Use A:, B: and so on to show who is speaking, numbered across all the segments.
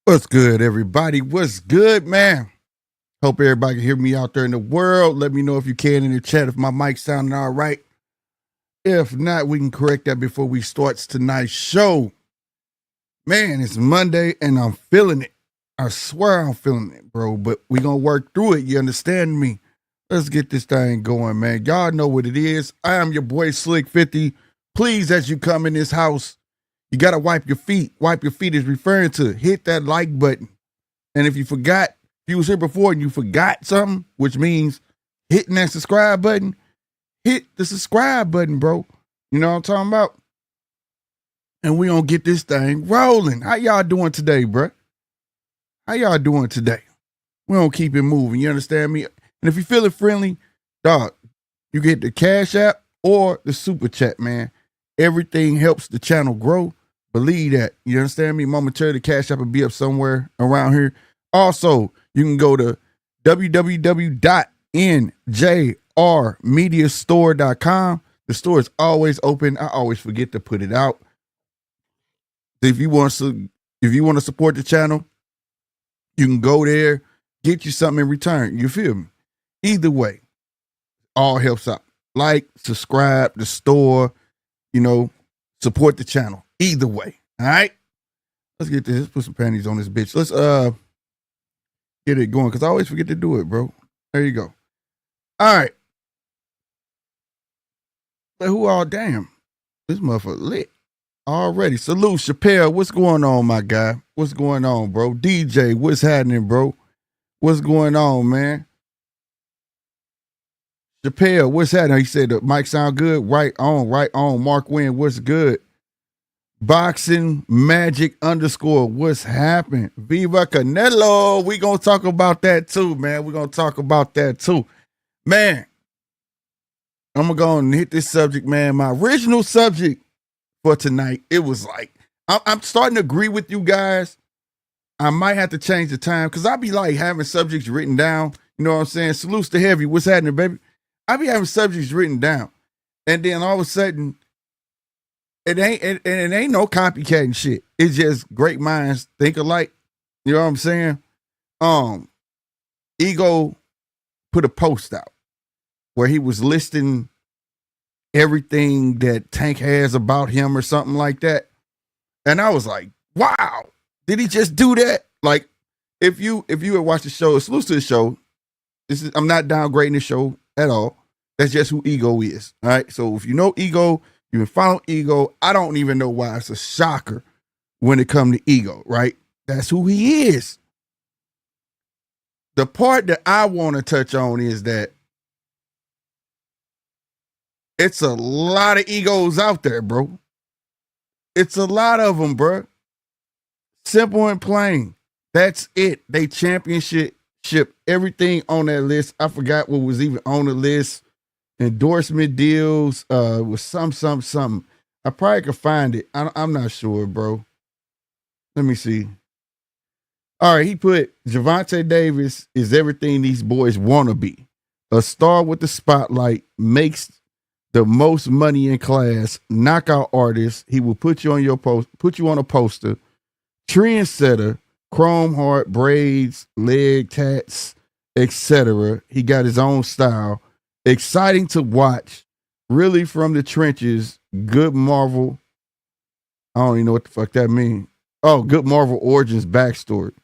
A: What's good, everybody? What's good, man? Hope everybody can hear me out there in the world. Let me know if you can in the chat if my mic's sounding all right. If not, we can correct that before we start tonight's show. Man, it's Monday and I'm feeling it. I swear I'm feeling it, bro. But we gonna work through it. You understand me? Let's get this thing going, man. Y'all know what it is. I am your boy Slick 50. Please, as you come in this house, you gotta wipe your feet. Wipe your feet is referring to hit that like button. And if you forgot, if you was here before and you forgot something, which means hitting that subscribe button, hit the subscribe button, bro. You know what I'm talking about? And we gonna get this thing rolling. How y'all doing today, bro? How y'all doing today? We gonna keep it moving. You understand me? And if you feeling friendly, dog, you get the Cash App or the Super Chat, man. Everything helps the channel grow. Believe that. You understand me? Momentarily, the Cash App will be up somewhere around here. Also, you can go to www.njrmediastore.com. The store is always open. I always forget to put it out. If you want to support the channel, you can go there, get you something in return. You feel me? Either way, all helps out. Like, subscribe, the store, support the channel. Either way. All right? Let's get this. Let's put some panties on this bitch. Let's get it going because I always forget to do it, bro. There you go. All right. But who all damn? This motherfucker lit already. Salute, Chappelle. What's going on, my guy? What's going on, bro? DJ, what's happening, bro? What's going on, man? Chappelle, what's happening? He said the mic sound good. Right on, right on. Mark Wynn, what's good? Boxing Magic _, what's happening? Viva Canelo. We gonna talk about that too, man. We gonna talk about that too. Man, I'm gonna go and hit this subject, man. My original subject for tonight, it was like, I'm starting to agree with you guys. I might have to change the time because I be like having subjects written down. You know what I'm saying? Salutes to Heavy. What's happening, baby? I be having subjects written down. And then all of a sudden, it ain't no copycatting shit. It's just great minds think alike. You know what I'm saying? Ego put a post out where he was listing everything that Tank has about him or something like that. And I was like, wow, did he just do that? Like, if you had watched the show, salute to the show. I'm not downgrading the show at all. That's just who Ego is. All right. So if you know Ego, you can follow Ego. I don't even know why it's a shocker when it comes to Ego, right? That's who he is. The part that I want to touch on is that it's a lot of egos out there, bro. It's a lot of them, bro. Simple and plain. That's it. They championship everything on that list. I forgot what was even on the list. Endorsement deals with something. I probably could find it. I'm not sure, bro. Let me see. All right, he put Gervonta Davis is everything these boys want to be. A star with the spotlight, makes the most money in class, knockout artist. He will put you on a poster. Trendsetter, chrome heart, braids, leg tats, etc. He got his own style. Exciting to watch. Really from the trenches. Good Marvel. I don't even know what the fuck that means. Oh, good Marvel origins backstory.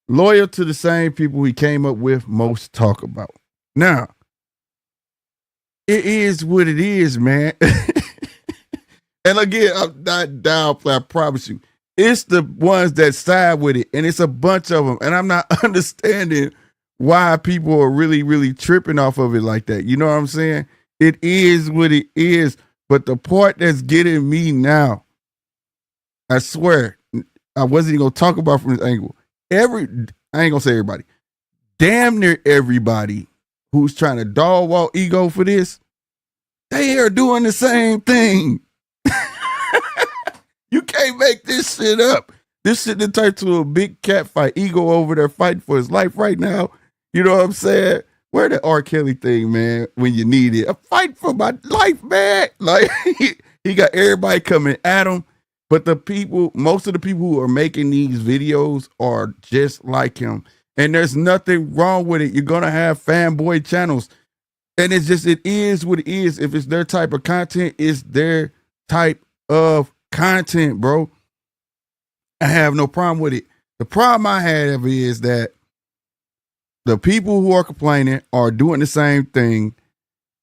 A: Loyal to the same people he came up with, most talk about. Now, it is what it is, man. And again, I'm not downplay, I promise you. It's the ones that side with it, and it's a bunch of them. And I'm not understanding why people are really, really tripping off of it like that. You know what I'm saying? It is what it is. But the part that's getting me now, I swear, I wasn't even going to talk about from this angle. I ain't going to say everybody. Damn near everybody who's trying to dog walk Ego for this, they are doing the same thing. You can't make this shit up. This shit done turned to a big cat fight. Ego over there fighting for his life right now. You know what I'm saying? Where the R. Kelly thing, man, when you need it? A fight for my life, man. Like, he got everybody coming at him. But most of the people who are making these videos are just like him. And there's nothing wrong with it. You're going to have fanboy channels. And it is what it is. If it's their type of content, it's their type of content, bro. I have no problem with it. The problem I have is that the people who are complaining are doing the same thing,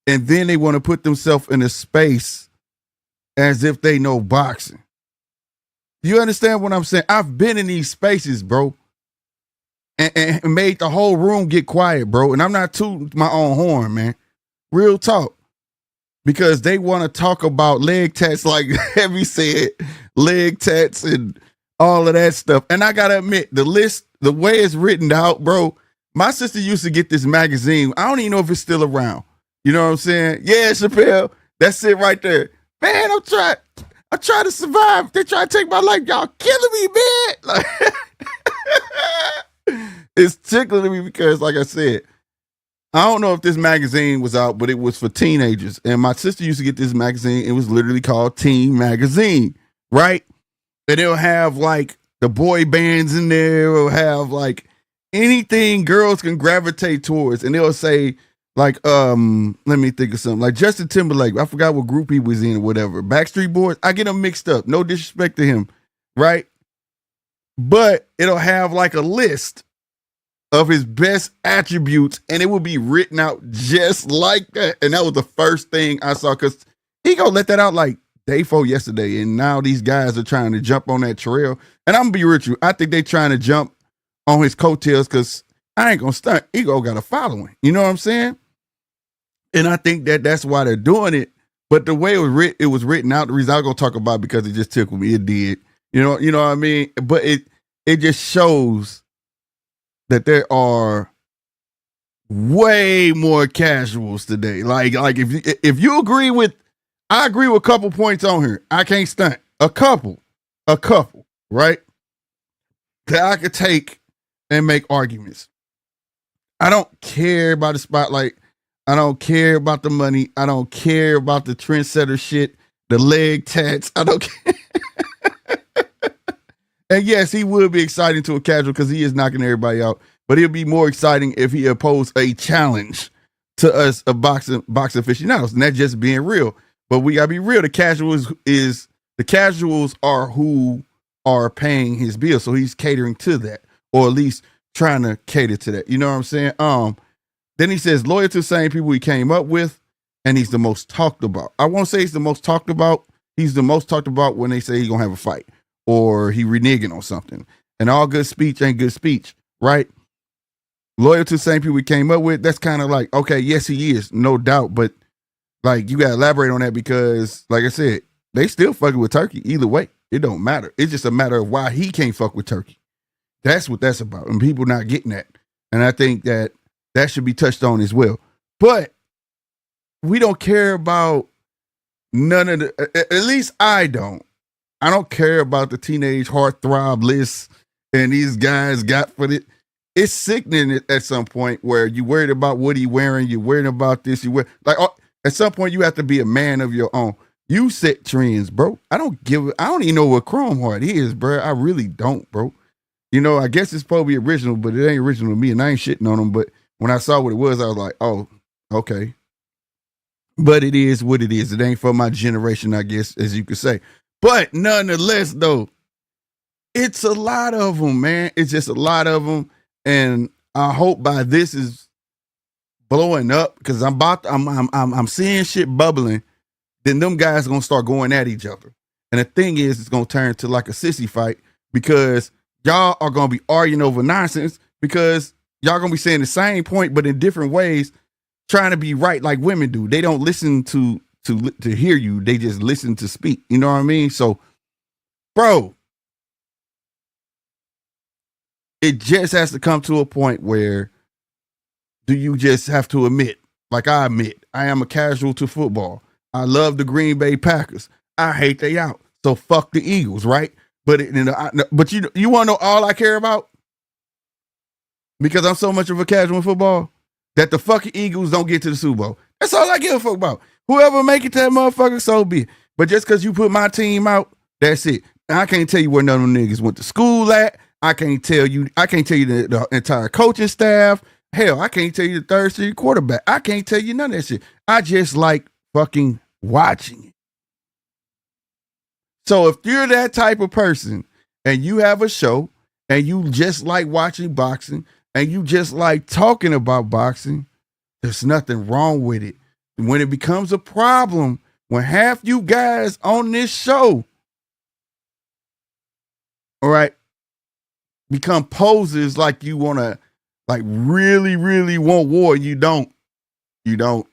A: and then they want to put themselves in a space as if they know boxing. You understand what I'm saying? I've been in these spaces, bro, and made the whole room get quiet, bro. And I'm not tooting my own horn, man. Real talk. Because they want to talk about leg tats, like Heavy said, leg tats and all of that stuff. And I got to admit, the list, the way it's written out, bro, my sister used to get this magazine. I don't even know if it's still around. You know what I'm saying? Yeah, Chappelle, that's it right there. Man, I'm trying to survive. They try to take my life. Y'all killing me, man. Like, it's tickling me because, like I said, I don't know if this magazine was out, but it was for teenagers. And my sister used to get this magazine. It was literally called Teen Magazine, right? And it'll have like the boy bands in there. It'll have like anything girls can gravitate towards. And it'll say like, let me think of something. Like Justin Timberlake. I forgot what group he was in or whatever. Backstreet Boys. I get them mixed up. No disrespect to him, right? But it'll have like a list of his best attributes, and it will be written out just like that. And that was the first thing I saw, because he gonna let that out like day 4 yesterday, and now these guys are trying to jump on that trail. And I'm gonna be real with you, I think they trying to jump on his coattails, because I ain't gonna stunt. Ego got a following. You know what I'm saying? And I think that's why they're doing it. But the way it was written out, the reason I was gonna talk about it because it just tickled me. It did. You know what I mean? But it just shows that there are way more casuals today. Like if you agree with, I agree with a couple points on here. I can't stunt. A couple, right? That I could take and make arguments. I don't care about the spotlight. I don't care about the money. I don't care about the trendsetter shit, the leg tats. I don't care. And yes, he would be exciting to a casual because he is knocking everybody out. But it'll be more exciting if he opposed a challenge to us, a boxing aficionados, and that's just being real. But we gotta be real. The casuals are who are paying his bill, so he's catering to that, or at least trying to cater to that. You know what I'm saying? Then he says loyal to the same people he came up with, and he's the most talked about. I won't say he's the most talked about. He's the most talked about when they say he's gonna have a fight or he reneging on something. And all good speech ain't good speech, right? Loyal to the same people we came up with, that's kind of like, okay, yes, he is, no doubt. But like, you got to elaborate on that because, like I said, they still fucking with Turkey either way. It don't matter. It's just a matter of why he can't fuck with Turkey. That's what that's about. And people not getting that. And I think that should be touched on as well. But we don't care about none of the, at least I don't. I don't care about the teenage heartthrob list and these guys got for it. It's sickening at some point where you worried about what he wearing, you're worried about this, at some point you have to be a man of your own. You set trends, bro. I don't even know what Chrome Heart is, bro. I really don't, bro. You know, I guess it's probably original, but it ain't original to me, and I ain't shitting on them. But when I saw what it was, I was like, oh, okay. But it is what it is. It ain't for my generation, I guess, as you could say. But nonetheless, though, it's a lot of them, man. It's just a lot of them. And I hope by this is blowing up because I'm seeing shit bubbling. Then them guys are gonna start going at each other. And the thing is, it's gonna turn to like a sissy fight because y'all are gonna be arguing over nonsense because y'all gonna be saying the same point but in different ways, trying to be right like women do. They don't listen to hear you. They just listen to speak. You know what I mean? So, bro, it just has to come to a point where do you just have to admit, like I admit, I am a casual to football. I love the Green Bay Packers. I hate they out. So fuck the Eagles, right? But you want to know all I care about? Because I'm so much of a casual in football that the fucking Eagles don't get to the Super Bowl. That's all I give a fuck about. Whoever make it to that motherfucker, so be it. But just because you put my team out, that's it. And I can't tell you where none of them niggas went to school at. I can't tell you the entire coaching staff. Hell, I can't tell you the third string quarterback. I can't tell you none of that shit. I just like fucking watching it. So if you're that type of person and you have a show and you just like watching boxing and you just like talking about boxing, there's nothing wrong with it. When it becomes a problem, when half you guys on this show, all right, become posers like you want to, like really, really want war, you don't. You don't.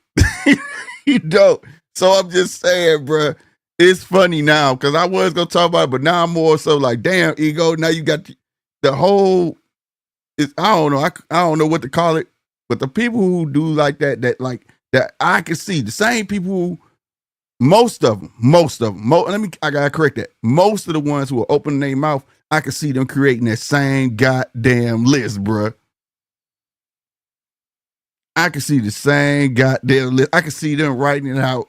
A: You don't. So I'm just saying, bro, it's funny now because I was going to talk about it, but now I'm more so like, damn, ego. Now you got the whole, I don't know. I don't know what to call it, but the people who do like that I can see the same people who, most of them, I got to correct that. Most of the ones who are opening their mouth, I can see them creating that same goddamn list, bro. I can see the same goddamn list. I can see them writing it out.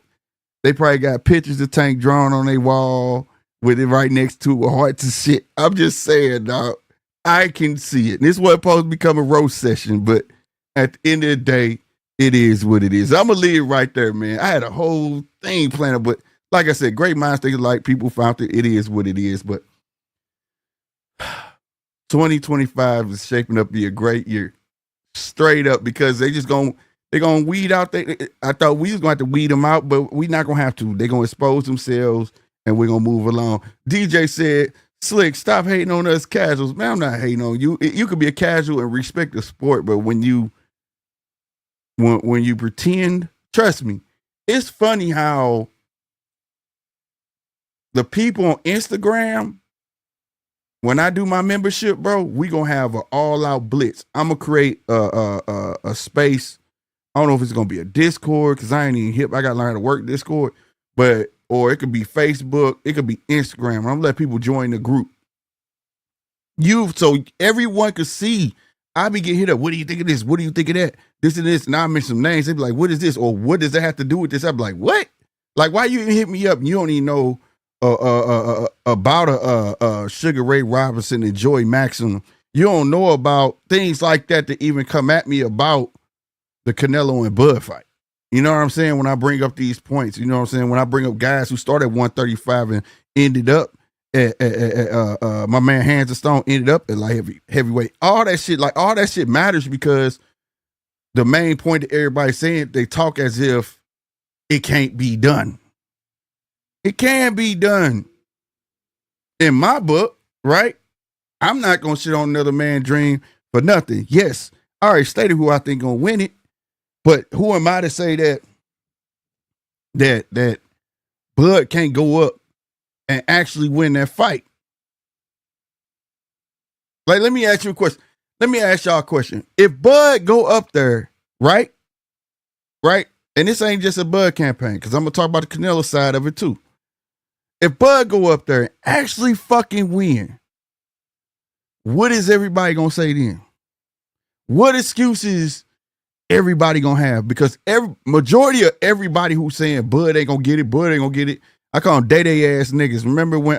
A: They probably got pictures of Tank drawn on their wall with it right next to a heart and shit. I'm just saying, dog. I can see it. This was supposed to become a roast session, but at the end of the day, it is what it is. I'm going to leave it right there, man. I had a whole thing planned, but like I said, great minds think alike. People found it is what it is, but 2025 is shaping up to be a great year. Straight up, because they're gonna weed out. I thought we was gonna have to weed them out, but we're not gonna have to. They're gonna expose themselves, and we're gonna move along. DJ said, "Slick, stop hating on us casuals, man. I'm not hating on you. You could be a casual and respect the sport, but when you pretend, trust me, it's funny how the people on Instagram." When I do my membership, bro, we gonna have an all-out blitz. I'm gonna create a space. I don't know if it's gonna be a Discord because I ain't even hip. I gotta learn how to work Discord, or it could be Facebook, it could be Instagram. I'm gonna let people join the group. So everyone could see. I be getting hit up. What do you think of this? What do you think of that? This and this. And I mention some names. They be like, "What is this? Or what does that have to do with this?" I be like, "What? Like, why you even hit me up? And you don't even know." About a Sugar Ray Robinson and Joey Maxim. You don't know about things like that to even come at me about the Canelo and Bud fight. You know what I'm saying? When I bring up these points, you know what I'm saying? When I bring up guys who started at 135 and ended up at my man Hands of Stone ended up at like heavyweight. All that shit matters because the main point that everybody's saying, they talk as if it can't be done. It can be done. In my book, right? I'm not going to shit on another man's dream for nothing. Yes, I already stated who I think going to win it, but who am I to say that Bud can't go up and actually win that fight? Like, let me ask you a question. Let me ask y'all a question. If Bud go up there, right? And this ain't just a Bud campaign, because I'm going to talk about the Canelo side of it too. If Bud go up there and actually fucking win, what is everybody gonna say then? What excuses everybody gonna have? Because majority of everybody who's saying Bud ain't gonna get it, I call them day ass niggas. Remember when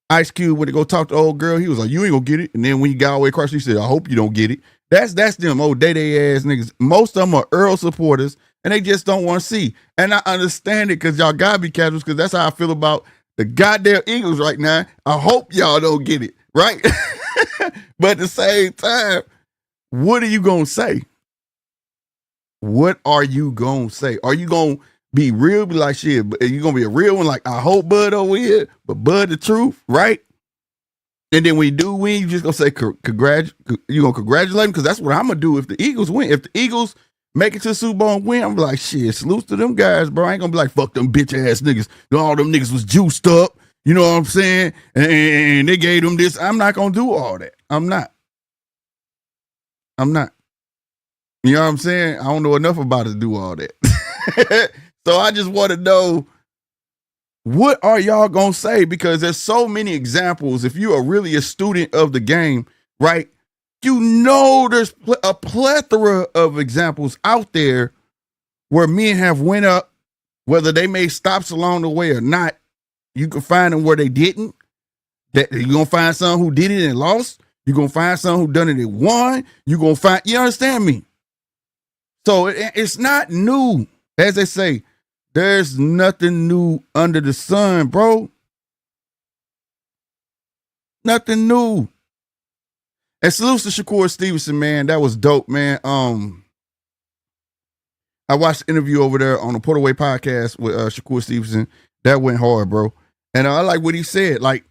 A: Ice Cube went to go talk to old girl, he was like, "You ain't gonna get it," and then when he got all the way across, he said, "I hope you don't get it." That's them old day ass niggas. Most of them are Earl supporters, and they just don't want to see. And I understand it because y'all gotta be casuals, because that's how I feel about the goddamn Eagles right now. I hope y'all don't get it, right? But at the same time, what are you gonna say? What are you gonna say? Are you gonna be real? Be like, shit, are you gonna be a real one? Like, I hope Bud over here, but Bud the truth, right? And then when you do win, you just gonna say you gonna congratulate him, because that's what I'm gonna do if the Eagles win. If the Eagles make it to the Super Bowl and win, I'm like, shit, salute to them guys, bro. I ain't gonna be like, fuck them bitch ass niggas. All them niggas was juiced up. You know what I'm saying? And they gave them this. I'm not gonna do all that. I'm not. You know what I'm saying? I don't know enough about it to do all that. So I just want to know, what are y'all gonna say? Because there's so many examples. If you are really a student of the game, right? You know there's a plethora of examples out there where men have went up, whether they made stops along the way or not. You can find them where they didn't. That you're gonna find some who did it and lost. You're gonna find some who done it and won. You're gonna find, you understand me? So it's not new. As they say, there's nothing new under the sun, bro. Nothing new. And salutes to Shakur Stevenson, man. That was dope, man. I watched the interview over there on the Portaway podcast with Shakur Stevenson. That went hard, bro. And I like what he said, like,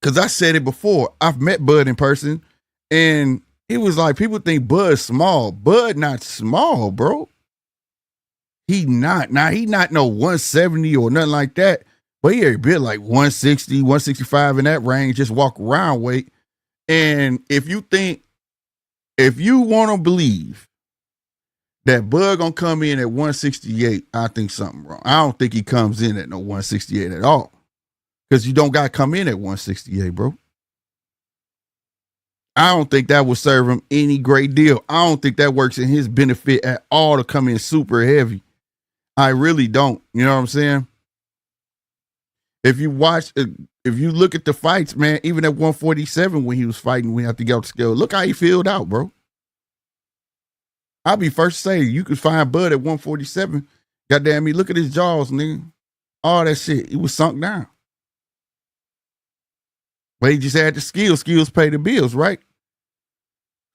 A: because I said it before. I've met Bud in person, and he was like, people think Bud's small. Bud not small, bro. He not. Now, he not no 170 or nothing like that, but he a bit like 160, 165 in that range, just walk around weight. And if you want to believe that Bud gonna come in at 168, I think something wrong. I don't think he comes in at no 168 at all. Because you don't got to come in at 168, bro. I don't think that would serve him any great deal. I don't think that works in his benefit at all to come in super heavy. I really don't. You know what I'm saying? If you look at the fights, man, even at 147 when he was fighting, we have to get off the scale. Look how he filled out, bro. I'll be first to say, you could find Bud at 147. Goddamn me, look at his jaws, nigga. All that shit. He was sunk down. But he just had the skills. Skills pay the bills, right?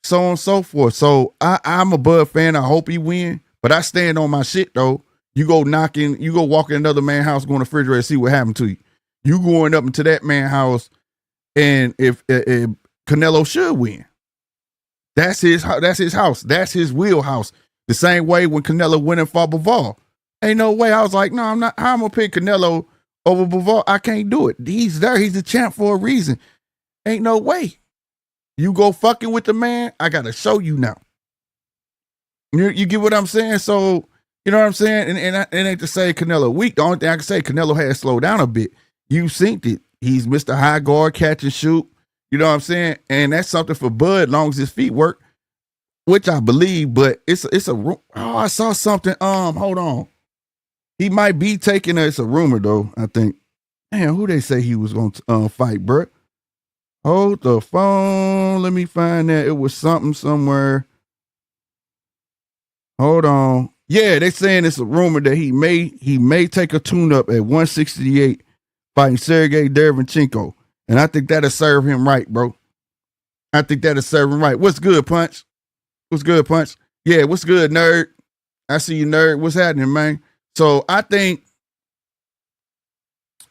A: So on and so forth. So I'm a Bud fan. I hope he win. But I stand on my shit, though. You go walk in another man's house, go in the refrigerator, see what happened to you. You going up into that man's house, and if Canelo should win. That's his house. That's his wheelhouse. The same way when Canelo went and fought Bivol. Ain't no way. I was like, no, I'm not. How I'm going to pick Canelo over Bivol? I can't do it. He's there. He's the champ for a reason. Ain't no way. You go fucking with the man, I got to show you now. You get what I'm saying? So, you know what I'm saying? And it ain't to say Canelo weak. The only thing I can say, Canelo has slowed down a bit. You synced it. He's Mr. High Guard, catch and shoot. You know what I'm saying? And that's something for Bud, long as his feet work, which I believe, but it's a I saw something. Hold on. He might be taking it's a rumor though, I think. Damn, who they say he was going to fight, bro? Hold the phone. Let me find that. It was something somewhere. Hold on. Yeah, they saying it's a rumor that he may take a tune-up at 168 fighting Sergey Derevchenko. And I think that'll serve him right, bro. I think that'll serve him right. What's good, Punch? What's good, Punch? Yeah, what's good, nerd? I see you, nerd. What's happening, man? So I think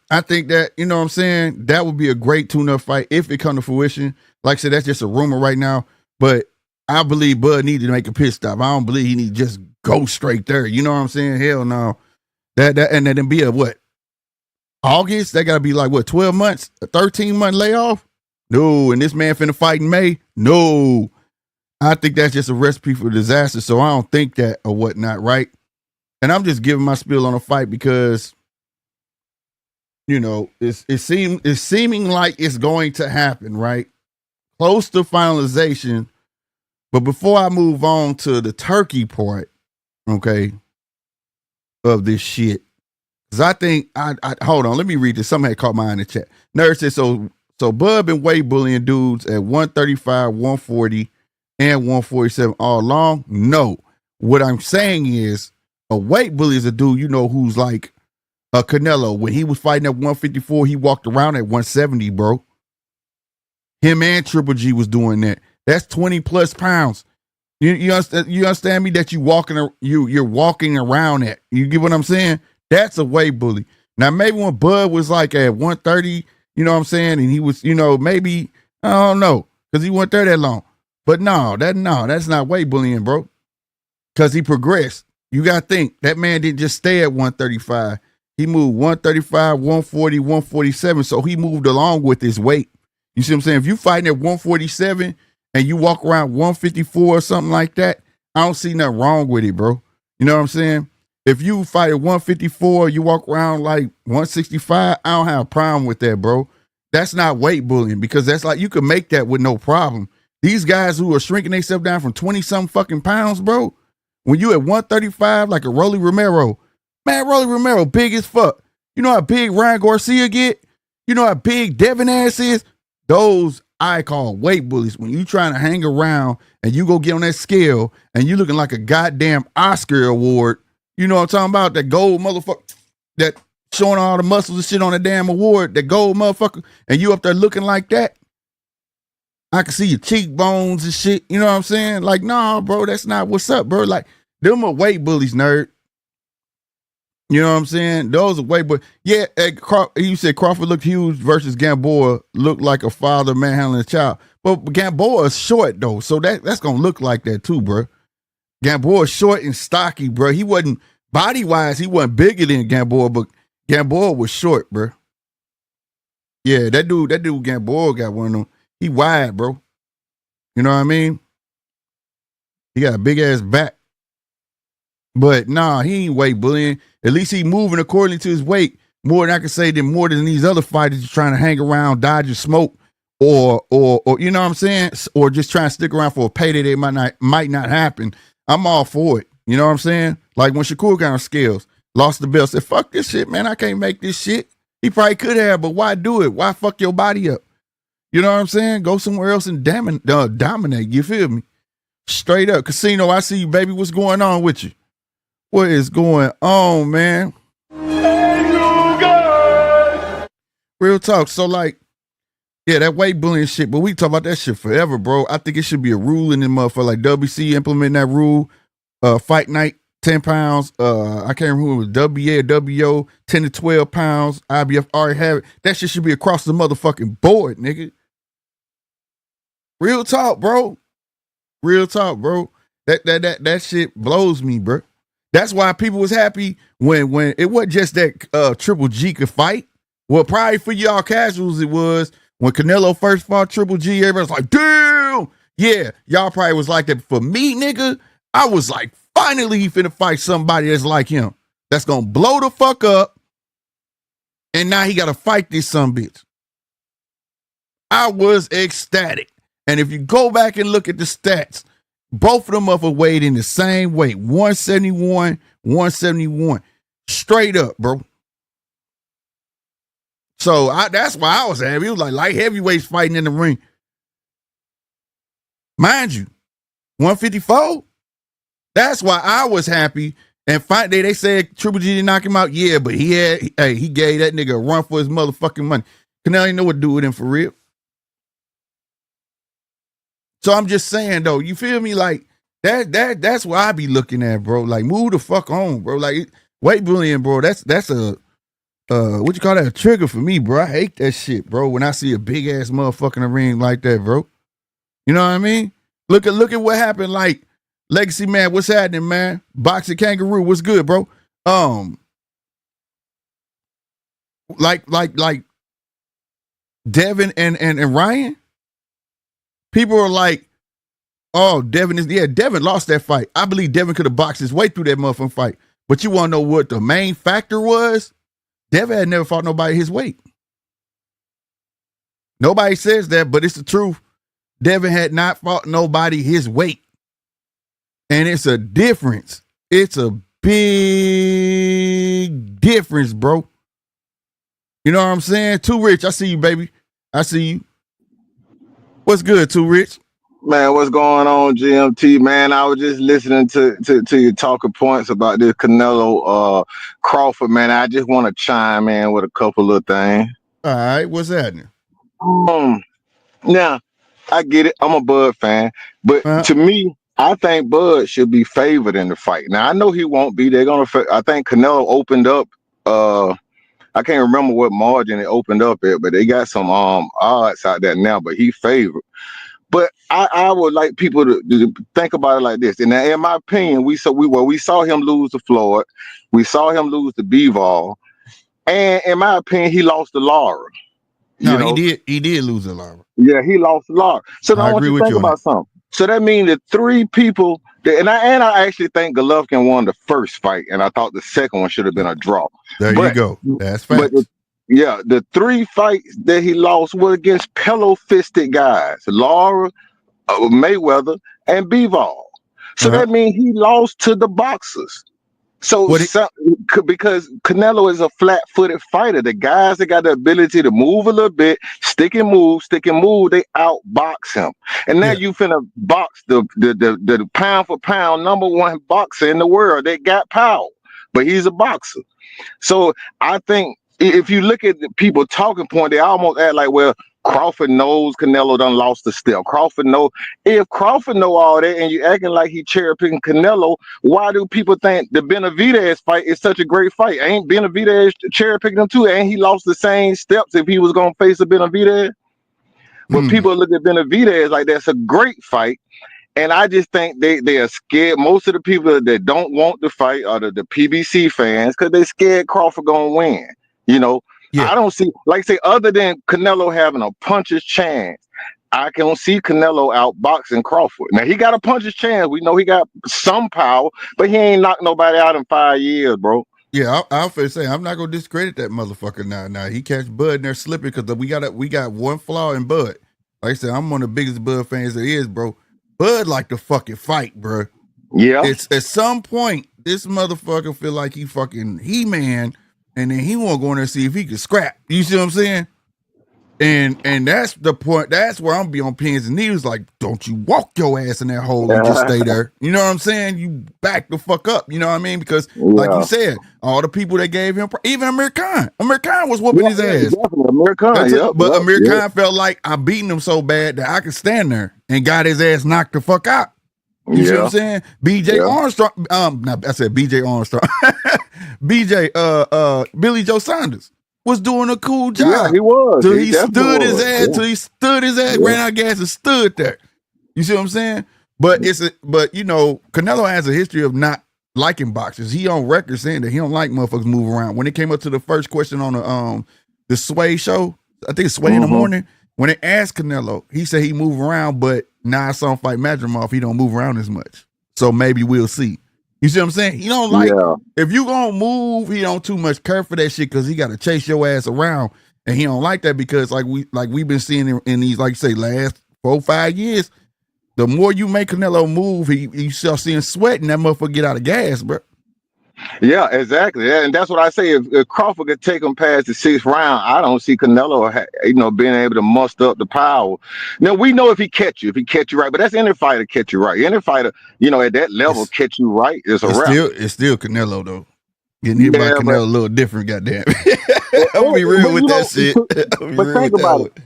A: that, you know what I'm saying, that would be a great tune-up fight if it come to fruition. Like I said, that's just a rumor right now. But I believe Bud needed to make a pit stop. I don't believe he need to just go straight there. You know what I'm saying? Hell no. That and then be a what? August? That got to be like, what, 12 months? A 13-month layoff? No. And this man finna fight in May? No. I think that's just a recipe for disaster. So I don't think that or whatnot, right? And I'm just giving my spiel on a fight because, you know, it's seeming like it's going to happen, right? Close to finalization. But before I move on to the turkey part, okay, of this shit, because I think I hold on, let me read this. Somebody had caught my eye in the chat. Nerd said so Bud been weight bullying dudes at 135, 140, and 147 all along. No. What I'm saying is a weight bully is a dude, you know, who's like a Canelo. When he was fighting at 154, he walked around at 170, bro. Him and Triple G was doing that. That's 20 plus pounds. You understand me? That you're walking around at. You get what I'm saying? That's a weight bully. Now, maybe when Bud was like at 130, you know what I'm saying? And he was, you know, maybe, I don't know, because he wasn't there that long. But that's not weight bullying, bro. Because he progressed. You got to think, that man didn't just stay at 135. He moved 135, 140, 147. So he moved along with his weight. You see what I'm saying? If you fighting at 147 and you walk around 154 or something like that, I don't see nothing wrong with it, bro. You know what I'm saying? If you fight at 154, you walk around like 165, I don't have a problem with that, bro. That's not weight bullying, because that's like, you can make that with no problem. These guys who are shrinking themselves down from 20-something fucking pounds, bro, when you at 135, like a Rollie Romero, man, Rollie Romero big as fuck. You know how big Ryan Garcia get? You know how big Devin ass is? Those I call weight bullies. When you trying to hang around and you go get on that scale and you looking like a goddamn Oscar award. You know what I'm talking about? That gold motherfucker that showing all the muscles and shit on the damn award, that gold motherfucker, and you up there looking like that. I can see your cheekbones and shit. You know what I'm saying? Like, nah, bro, that's not what's up, bro. Like, them are weight bullies, nerd. You know what I'm saying? Those are weight bullies. Yeah, you said Crawford looked huge versus Gamboa looked like a father manhandling a child. But Gamboa is short, though, so that's going to look like that, too, bro. Gamboa is short and stocky, bro. He wasn't, body-wise, he wasn't bigger than Gamboa, but Gamboa was short, bro. Yeah, that dude Gamboa got one of them. He wide, bro. You know what I mean? He got a big-ass back. But nah, he ain't weight bullying. At least he moving according to his weight. More than I can say more than these other fighters trying to hang around, dodge or smoke, or you know what I'm saying? Or just trying to stick around for a payday that might not happen. I'm all for it. You know what I'm saying? Like when Shakur got on scales, lost the belt, said, fuck this shit, man. I can't make this shit. He probably could have, but why do it? Why fuck your body up? You know what I'm saying? Go somewhere else and dominate. You feel me? Straight up. Casino, I see you, baby. What's going on with you? What is going on, man? Hey, you guys. Real talk. So, like, yeah, that weight bullying shit, but we talk about that shit forever, bro. I think it should be a rule in the motherfucker. Like WC implement that rule. Fight night, 10 pounds. I can't remember if it was WA or WO, 10 to 12 pounds. IBF already have it. That shit should be across the motherfucking board, nigga. Real talk, bro. Real talk, bro. That shit blows me, bro. That's why people was happy when it wasn't just that Triple G could fight. Well, probably for y'all casuals, it was when Canelo first fought Triple G. Everybody's like, damn. Yeah, y'all probably was like that. For me, nigga, I was like, finally he finna fight somebody that's like him. That's gonna blow the fuck up. And now he gotta fight this sumbitch. I was ecstatic. And if you go back and look at the stats, both of them up weighed in the same weight, 171, 171. Straight up, bro. So that's why I was happy. It was like light heavyweights fighting in the ring. Mind you, 154. That's why I was happy. And fight day, they said Triple G didn't knock him out. Yeah, but he gave that nigga a run for his motherfucking money. Canelo ain't know what to do with him for real. So I'm just saying though, you feel me? Like that's what I be looking at, bro. Like move the fuck on, bro. Like weight bullying, bro. That's a what you call that? A trigger for me, bro. I hate that shit, bro. When I see a big ass motherfucker in the ring like that, bro. You know what I mean? Look at what happened. Like Legacy man, what's happening, man? Boxing Kangaroo, what's good, bro? Like Devin and Ryan. People are like, oh, Devin lost that fight. I believe Devin could have boxed his way through that motherfucking fight. But you want to know what the main factor was? Devin had never fought nobody his weight. Nobody says that, but it's the truth. Devin had not fought nobody his weight. And it's a difference. It's a big difference, bro. You know what I'm saying? Too Rich, I see you, baby. I see you. What's good, Too Rich?
B: Man, what's going on, GMT? Man, I was just listening to your talking points about this Canelo Crawford, man. I just want to chime in with a couple of things.
A: All right, what's happening?
B: Now, I get it. I'm a Bud fan, but to me, I think Bud should be favored in the fight. Now, I know he won't be. I think Canelo opened up. I can't remember what margin it opened up at, but they got some odds out there now. But he favored. But I would like people to think about it like this. And in my opinion, we saw him lose to Floyd, we saw him lose to Bivol, and in my opinion, he lost to Lara.
A: He did lose to Lara.
B: Yeah, he lost to Lara. So now I want you to think about something. So that means that three people, and I actually think Golovkin won the first fight, and I thought the second one should have been a draw.
A: You go. That's facts.
B: The three fights that he lost were against pillow-fisted guys, Lara, Mayweather, and Bivol. So that means he lost to the boxers. Because Canelo is a flat-footed fighter, the guys that got the ability to move a little bit, stick and move, they outbox him. And now you finna box the pound for pound number one boxer in the world. They got power, but he's a boxer. So I think if you look at the people talking point, they almost act like, well, Crawford knows Canelo done lost the step. Crawford know. If Crawford know all that and you acting like he cherry picking Canelo, why do people think the Benavidez fight is such a great fight? Ain't Benavidez cherry picking him too? Ain't he lost the same steps if he was gonna face a Benavidez? But people look at Benavidez like that's a great fight. And I just think they are scared. Most of the people that don't want the fight are the PBC fans because they scared Crawford gonna win. You know, I don't see, like say, other than Canelo having a puncher's chance, I can see Canelo outboxing Crawford. Now he got a puncher's chance. We know he got some power, but he ain't knocked nobody out in 5 years, bro.
A: Yeah, I'll say I'm not gonna discredit that motherfucker now. Now he catch Bud and they're slipping because we got one flaw in Bud. Like I said, I'm one of the biggest Bud fans there is, bro. Bud like to fucking fight, bro.
B: Yeah.
A: It's at some point this motherfucker feel like he fucking He-Man, and then he won't go in there and see if he can scrap. You see what I'm saying? And that's the point. That's where I'm be on pins and needles. Like, don't you walk your ass in that hole and just stay there. You know what I'm saying? You back the fuck up. You know what I mean? Because like you said, all the people that gave him, even Amir Khan was whooping his ass.
B: Amir Khan,
A: but Amir Khan felt like I'm beating him so bad that I could stand there and got his ass knocked the fuck out. You see what I'm saying? BJ Armstrong. I said BJ Armstrong. Billy Joe Saunders was doing a cool job.
B: Yeah, he was.
A: Till he stood his ass. Till he stood his ass, ran out of gas and stood there. You see what I'm saying? But but you know, Canelo has a history of not liking boxers. He on record saying that he don't like motherfuckers move around. When it came up to the first question on the Sway show, I think it's Sway in the morning. When they asked Canelo, he said he move around, but now I saw him fight Madrimov, he don't move around as much. So maybe we'll see. You see what I'm saying? He don't like, if you gonna move, he don't too much care for that shit because he got to chase your ass around. And he don't like that because we've been seeing in these, like you say, last 4-5 years, the more you make Canelo move, you start seeing sweat and that motherfucker get out of gas, bro.
B: Yeah, exactly. Yeah, and that's what I say. If Crawford could take him past the 6th round, I don't see Canelo, being able to muster up the power. Now we know if he catch you right, but that's any fighter catch you right. Any fighter, at that level catch you right is a wrap.
A: It's still Canelo though. Getting hit by Canelo a little different, goddamn. I'm gonna be real with that shit.
B: But think about it.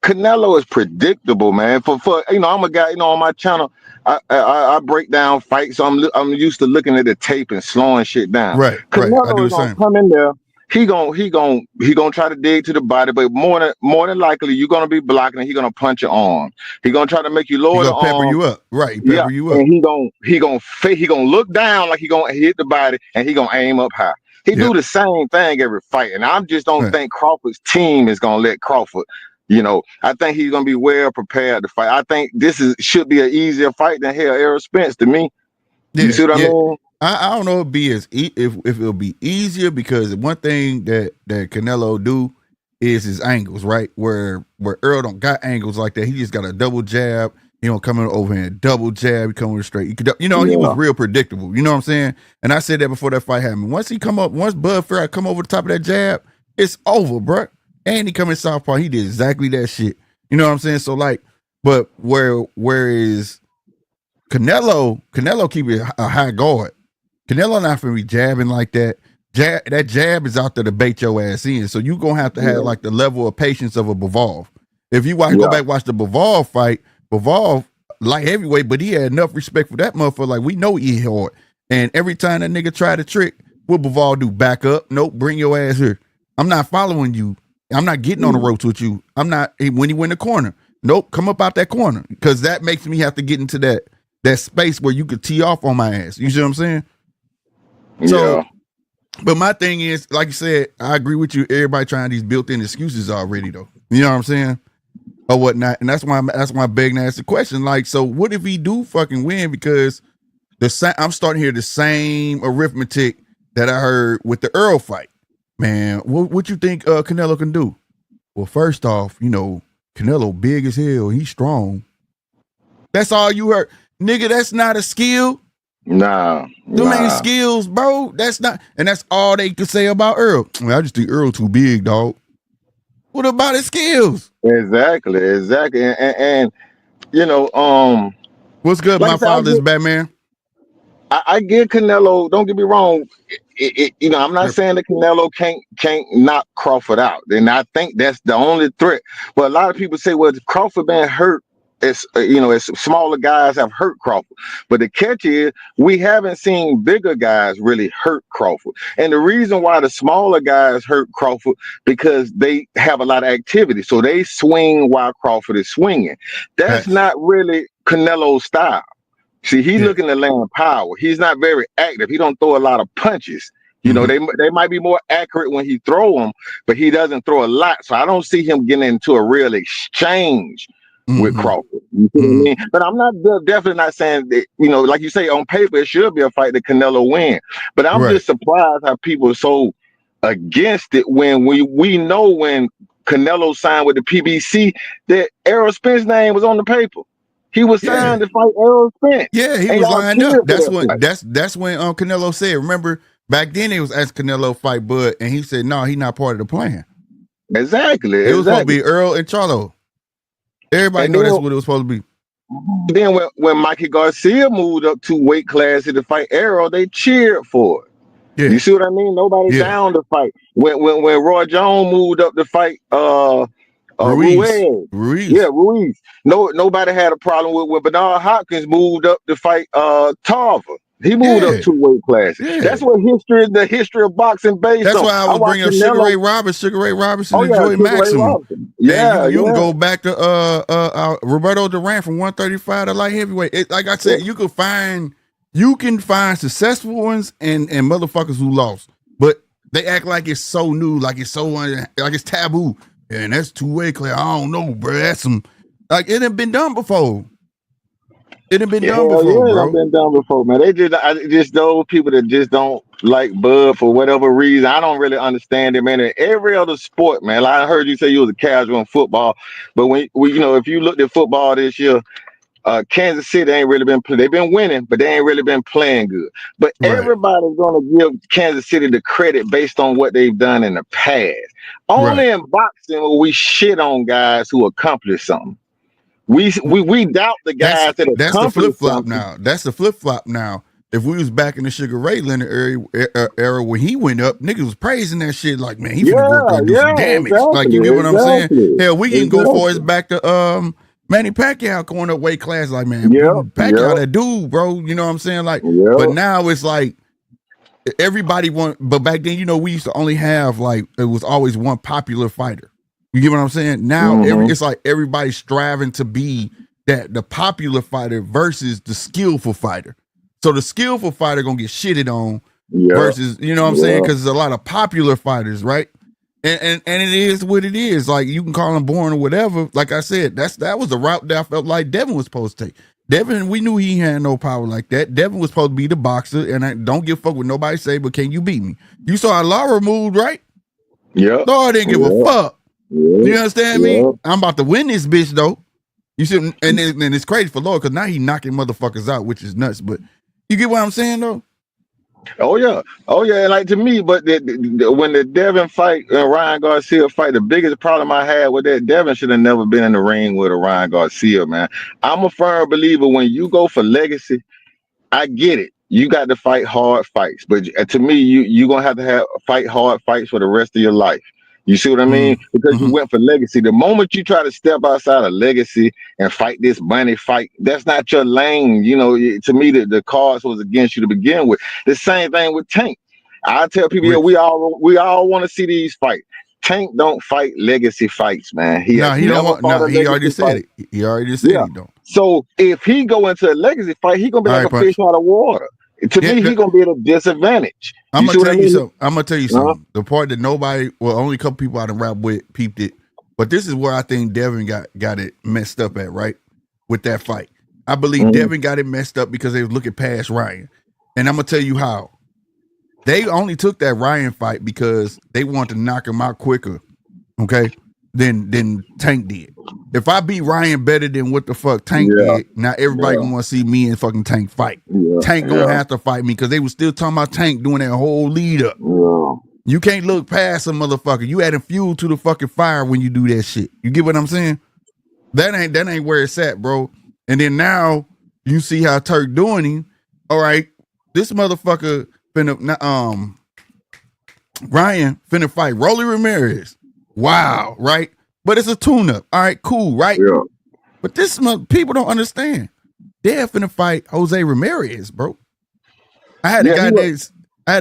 B: Canelo is predictable, man. For I'm a guy, on my channel, I break down fights, so I'm used to looking at the tape and slowing shit down.
A: Right.
B: Canelo
A: I do
B: is
A: the
B: gonna
A: same.
B: come in there. He gonna try to dig to the body, but more than likely you're gonna be blocking and he's gonna punch your arm. He's gonna try to make you lower the arm.
A: Pepper you up. Right, pepper you up.
B: And he gonna look down like he gonna hit the body and he gonna aim up high. He do the same thing every fight. And I just don't think Crawford's team is gonna let Crawford. I think he's gonna be well prepared to fight. I think this should be an easier fight than Errol Spence to me. You see what I mean?
A: I don't know if it'll be easier because one thing that Canelo do is his angles, right? Where Earl don't got angles like that. He just got a double jab. He don't come in over here and double jab. He coming straight. He was real predictable. You know what I'm saying? And I said that before that fight happened. Once Bud Fair come over the top of that jab, it's over, bro. And he come in southpaw, he did exactly that shit. You know what I'm saying? So but where is Canelo? Canelo keep it a high guard. Canelo not finna be jabbing like that. That jab is out there to bait your ass in. So you gonna have to have like the level of patience of a Bivol. If you go back watch the Bivol fight, Bivol light heavyweight, but he had enough respect for that motherfucker. Like we know he hard. And every time that nigga try to trick, what Bivol do? Back up? Nope, bring your ass here. I'm not following you. I'm not getting on the ropes with you. I'm not when he win the corner. Nope, come up out that corner because that makes me have to get into that space where you could tee off on my ass. You see what I'm saying? So, but my thing is, like you said, I agree with you. Everybody trying these built-in excuses already, though. You know what I'm saying? Or whatnot, and that's why I'm begging to ask the question. Like, so what if he do fucking win? Because I'm starting to hear the same arithmetic that I heard with the Earl fight. Man, what you think Canelo can do? Well, first off, Canelo big as hell. He's strong. That's all you heard. Nigga, that's not a skill.
B: Nah.
A: Them ain't skills, bro. That's not, and that's all they could say about Earl. I just think Earl too big, dog. What about his skills?
B: Exactly. And you know,
A: what's good,
B: like
A: my father's Batman?
B: I get Canelo. Don't get me wrong. You know, I'm not saying that Canelo can't knock Crawford out, and I think that's the only threat. But a lot of people say, well, Crawford been hurt. It's you know, it's smaller guys have hurt Crawford. But the catch is we haven't seen bigger guys really hurt Crawford. And the reason why the smaller guys hurt Crawford because they have a lot of activity, so they swing while Crawford is swinging. That's not really Canelo's style. See, he's looking to land power. He's not very active. He don't throw a lot of punches. You know, they might be more accurate when he throw them, but he doesn't throw a lot. So I don't see him getting into a real exchange with Crawford. You see what I mean? But I'm not definitely not saying that, you know, like you say, on paper, it should be a fight that Canelo win. But I'm just surprised how people are so against it when we know when Canelo signed with the PBC that Errol Spence name was on the paper. He was signed to fight Errol Spence.
A: Yeah, he was lined up. That's when Canelo said. Remember, back then they was asking Canelo fight Bud, and he said, no, he's not part of the plan.
B: Exactly.
A: It was supposed to be Earl and Charlo. Everybody know that's what it was supposed to be.
B: Then when Mikey Garcia moved up to weight classes to fight Errol, they cheered for it. Yeah. You see what I mean? Nobody down to fight. When Roy Jones moved up to fight Ruiz. Yeah, Ruiz. Nobody had a problem with when Bernard Hopkins moved up to fight Tarver. He moved up 2 weight classes. Yeah. That's what the history of boxing based on.
A: That's why I was bringing up Sugar Ray Robinson, and Joey Maximum. Yeah, you can go back to Roberto Duran from 135 to light heavyweight. Like I said, you can find successful ones and motherfuckers who lost, but they act like it's so new, like it's so like it's taboo. And that's 2 weight class. I don't know, bro. That's some like it had been done before. It had been done before, bro.
B: It's been done before, man. I just those people that just don't like Bud for whatever reason. I don't really understand it, man. In every other sport, man. Like I heard you say you was a casual in football, but when you know, if you looked at football this year, Kansas City ain't really been they've been winning, but they ain't really been playing good. But everybody's gonna give Kansas City the credit based on what they've done in the past. Only in boxing will we shit on guys who accomplish something. We doubt the guys that
A: that's the flip flop now. That's the flip flop now. If we was back in the Sugar Ray Leonard era when he went up, niggas was praising that shit like, man, he finna go do some damage. Exactly, like, you get what I'm saying? Hell, we can go for us back to Manny Pacquiao going up weight class, like, man, Pacquiao that dude, bro. You know what I'm saying? Like, but now it's like everybody but back then, you know, we used to only have like it was always one popular fighter. You get what I'm saying? Now it's like everybody's striving to be the popular fighter versus the skillful fighter. So the skillful fighter gonna get shitted on versus, you know what I'm saying? Because there's a lot of popular fighters, right? And it is what it is. Like, you can call them boring or whatever. Like I said, that was the route that I felt like Devin was supposed to take. Devin, we knew he had no power like that. Devin was supposed to be the boxer, and I don't give a fuck what nobody say, but can you beat me? You saw how Lara moved, right?
B: Yeah.
A: Lara didn't give a fuck. You understand me? I'm about to win this bitch, though. You see, and it's crazy for Lara because now he knocking motherfuckers out, which is nuts. But you get what I'm saying, though?
B: Oh yeah. Like, to me, but when the Devin fight and Ryan Garcia fight, the biggest problem I had with that, Devin should have never been in the ring with a Ryan Garcia, man. I'm a firm believer when you go for legacy, I get it. You got to fight hard fights, but to me, you gonna have to fight hard fights for the rest of your life. You see what I mean? Because you went for legacy. The moment you try to step outside of legacy and fight this money fight, that's not your lane. You know, to me, the cards was against you to begin with. The same thing with Tank. I tell people, we all want to see these fights. Tank don't fight legacy fights, man.
A: He already said it. He already said he don't.
B: So if he go into a legacy fight, he gonna be like a fish out of water. To me, he's gonna be at a disadvantage.
A: I'm gonna tell you something. The part that only a couple people out in rap with peeped it, but this is where I think Devin got it messed up at, right? With that fight, I believe Devin got it messed up because they was looking past Ryan, and I'm gonna tell you how. They only took that Ryan fight because they wanted to knock him out quicker, okay, than Tank did. if I beat Ryan better than what the fuck Tank did, now everybody gonna want to see me and fucking Tank fight. Tank gonna have to fight me because they was still talking about Tank doing that whole lead up. You can't look past a motherfucker. You adding fuel to the fucking fire when you do that shit. You get what I'm saying? That ain't where it's at, bro. And then now you see how Turk doing him. All right, this motherfucker finna Ryan finna fight Rollie Ramirez. Wow, right? But it's a tune-up. All right, cool, right?
B: Yeah.
A: But this people don't understand. They're finna fight José Ramirez, bro. I had a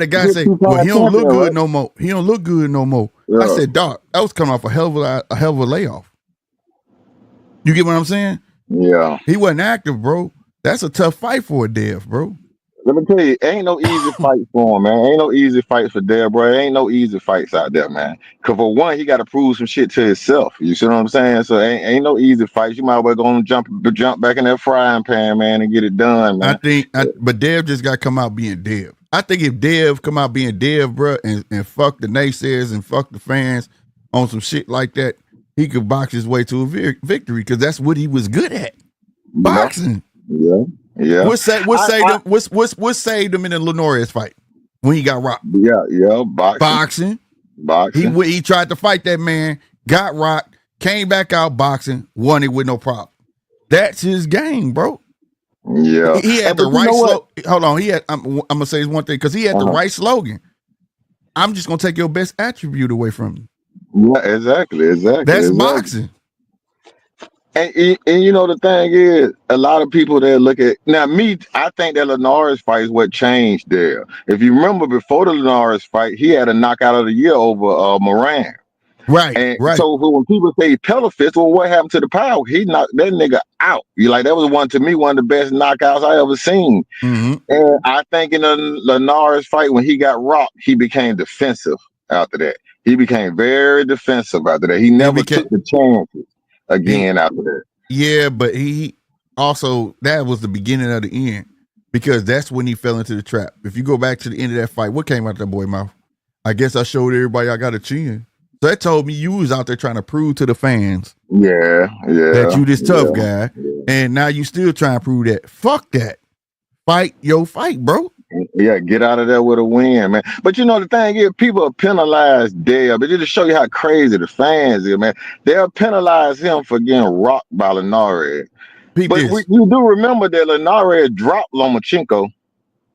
A: guy say, "Well, he don't look good no more. He don't look good no more." Yeah. I said, "Dog, that was coming off a hell of a layoff." You get what I'm saying?
B: Yeah.
A: He wasn't active, bro. That's a tough fight for a Dev, bro.
B: Let me tell you, ain't no easy fight for him, man. Ain't no easy fight for Dev, bro. Ain't no easy fights out there, man. Cause for one, he got to prove some shit to himself. You see what I'm saying? So ain't no easy fights. You might as well go and jump back in that frying pan, man, and get it done, man.
A: But Dev just got to come out being Dev. I think if Dev come out being Dev, bro, and fuck the naysayers and fuck the fans on some shit like that, he could box his way to a victory because that's what he was good at. Boxing.
B: Yeah. Yeah.
A: What saved him in the Linares fight when he got rocked?
B: Yeah.
A: Boxing. He tried to fight that man, got rocked, came back out boxing, won it with no problem. That's his game, bro.
B: Yeah.
A: He had the right slogan. Hold on. I'm gonna say this one thing because he had the right slogan. I'm just gonna take your best attribute away from you.
B: Yeah, exactly.
A: That's boxing.
B: And you know the thing is, a lot of people that look at I think that Linares fight is what changed there. If you remember before the Linares fight, he had a knockout of the year over Moran.
A: Right.
B: So when people say Pelafist, well, what happened to the power? He knocked that nigga out. That was one of the best knockouts I ever seen.
A: Mm-hmm.
B: And I think in the Linares fight, when he got rocked, he became defensive after that. He became very defensive after that. He never took the chances again after that.
A: Yeah, but he also, that was the beginning of the end because that's when he fell into the trap. If you go back to the end of that fight, what came out of that boy mouth? I guess I showed everybody I got a chin. So that told me you was out there trying to prove to the fans that you this tough guy. And now you still trying to prove that. Fuck that. Fight your fight, bro.
B: Yeah, get out of there with a win, man. But you know the thing is, people penalize Dale, but just to show you how crazy the fans is, man. They'll penalize him for getting rocked by Linares. But you do remember that Linares dropped Lomachenko.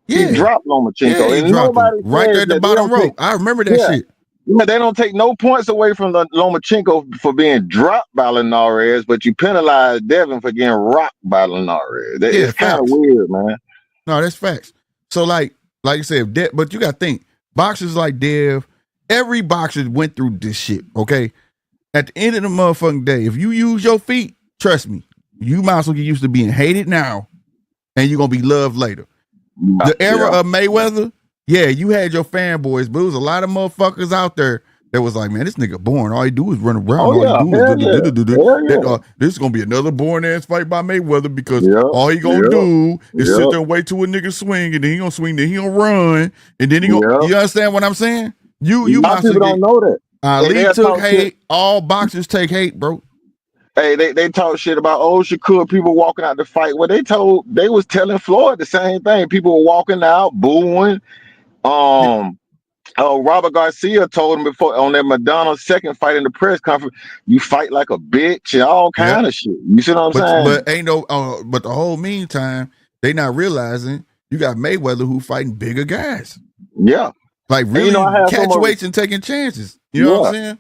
A: Yeah.
B: He dropped Lomachenko.
A: And nobody right there at the bottom rope. I remember that shit.
B: Yeah, they don't take no points away from Lomachenko for being dropped by Linares, but you penalize Devin for getting rocked by Linares. It's kind of weird, man.
A: No, that's facts. So like you said, but you got to think, boxers like Dev, every boxer went through this shit, okay? At the end of the motherfucking day, if you use your feet, trust me, you might as well get used to being hated now, and you're going to be loved later. The era of Mayweather, you had your fanboys, but there was a lot of motherfuckers out there that was like, man, this nigga boring. All he do is run around. This is going to be another boring ass fight by Mayweather because all he going to do is sit there and wait till a nigga swing, and then he going to swing, then he going to run, and then he going to, you understand what I'm saying? You
B: people don't know that.
A: Ali took hate. All boxers take hate, bro.
B: Hey, they talk shit about Shakur, people walking out the fight. Well, they was telling Floyd the same thing. People were walking out, booing. Robert Garcia told him before on that Madonna's second fight in the press conference, you fight like a bitch and all kind of shit. You see what I'm saying?
A: But the whole meantime, they not realizing you got Mayweather who fighting bigger guys.
B: Yeah.
A: Like really catch weights and taking chances. You know what I'm saying?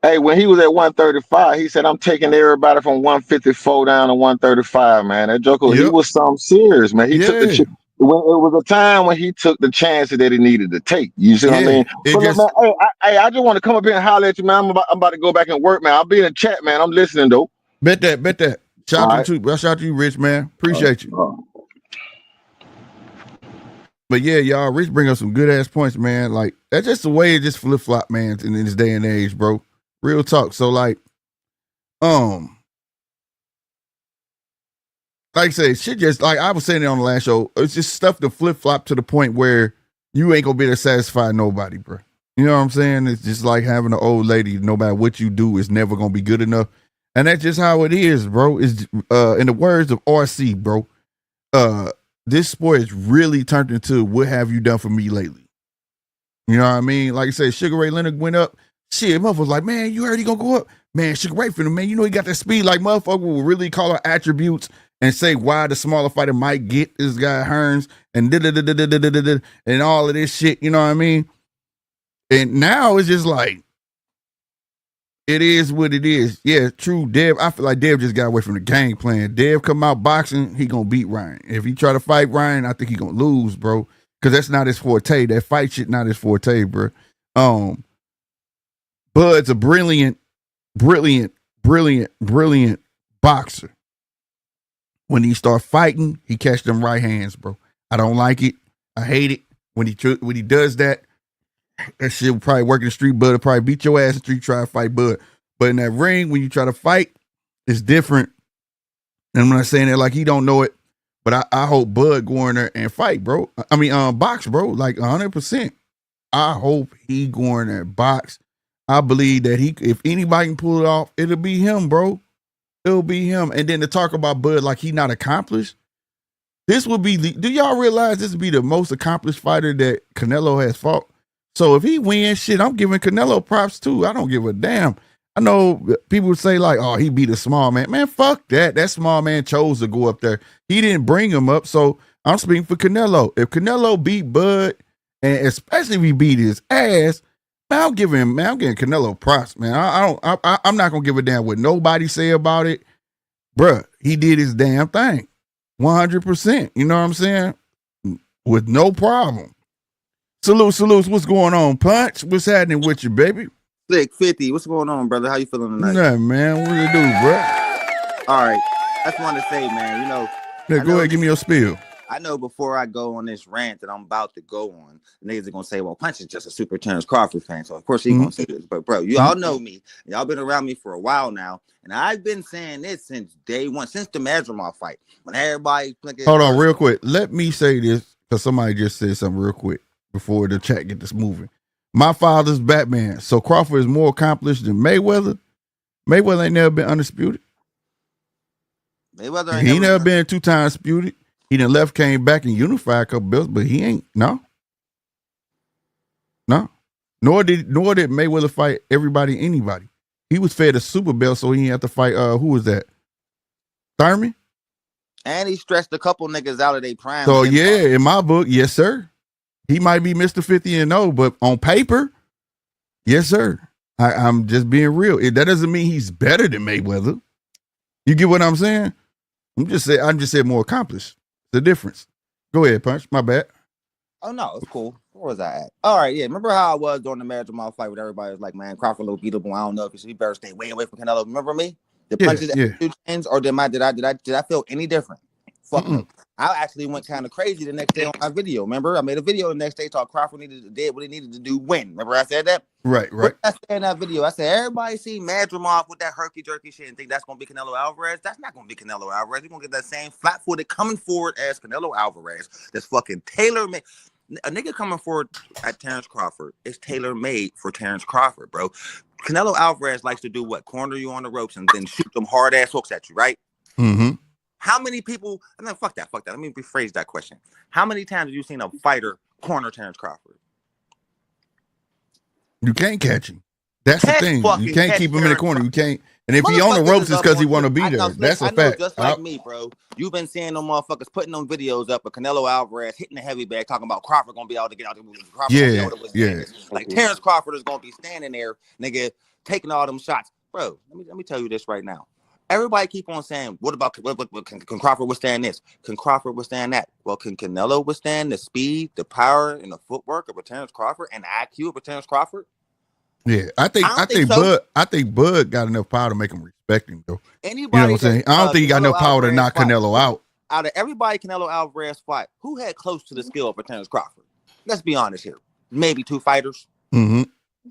B: Hey, when he was at 135, he said, I'm taking everybody from 154 down to 135, man. That joker, he was something serious, man. He took the when it was a time when he took the chances that he needed to take. You see what I mean? I just want to come up here and holler at you, man. I'm about to go back and work, man. I'll be in the chat, man. I'm listening, though.
A: Bet that. Shout out to you, Rich, man. Appreciate you. But yeah, y'all, Rich bring up some good ass points, man. Like, that's just the way it just flip flop, man, in this day and age, bro. Real talk. So like I say, shit just like I was saying it on the last show, it's just stuff to flip flop to the point where you ain't gonna be able to satisfy nobody, bro. You know what I'm saying? It's just like having an old lady, no matter what you do, it's never gonna be good enough. And that's just how it is, bro. Is in the words of RC, bro. This sport has really turned into what have you done for me lately? You know what I mean? Like I said, Sugar Ray Leonard went up. Shit, motherfucker was like, man, you heard he gonna go up? Man, Sugar Ray finna, man, you know he got that speed. Like, motherfucker will really call her attributes and say why the smaller fighter might get this guy Hearns and and all of this shit, you know what I mean? And now it's just like, it is what it is. Yeah, true. Dev, I feel like Dev just got away from the game plan. Dev come out boxing, he gonna beat Ryan. If he try to fight Ryan, I think he gonna lose, bro. Cause that's not his forte. That fight shit not his forte, bro. Bud's a brilliant boxer. When he start fighting, he catch them right hands, bro. I don't like it. I hate it. When he does that shit will probably work in the street. Bud will probably beat your ass in the street, try to fight Bud. But in that ring, when you try to fight, it's different. And I'm not saying that like he don't know it, but I hope Bud go in there and fight, bro. I mean, box, bro, like 100%. I hope he go in there and box. I believe that if anybody can pull it off, it'll be him, bro. It'll be him. And then to talk about Bud like he not accomplished, this would be do y'all realize this would be the most accomplished fighter that Canelo has fought? So if he wins, shit, I'm giving Canelo props too. I don't give a damn. I know people would say like, oh, he beat a small man. Man, fuck that. That small man chose to go up there. He didn't bring him up. So I'm speaking for Canelo. If Canelo beat Bud, and especially if he beat his ass, man, I'm giving Canelo props, man. I'm not gonna give a damn what nobody say about it. Bruh, he did his damn thing. 100%. You know what I'm saying? With no problem. Salute. What's going on, Punch? What's happening with you, baby?
C: Slick 50. What's going on, brother? How you feeling tonight?
A: Nah, man. What do you do, bro?
C: All right. I just want to say, man,
A: Yeah, go ahead, give me your spiel.
C: I know before I go on this rant that I'm about to go on, the niggas are going to say, well, Punch is just a super Terrence Crawford fan. So, of course, he's going to say this. But, bro, you all know me. Y'all been around me for a while now. And I've been saying this since day one, since the Madrimov fight. When everybody...
A: Hold on, real quick. Let me say this, because somebody just said something real quick before the chat get this moving. My father's Batman. So Crawford is more accomplished than Mayweather. Mayweather ain't never been undisputed.
C: Mayweather
A: ain't never been 2 times disputed. He done left, came back, and unified a couple belts, but he ain't. No. Nor did Mayweather fight anybody. He was fed a super belt, so he didn't have to fight. Who was that? Thurman.
C: And he stretched a couple niggas out of their prime.
A: So yeah, in my book, yes sir. He might be Mr. 50-0, but on paper, yes sir. I'm just being real. That doesn't mean he's better than Mayweather. You get what I'm saying? I'm just saying more accomplished. The difference. Go ahead, Punch. My bad.
C: Oh no, it's cool. Where was I at? All right, yeah. Remember how I was during the Madrimov fight with everybody was like, man, Crawford look beatable. I don't know if he better stay way away from Canelo. Remember me? The punches chains, or did I feel any different? Fuck no. I actually went kind of crazy the next day on my video. Remember, I made a video the next day talking Crawford did what he needed to do when. Remember I said that?
A: Right.
C: I said in that video, I said everybody see Madrimov with that herky jerky shit and think that's gonna be Canelo Alvarez. That's not gonna be Canelo Alvarez. You're gonna get that same flat-footed coming forward as Canelo Alvarez. That's fucking tailor-made. A nigga coming forward at Terrence Crawford is tailor-made for Terrence Crawford, bro. Canelo Alvarez likes to do what? Corner you on the ropes and then shoot them hard-ass hooks at you, right?
A: Mm-hmm.
C: How many people, and then fuck that. Let me rephrase that question. How many times have you seen a fighter corner Terrence Crawford?
A: You can't catch him. That's the thing. You can't keep him in the corner. You can't. And if he on the ropes, it's because he want to be there. That's a fact.
C: Just like me, bro. You've been seeing them motherfuckers putting them videos up of Canelo Alvarez hitting the heavy bag, talking about Crawford gonna be able to get out the movie.
A: Yeah.
C: Like Terrence Crawford is gonna be standing there, nigga, taking all them shots, bro. Let me tell you this right now. Everybody keep on saying, what about can Crawford withstand this? Can Crawford withstand that? Well, can Canelo withstand the speed, the power, and the footwork of a Terrence Crawford and the IQ of a Terrence Crawford?
A: Yeah, I think Bud got enough power to make him respect him, though.
C: Anybody,
A: you know what I'm saying? I don't think he got enough power to knock Canelo out.
C: Out of everybody Canelo Alvarez fought, who had close to the skill of Terrence Crawford? Let's be honest here. Maybe 2 fighters.
A: Mm-hmm.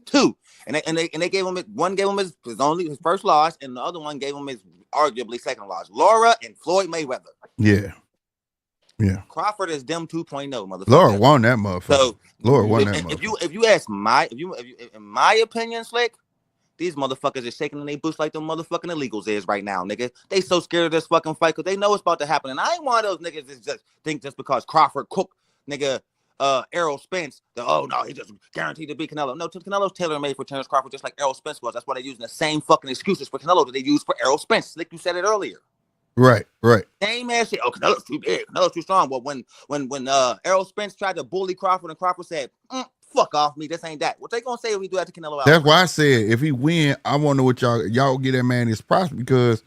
C: 2, and they gave him one gave him his his first loss, and the other one gave him his arguably second loss. Laura and Floyd Mayweather.
A: Yeah.
C: Crawford is them 2.0, motherfucker.
A: Laura won that motherfucker.
C: So
A: Laura won that motherfucker.
C: If you ask in my opinion, Slick, These motherfuckers are shaking in their boots like them motherfucking illegals is right now, nigga. They so scared of this fucking fight because they know it's about to happen. And I ain't one of those niggas that just think just because Crawford cooked, nigga, Errol Spence, that, oh no, he just guaranteed to beat Canelo. No, Canelo's tailor-made for Terrence Crawford just like Errol Spence was. That's why they're using the same fucking excuses for Canelo that they used for Errol Spence. Like you said it earlier.
A: Right.
C: Same ass shit. Oh, Canelo's too big. Canelo's too strong. But when Errol Spence tried to bully Crawford and Crawford said, fuck off me, this ain't that. What they gonna say if we do that to Canelo Alvarez?
A: That's why I said if he win, I want to know what y'all get that man his props because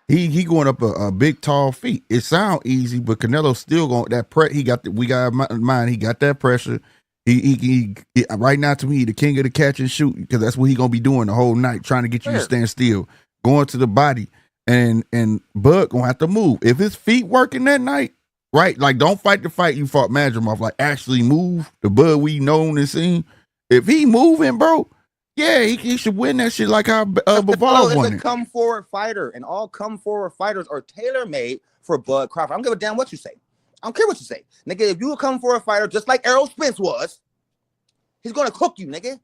A: he going up a big tall feat. It sound easy, but Canelo still going that he got we got mind. He got that pressure. He right now to me the king of the catch and shoot because that's what he gonna be doing the whole night, trying to get you to stand still, going to the body, and Bud gonna have to move if his feet working that night. Right, like don't fight the fight you fought Madrimov. Like actually move the Bud we known and seen. If he moving, bro, yeah, he should win that shit like how Bivol won
C: it.
A: Is
C: a come forward fighter, and all come forward fighters are tailor made for Bud Crawford. I don't give a damn what you say. I don't care what you say, nigga. If you a come forward fighter, just like Errol Spence was, he's gonna cook you, nigga.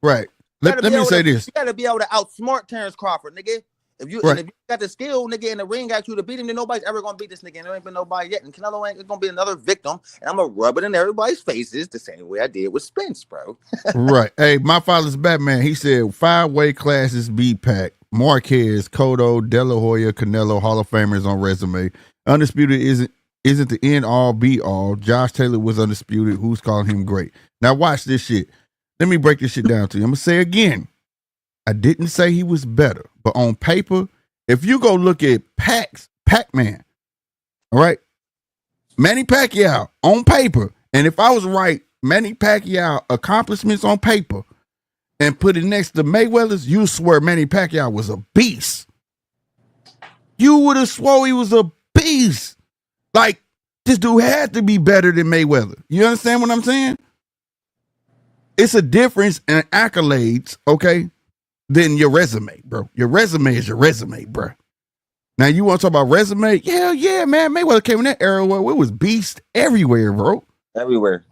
A: Right. Let me say this.
C: You gotta be able to outsmart Terrence Crawford, nigga. If you got the skill, nigga, in the ring got you to beat him, then nobody's ever gonna beat this nigga. And there ain't been nobody yet. And Canelo ain't gonna be another victim. And I'm gonna rub it in everybody's faces the same way I did with Spence, bro.
A: Right. Hey, my father's Batman. He said 5 weight classes be packed. Marquez, Cotto, De La Hoya, Canelo, Hall of Famers on resume. Undisputed isn't the end all be all. Josh Taylor was undisputed. Who's calling him great? Now watch this shit. Let me break this shit down to you. I'm gonna say again. I didn't say he was better, but on paper, if you go look at Pac-Man, all right, Manny Pacquiao on paper, and if I was right, Manny Pacquiao accomplishments on paper, and put it next to Mayweather's, you swear Manny Pacquiao was a beast. You would have swore he was a beast. Like, this dude had to be better than Mayweather. You understand what I'm saying? It's a difference in accolades, okay? Than your resume, bro. Your resume is your resume, bro. Now you want to talk about resume? Hell yeah, man. Mayweather came in that era where it was beast everywhere, bro.
C: Everywhere.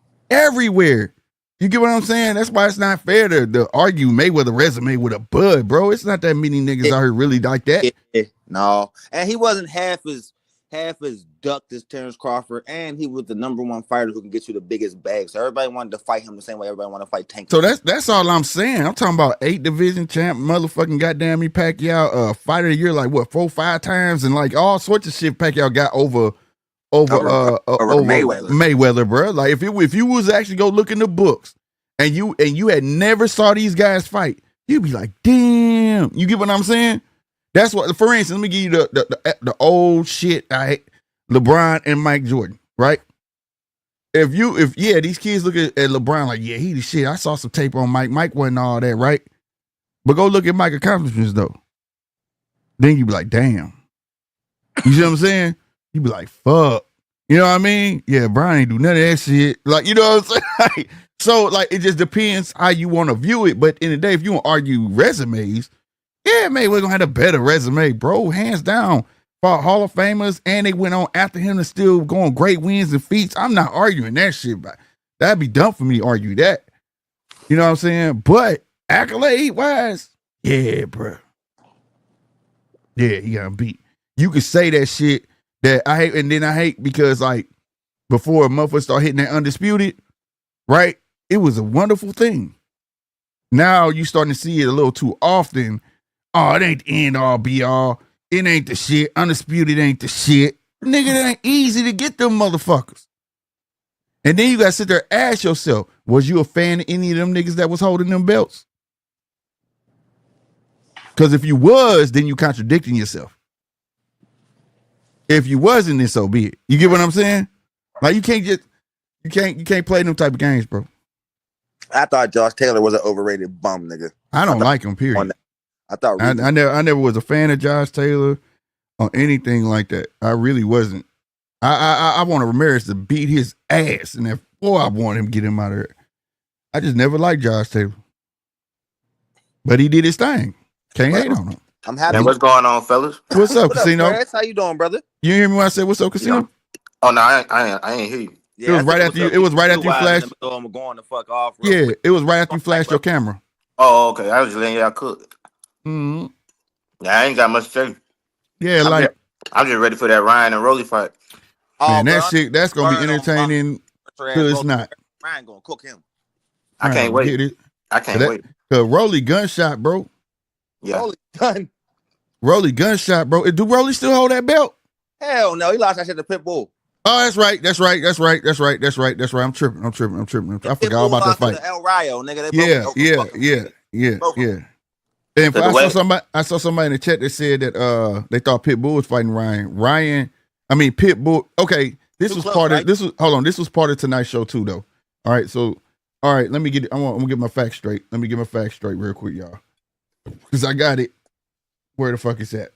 A: You get what I'm saying? That's why it's not fair to argue Mayweather resume with a Bud, bro. It's not that many niggas out here really like that.
C: No, and he wasn't half as ducked as Terrence Crawford, and he was the #1 fighter who can get you the biggest bag. So everybody wanted to fight him the same way everybody wanted to fight Tank.
A: So that's all I'm saying. I'm talking about 8 division champ, motherfucking goddamn me Pacquiao, fighter of the year like what 4-5 times, and like all sorts of shit Pacquiao got over Mayweather, bro. Like if you was actually go look in the books and you had never saw these guys fight, you'd be like, damn. You get what I'm saying? That's what. For instance, let me give you the old shit. LeBron and Mike Jordan, right? If these kids look at LeBron like, yeah, he the shit. I saw some tape on Mike. Mike wasn't all that, right? But go look at Mike's accomplishments though. Then you be like, damn. You see what I'm saying? You be like, fuck. You know what I mean? Yeah, Brian ain't do none of that shit. Like, you know what I'm saying? So, like, it just depends how you want to view it. But in the day, if you want to argue resumes, yeah, man, we're gonna have a better resume, bro. Hands down. Fought Hall of Famers, and they went on after him and still going great wins and feats. I'm not arguing that shit, but that'd be dumb for me to argue that. You know what I'm saying? But accolade wise, yeah, bro. Yeah, he got beat. You could say that shit that I hate, and then I hate because like before a motherfucker start hitting that undisputed, right? It was a wonderful thing. Now you starting to see it a little too often. Oh, it ain't the end all be all. It ain't the shit. Undisputed ain't the shit. Nigga, it ain't easy to get them motherfuckers. And then you gotta sit there and ask yourself, was you a fan of any of them niggas that was holding them belts? Because if you was, then you contradicting yourself. If you wasn't, then so be it. You get what I'm saying? Like you can't play them type of games, bro.
C: I thought Josh Taylor was an overrated bum, nigga.
A: I don't like him, period. I never was a fan of Josh Taylor or anything like that. I really wasn't. I wanted Ramirez to beat his ass, and I wanted him to get him out of there. I just never liked Josh Taylor, but he did his thing. Can't hate on him.
C: I'm happy.
D: And what's going on, fellas?
A: What's up, Casino?
C: Up, how you doing, brother?
A: You hear me when I said what's up, Casino?
D: Yeah. Oh no, I ain't hear you.
A: Yeah, it was right after you. It was right after you flashed.
C: I'm going to fuck off.
A: Yeah, it was right after you flashed your camera.
D: Oh, okay. I was just letting y'all cook.
A: Mm-hmm.
D: Yeah, I ain't got much to say.
A: Yeah,
D: I'm
A: like
D: just, I'm just ready for that Ryan and Rollie fight.
C: Oh,
A: man,
C: bro,
A: that shit that's gonna be
C: Bird on my
A: entertaining till
C: ass
A: it's
C: Rollie
A: not.
C: Ryan gonna cook him.
D: I can't
A: Right,
D: wait.
A: get it?
D: I
A: Cause
D: can't
A: that
D: wait.
A: cause Rollie gunshot, bro.
D: Yeah.
C: Rollie done.
A: Rollie gunshot, bro. Do Rollie still hold that belt?
C: Hell no, he lost that shit to Pitbull.
A: Oh, that's right. I'm tripping. I forgot all
C: Pitbull
A: about that
C: lost
A: fight.
C: to El Rayo, nigga. They both
A: Yeah,
C: over
A: yeah,
C: fucking
A: yeah, yeah,
C: both of
A: yeah.
C: them.
A: And
D: So the way
A: I saw somebody in the chat that said that they thought Pitbull was fighting Ryan. I mean Pitbull. Okay, this
C: Too
A: was
C: close,
A: part
C: right?
A: of this was part of tonight's show too, though. All right, so let me get I'm gonna get my facts straight. Let me get my facts straight real quick, y'all, because I got it. Where the fuck is that?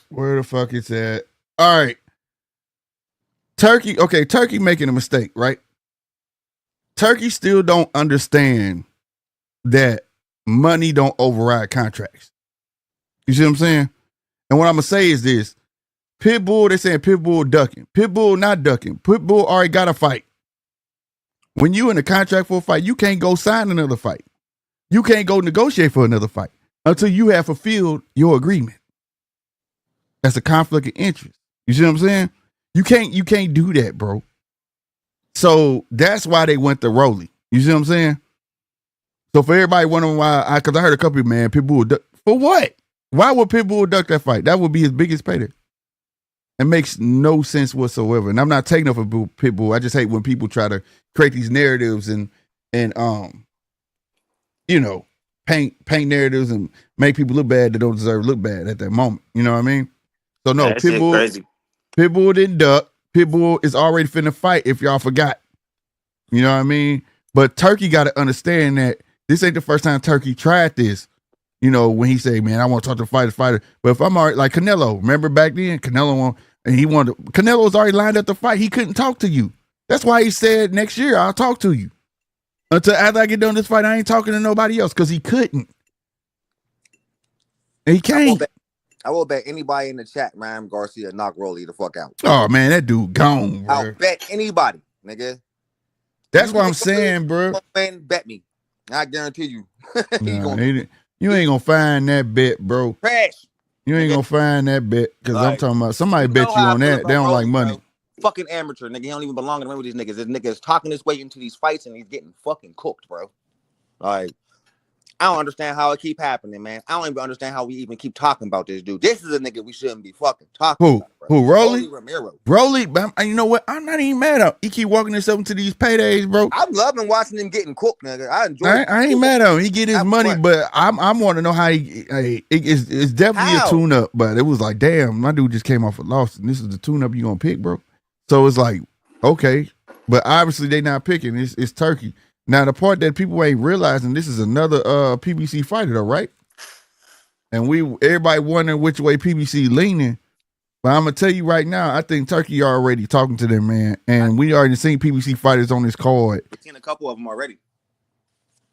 A: Where the fuck is that? All right, Turkey. Okay, Turkey making a mistake, right? Turkey still don't understand that money don't override contracts. You see what I'm saying? And what I'm gonna say is this: Pitbull, they're saying Pitbull ducking. Pitbull not ducking. Pitbull already got a fight. When you in a contract for a fight, you can't go sign another fight. You can't go negotiate for another fight until you have fulfilled your agreement. That's a conflict of interest. You see what I'm saying? You can't do that, bro. So that's why they went to Rollie. You see what I'm saying? So for everybody wondering why, because I heard a couple of man, Pitbull duck for what? Why would Pitbull duck that fight? That would be his biggest payday. It makes no sense whatsoever. And I'm not taking up for Pitbull. I just hate when people try to create these narratives and you know, paint narratives and make people look bad that don't deserve to look bad at that moment. You know what I mean? So no,
D: that shit crazy.
A: Pitbull didn't duck. Pitbull is already finna fight if y'all forgot. You know what I mean? But Turkey got to understand that this ain't the first time Turkey tried this. You know, when he say, man, I want to talk to the fighter. But if I'm already like Canelo, remember back then, Canelo was already lined up to fight. He couldn't talk to you. That's why he said next year I'll talk to you. Until after I get done this fight, I ain't talking to nobody else because he couldn't. And he can't.
C: I will bet anybody in the chat, man, Garcia knock Rollie the fuck out.
A: Oh man, that dude gone, bro.
C: I'll bet anybody, nigga.
A: That's what I'm saying, bro.
C: Bet me. I guarantee you.
A: You ain't gonna find that bet, bro.
C: Trash.
A: You ain't gonna find that bet because I'm talking about somebody bet you
C: how I
A: on
C: feel
A: that.
C: about
A: They don't
C: Rollie,
A: like money.
C: bro. Fucking amateur, nigga. He don't even belong in the room with these niggas. This nigga is talking his way into these fights and he's getting fucking cooked, bro. Like, I don't understand how it keep happening, man. I don't even understand how we even keep talking about this dude. This is a nigga we shouldn't be fucking talking about, bro.
A: Who, Rollie?
C: Rollie Romero.
A: Rollie, but you know what? I'm not even mad at him. He keep walking himself into these paydays, bro.
C: I'm loving watching him getting cooked, nigga. I enjoy it.
A: I ain't mad at him. He get his money, but I want to know how it's definitely a tune-up, but it was like, damn, my dude just came off a loss, and this is the tune-up you gonna pick, bro. So it's like, okay. But obviously they not picking. It's Turkey. Now, the part that people ain't realizing, this is another PBC fighter, though, right? And everybody wondering which way PBC leaning. But I'm going to tell you right now, I think Turkey already talking to them, man. And we already seen PBC fighters on this card.
C: We've seen a couple of them already.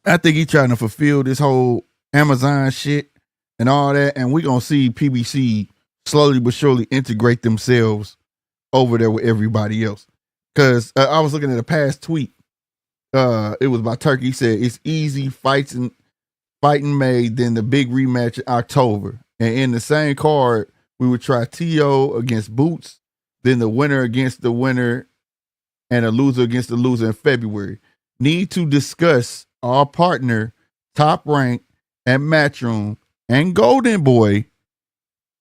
A: I think he's trying to fulfill this whole Amazon shit and all that. And we're going to see PBC slowly but surely integrate themselves over there with everybody else. Because I was looking at a past tweet. It was by Turkey. He said it's easy fighting made, then the big rematch in October. And in the same card, we would try T.O. against Boots, then the winner against the winner, and a loser against the loser in February. Need to discuss our partner, Top Rank, and Matchroom, and Golden Boy,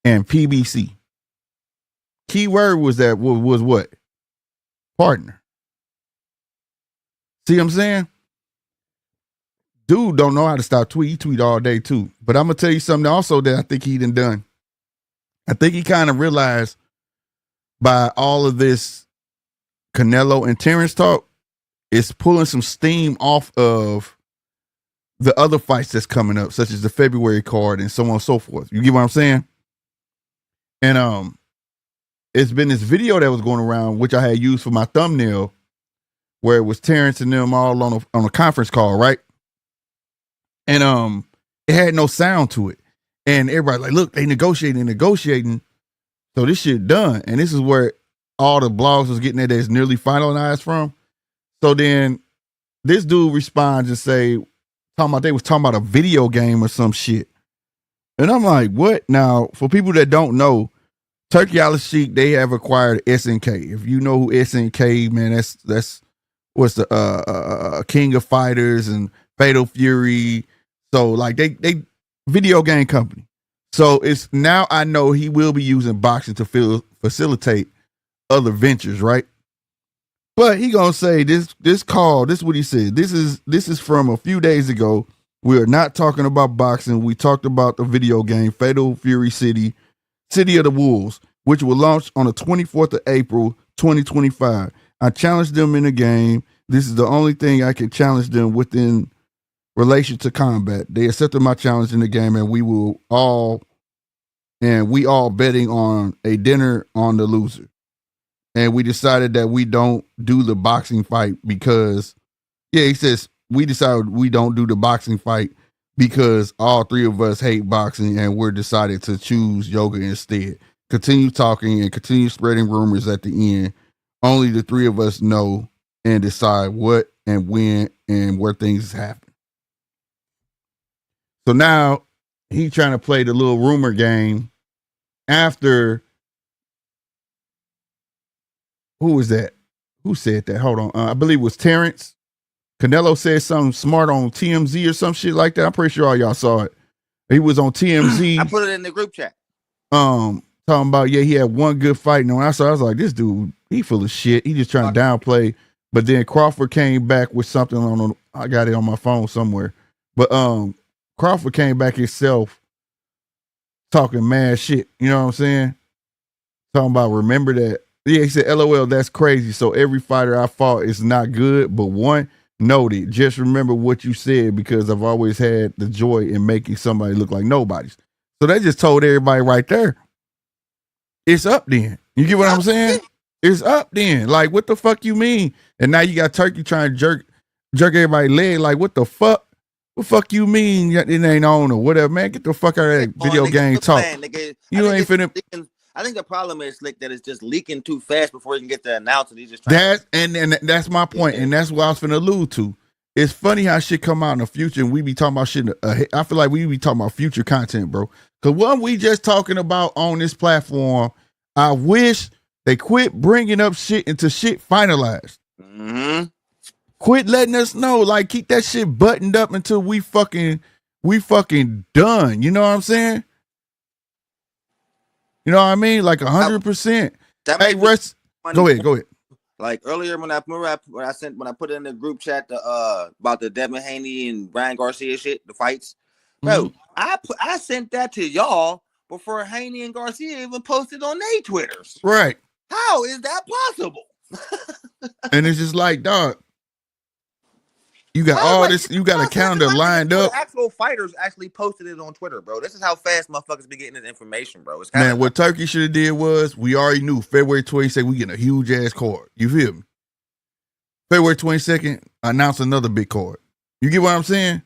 A: and PBC. Key word was what? Partner. See what I'm saying? Dude don't know how to stop tweet. He tweet all day too. But I'm gonna tell you something also that I think he done. I think he kind of realized by all of this Canelo and Terrence talk, it's pulling some steam off of the other fights that's coming up, such as the February card and so on and so forth. You get what I'm saying? And it's been this video that was going around, which I had used for my thumbnail, where it was Terrence and them all on a conference call, right? And it had no sound to it. And everybody like, look, they negotiating. So this shit done. And this is where all the blogs was getting that's nearly finalized from. So then this dude responds and say, talking about they was talking about a video game or some shit. And I'm like, what? Now, for people that don't know, Turkey Al Sheik, they have acquired SNK. If you know who SNK, man, that's what's the King of Fighters and Fatal Fury. So like they video game company. So it's now I know he will be using boxing to facilitate other ventures, right? But he gonna say this call, this is what he said. This is from a few days ago. We are not talking about boxing. We talked about the video game Fatal Fury City of the Wolves, which will launch on the 24th of April, 2025. I challenged them in the game. This is the only thing I can challenge them within relation to combat. They accepted my challenge in the game, and we all betting on a dinner on the loser. And we decided that we don't do the boxing fight because, he says we decided we don't do the boxing fight because all three of us hate boxing and we're decided to choose yoga instead. Continue talking and continue spreading rumors at the end. Only the three of us know and decide what and when and where things happen. So now he's trying to play the little rumor game after. Who was that? Who said that? Hold on. I believe it was Terrence. Canelo said something smart on TMZ or some shit like that. I'm pretty sure all y'all saw it. He was on TMZ.
C: I put it in the group chat.
A: Talking about, he had one good fight. And when I saw it, I was like, this dude, he full of shit. He just trying to downplay. But then Crawford came back with something I got it on my phone somewhere. But Crawford came back himself talking mad shit. You know what I'm saying? Talking about remember that. Yeah, he said, LOL, that's crazy. So every fighter I fought is not good, but one noted. Just remember what you said because I've always had the joy in making somebody look like nobody's. So they just told everybody right there, it's up then. You get what I'm saying? It's up then. Like, what the fuck you mean? And now you got Turkey trying to jerk everybody's leg. Like, what the fuck? What the fuck you mean it ain't on or whatever, man? Get the fuck out of that video game talk. You ain't finna.
C: I think the problem is Slick that it's just leaking too fast before you can get the announcement. He's just
A: and that's my point, and that's what I was finna allude to. It's funny how shit come out in the future, and we be talking about shit. I feel like we be talking about future content, bro. Because what we just talking about on this platform, I wish they quit bringing up shit until shit finalized.
C: Mm-hmm.
A: Quit letting us know, like keep that shit buttoned up until we fucking done. You know what I'm saying? You know what I mean? Like 100%. Hey, Russ, go ahead.
C: Like earlier when I put it in the group chat about the Devin Haney and Ryan Garcia shit, the fights, bro. I sent that to y'all before Haney and Garcia even posted on their Twitters.
A: Right?
C: How is that possible?
A: And it's just like, dog. You got all this. You got a calendar lined up.
C: Actual fighters actually posted it on Twitter, bro. This is how fast motherfuckers be getting this information, bro.
A: Man, what Turkey should have did was we already knew February 22nd we getting a huge ass card. You feel me? February 22nd, announce another big card. You get what I'm saying?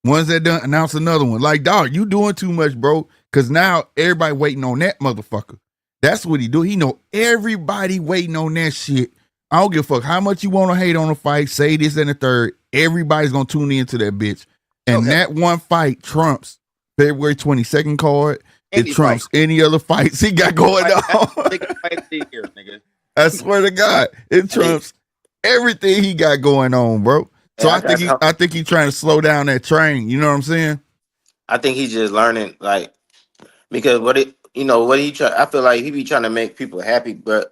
A: Once that done, announce another one. Like, dog, you doing too much, bro. Cause now everybody waiting on that motherfucker. That's what he do. He know everybody waiting on that shit. I don't give a fuck how much you want to hate on the fight. Say this and the third. Everybody's gonna tune into that bitch. And that one fight trumps February 22nd card. It trumps any other fights he got going on. I swear to God, it trumps everything he got going on, bro. So I think he's trying to slow down that train. You know what I'm saying?
D: I think he's just learning, like, because I feel like he be trying to make people happy, but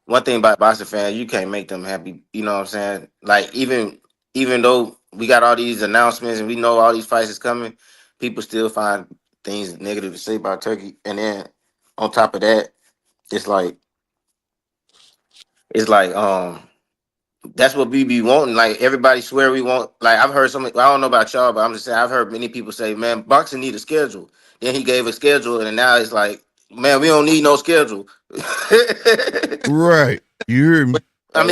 D: one thing about boxing fans, you can't make them happy. You know what I'm saying? Like, even though we got all these announcements and we know all these fights is coming, people still find things negative to say about Turkey. And then on top of that, it's like that's what we be wanting. Like, everybody swear we want. Like, I've heard I don't know about y'all, but I'm just saying I've heard many people say, man, boxing need a schedule. Then he gave a schedule, and now it's like, man, we don't need no schedule.
A: Right. You hear me?
D: I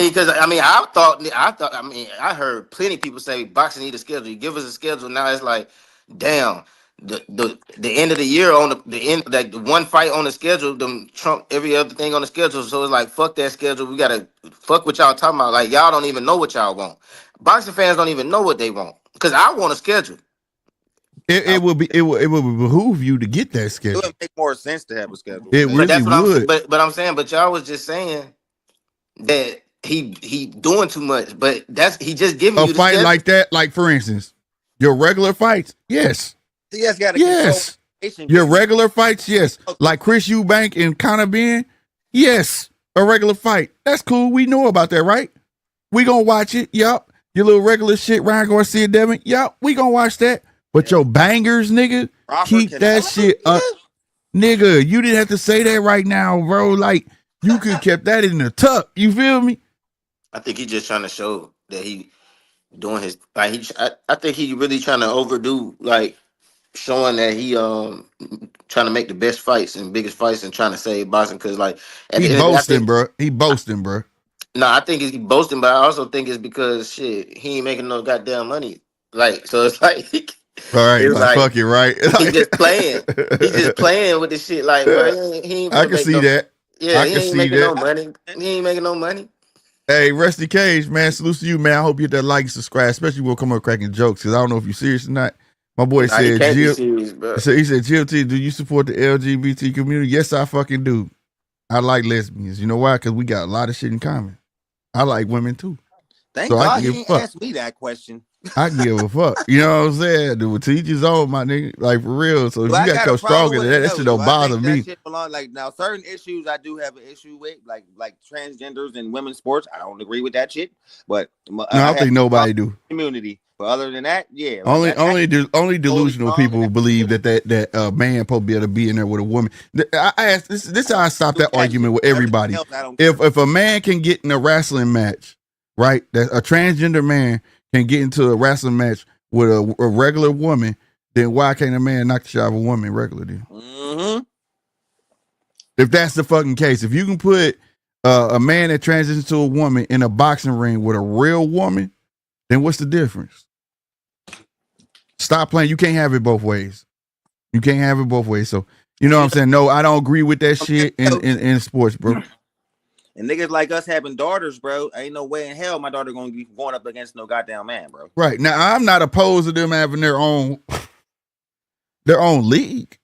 D: heard plenty of people say boxing need a schedule. You give us a schedule. Now it's like, damn, the end of the year on the end, like the one fight on the schedule, them trump every other thing on the schedule. So it's like, fuck that schedule. We gotta fuck what y'all talking about. Like, y'all don't even know what y'all want. Boxing fans don't even know what they want. Because I want a schedule.
A: It would behoove you to get that
C: It
A: schedule.
C: would make more sense to have a schedule.
A: It
D: But
A: really
D: that's what
A: would.
D: I'm saying. But y'all was just saying that he doing too much. But he just giving
A: A
D: you the
A: fight
D: schedule.
A: like that, like for instance, your regular fights, yes.
C: You got to
A: Yes. Your regular fights, yes. Like Chris Eubank and Conor Ben, yes. A regular fight. That's cool. We know about that, right? We gonna watch it. Yup. Your little regular shit, Ryan Garcia, Devin. Yup. We gonna watch that. But your bangers, nigga, keep that shit up. Nigga, you didn't have to say that right now, bro. Like, you could kept that in the tuck. You feel me?
D: I think he's just trying to show that he doing his like I think he really trying to overdo like showing that he trying to make the best fights and biggest fights and trying to save boxing because like
A: He boasting, bro. He boasting, bro.
D: No, I think he's boasting, but I also think it's because shit he ain't making no goddamn money. Like so, it's like
A: all right,
D: it's
A: like fuck it, right?
D: He just playing. He's just playing with the shit. Like, bro, he ain't
A: I can see that.
D: Yeah,
A: I
D: he
A: can
D: ain't
A: see
D: making
A: that.
D: no money. He ain't making no money.
A: Hey, Rusty Cage, man, salute to you, man. I hope you hit that like and subscribe, especially when we come up cracking jokes, because I don't know if you're serious or not. My boy said,
D: Jill,
A: he said, Jill T, do you support the LGBT community? Yes, I fucking do. I like lesbians. You know why? Because we got a lot of shit in common. I like women too.
C: Thank God he didn't ask me that question.
A: I give a fuck. You know what I'm saying? Dude, to each his own, my nigga. Like, for real. So if you got to come stronger than that shit don't bother me.
C: Shit like, now, certain issues I do have an issue with, like transgenders and women's sports. I don't agree with that shit. But
A: no, I don't think nobody do.
C: Community. But other than that, yeah.
A: Only delusional people believe that man supposed to be able to be in there with a woman. I asked this is how I stop that argument with everybody. If a man can get in a wrestling match, right? That a transgender man can get into a wrestling match with a regular woman, then why can't a man knock the shit out of a woman regularly?
C: Mm-hmm.
A: If that's the fucking case, if you can put a man that transitions to a woman in a boxing ring with a real woman, then what's the difference? Stop playing. You can't have it both ways. You can't have it both ways. So, you know what I'm saying? No, I don't agree with that shit in sports, bro.
C: And niggas like us having daughters, bro, ain't no way in hell my daughter gonna be going up against no goddamn man, bro.
A: Right. Now, I'm not opposed to them having their own league.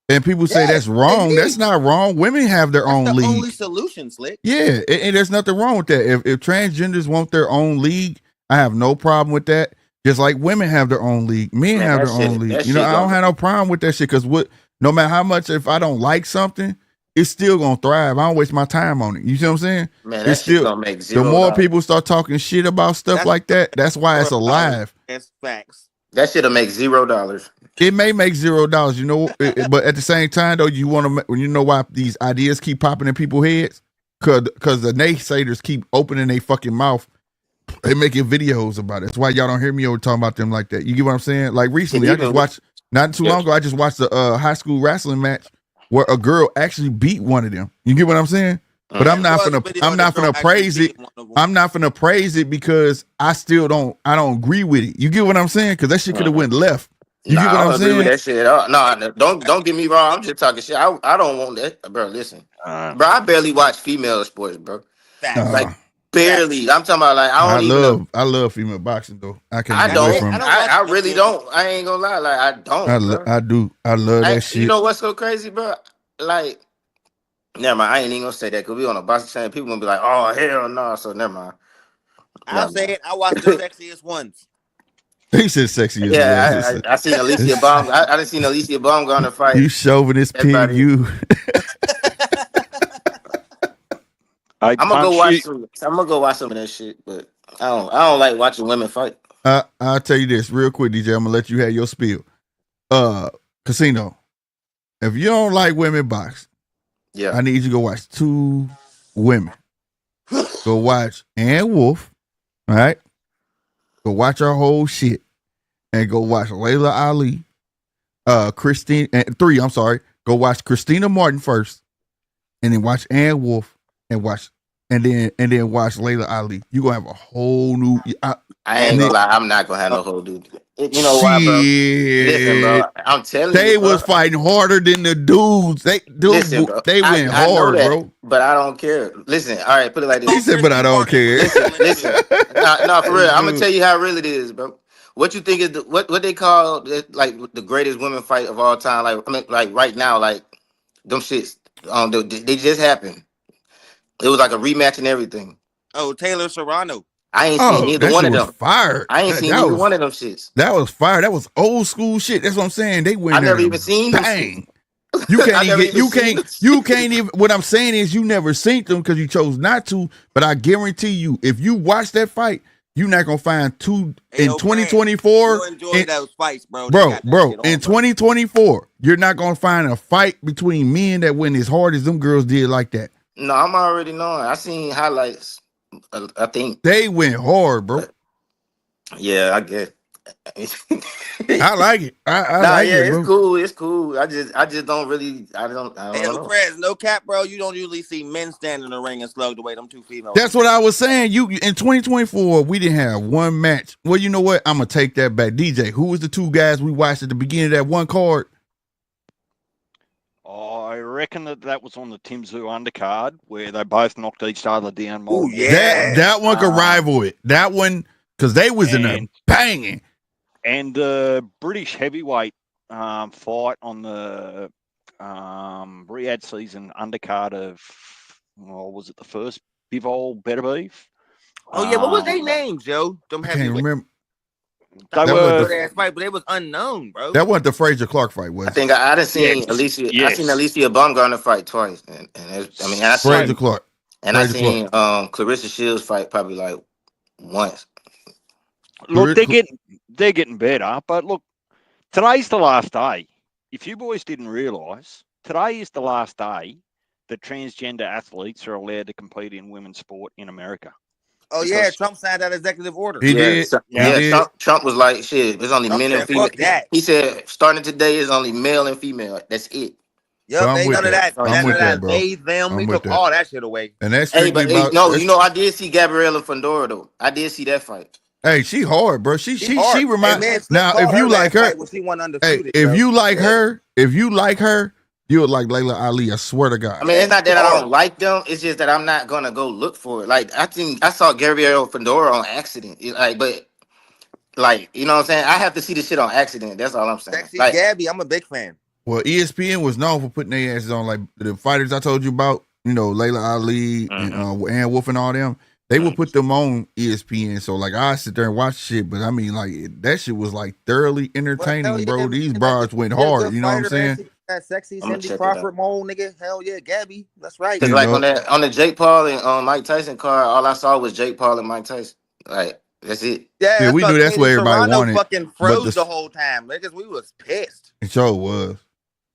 A: And people say that's wrong. That's not wrong. Women have their own league.
C: Only solution, Slick.
A: Yeah, and there's nothing wrong with that. If transgenders want their own league, I have no problem with that. Just like women have their own league, men have their own league. You know, I don't have no problem with that shit because no matter how much, if I don't like something, it's still gonna thrive. I don't waste my time on it. You see what I'm saying?
D: Man, that shit gonna make zero.
A: The more people start talking shit about stuff like that, that's why it's alive.
C: That's facts.
D: That shit'll make $0.
A: It may make $0, you know, but at the same time, though, you want to, you know, why these ideas keep popping in people's heads? Because the naysayers keep opening their fucking mouth. They making videos about it. That's why y'all don't hear me over talking about them like that. You get what I'm saying? Like recently, I just watched, not too long ago, I just watched a high school wrestling match where a girl actually beat one of them. You get what I'm saying? But I'm not gonna praise it. I'm not gonna praise it because I don't agree with it. You get what I'm saying? Because that shit could have went left. You get what I'm saying?
D: I don't agree with that shit at all. No, don't get me wrong. I'm just talking shit. I don't want that, bro. Listen, bro. I barely watch female sports, bro. Like barely. I'm talking about like
A: I love female boxing though. I
D: really don't. I ain't gonna lie. Like I don't.
A: I do. I love that shit.
D: You know what's so crazy, bro? Like. Never mind. I ain't even gonna say that because we on a boxing channel. People gonna be like, "Oh hell no!" So never mind.
C: I'll say it. I watched the sexiest ones.
A: He said sexiest.
D: Yeah, I seen Alicia Baum. I didn't see Alicia Baum go on the fight.
A: You chauvinist pig, you.
D: I'm gonna go watch some of that shit, but I don't like watching women fight.
A: I'll tell you this real quick, DJ. I'm gonna let you have your spiel. Casino. If you don't like women box. Yeah, I need you to go watch 2 women. Go watch Ann Wolf, all right? Go watch her whole shit. And go watch Layla Ali, Christine, and 3, I'm sorry. Go watch Christina Martin first, and then watch Ann Wolf, and then watch Layla Ali. You're gonna have a whole new
D: I ain't gonna lie, I'm not gonna have no whole dude. You know why, bro? Listen, bro. I'm telling you,
A: they was fighting harder than the dudes. They went hard, bro.
D: But I don't care. Listen, all right, put it like this.
A: He said, "But I don't care."
D: Listen. No, for real. I'm gonna tell you how real it is, bro. what you think is what they call it, like the greatest women fight of all time? Like I mean, like right now, like them shits. They just happened. It was like a rematch and everything.
C: Oh, Taylor Serrano.
D: I ain't seen
A: Oh,
D: neither
A: that
D: one
A: shit
D: of
A: was
D: them.
A: fired.
D: I ain't seen
A: That
D: neither
A: was
D: one of them shits.
A: that was fire. That was old school shit. That's what I'm saying. They went
D: I
A: there
D: never
A: to
D: even seen them shits.
A: bang. You can't
D: I
A: even
D: never
A: get.
D: even seen them
A: You
D: shits.
A: can't even. What I'm saying is, you never seen them because you chose not to. But I guarantee you, if you watch that fight, you're not gonna find two
C: Hey,
A: in
C: yo, Fred,
A: 2024.
C: you enjoy those fights, bro. They
A: Bro,
C: got that shit on,
A: in
C: bro.
A: 2024, you're not gonna find a fight between men that went as hard as them girls did like that.
D: No, I'm already knowing. I seen highlights. I think.
A: They went hard, bro.
D: Yeah, I guess.
A: I like it. I
D: Nah,
A: like
D: yeah,
A: it,
D: it's
A: bro.
D: cool. It's cool. I just don't really. I don't
C: Hey, yo,
D: know.
C: Fred, no cap, bro. You don't usually see men stand in the ring and slug the way them two females.
A: That's what I was saying. You in 2024, we didn't have one match. Well, you know what? I'm gonna take that back. DJ, who was the two guys we watched at the beginning of that one card?
E: I reckon that was on the Tim Zoo undercard where they both knocked each other down.
C: Ooh,
E: multiple
C: yeah.
E: times.
A: That one could rival it. That one, because they was in there banging.
E: And the British heavyweight fight on the Riyadh season undercard of, was it the first Bivol Better Beef?
C: Oh yeah, what was their names, Joe? Them
A: I can't
C: heavyweights.
A: remember.
E: They
A: That
E: were
A: was
C: Good ass fight, but it was unknown, bro.
A: That wasn't the Frazier Clark fight, was
D: I
A: it?
D: think I done seen
E: Yes,
D: Alicia. I
E: yes.
D: seen Alicia Baumgartner fight twice, and I mean, I
A: Frazier
D: seen
A: Clark.
D: and I
A: Frazier
D: seen Clarissa Shields fight probably like once.
E: Look, they're getting better, but look, today's the last day. If you boys didn't realise, today is the last day that transgender athletes are allowed to compete in women's sport in America.
C: Oh yeah, Trump signed that executive order.
A: He did.
E: Yeah.
A: He did.
D: Trump was like, shit, it's only
C: Trump
D: men and
C: said,
D: female.
C: fuck that.
D: He said, starting today is only male and female. That's it.
C: Yep,
A: I'm
C: ain't
A: with
C: none of
A: that.
C: that.
A: I'm
C: None
A: with
C: of
A: that,
C: that.
A: bro.
C: They, them.
A: I'm
C: We
A: with
C: took
A: that.
C: all that shit away.
A: And that's
D: Hey,
A: strictly
D: but hey,
A: about.
D: no, you know, I did see Gabriella Fondoro though. I did see that fight.
A: Hey, she hard, bro. She
C: hard.
A: remind.
C: Hey, man,
A: Now,
C: Slick
A: if you
C: called
A: like her,
C: fight when she won undefeated,
A: if
C: bro.
A: you like her, you would like Layla Ali. I swear to God.
D: I mean, it's not that I don't like them. It's just that I'm not gonna go look for it. Like, I think I saw Gabrielle Fondoro on accident. Like, you know what I'm saying? I have to see the shit on accident. That's all I'm saying.
C: Sexy
D: Like,
C: Gabby, I'm a big fan.
A: Well, ESPN was known for putting their asses on, like the fighters I told you about. You know, Layla Ali and Ann Wolf and all them. They would put them on ESPN. So like I sit there and watch shit, but I mean like that shit was like thoroughly entertaining, bro.
C: Yeah,
A: These
C: man,
A: bars went hard. You know what I'm saying?
C: That sexy
D: I'm gonna
C: Cindy
D: check it out.
C: Crawford mold, nigga. Hell yeah, Gabby. That's right.
D: Cause
A: You
D: like
A: know,
D: on the Jake Paul and Mike Tyson card, all I saw was Jake Paul and Mike Tyson. Like, that's it.
C: Yeah,
A: yeah, we knew that's what everybody
C: Toronto
A: wanted.
C: fucking froze the whole time, niggas. We was pissed.
A: It sure was.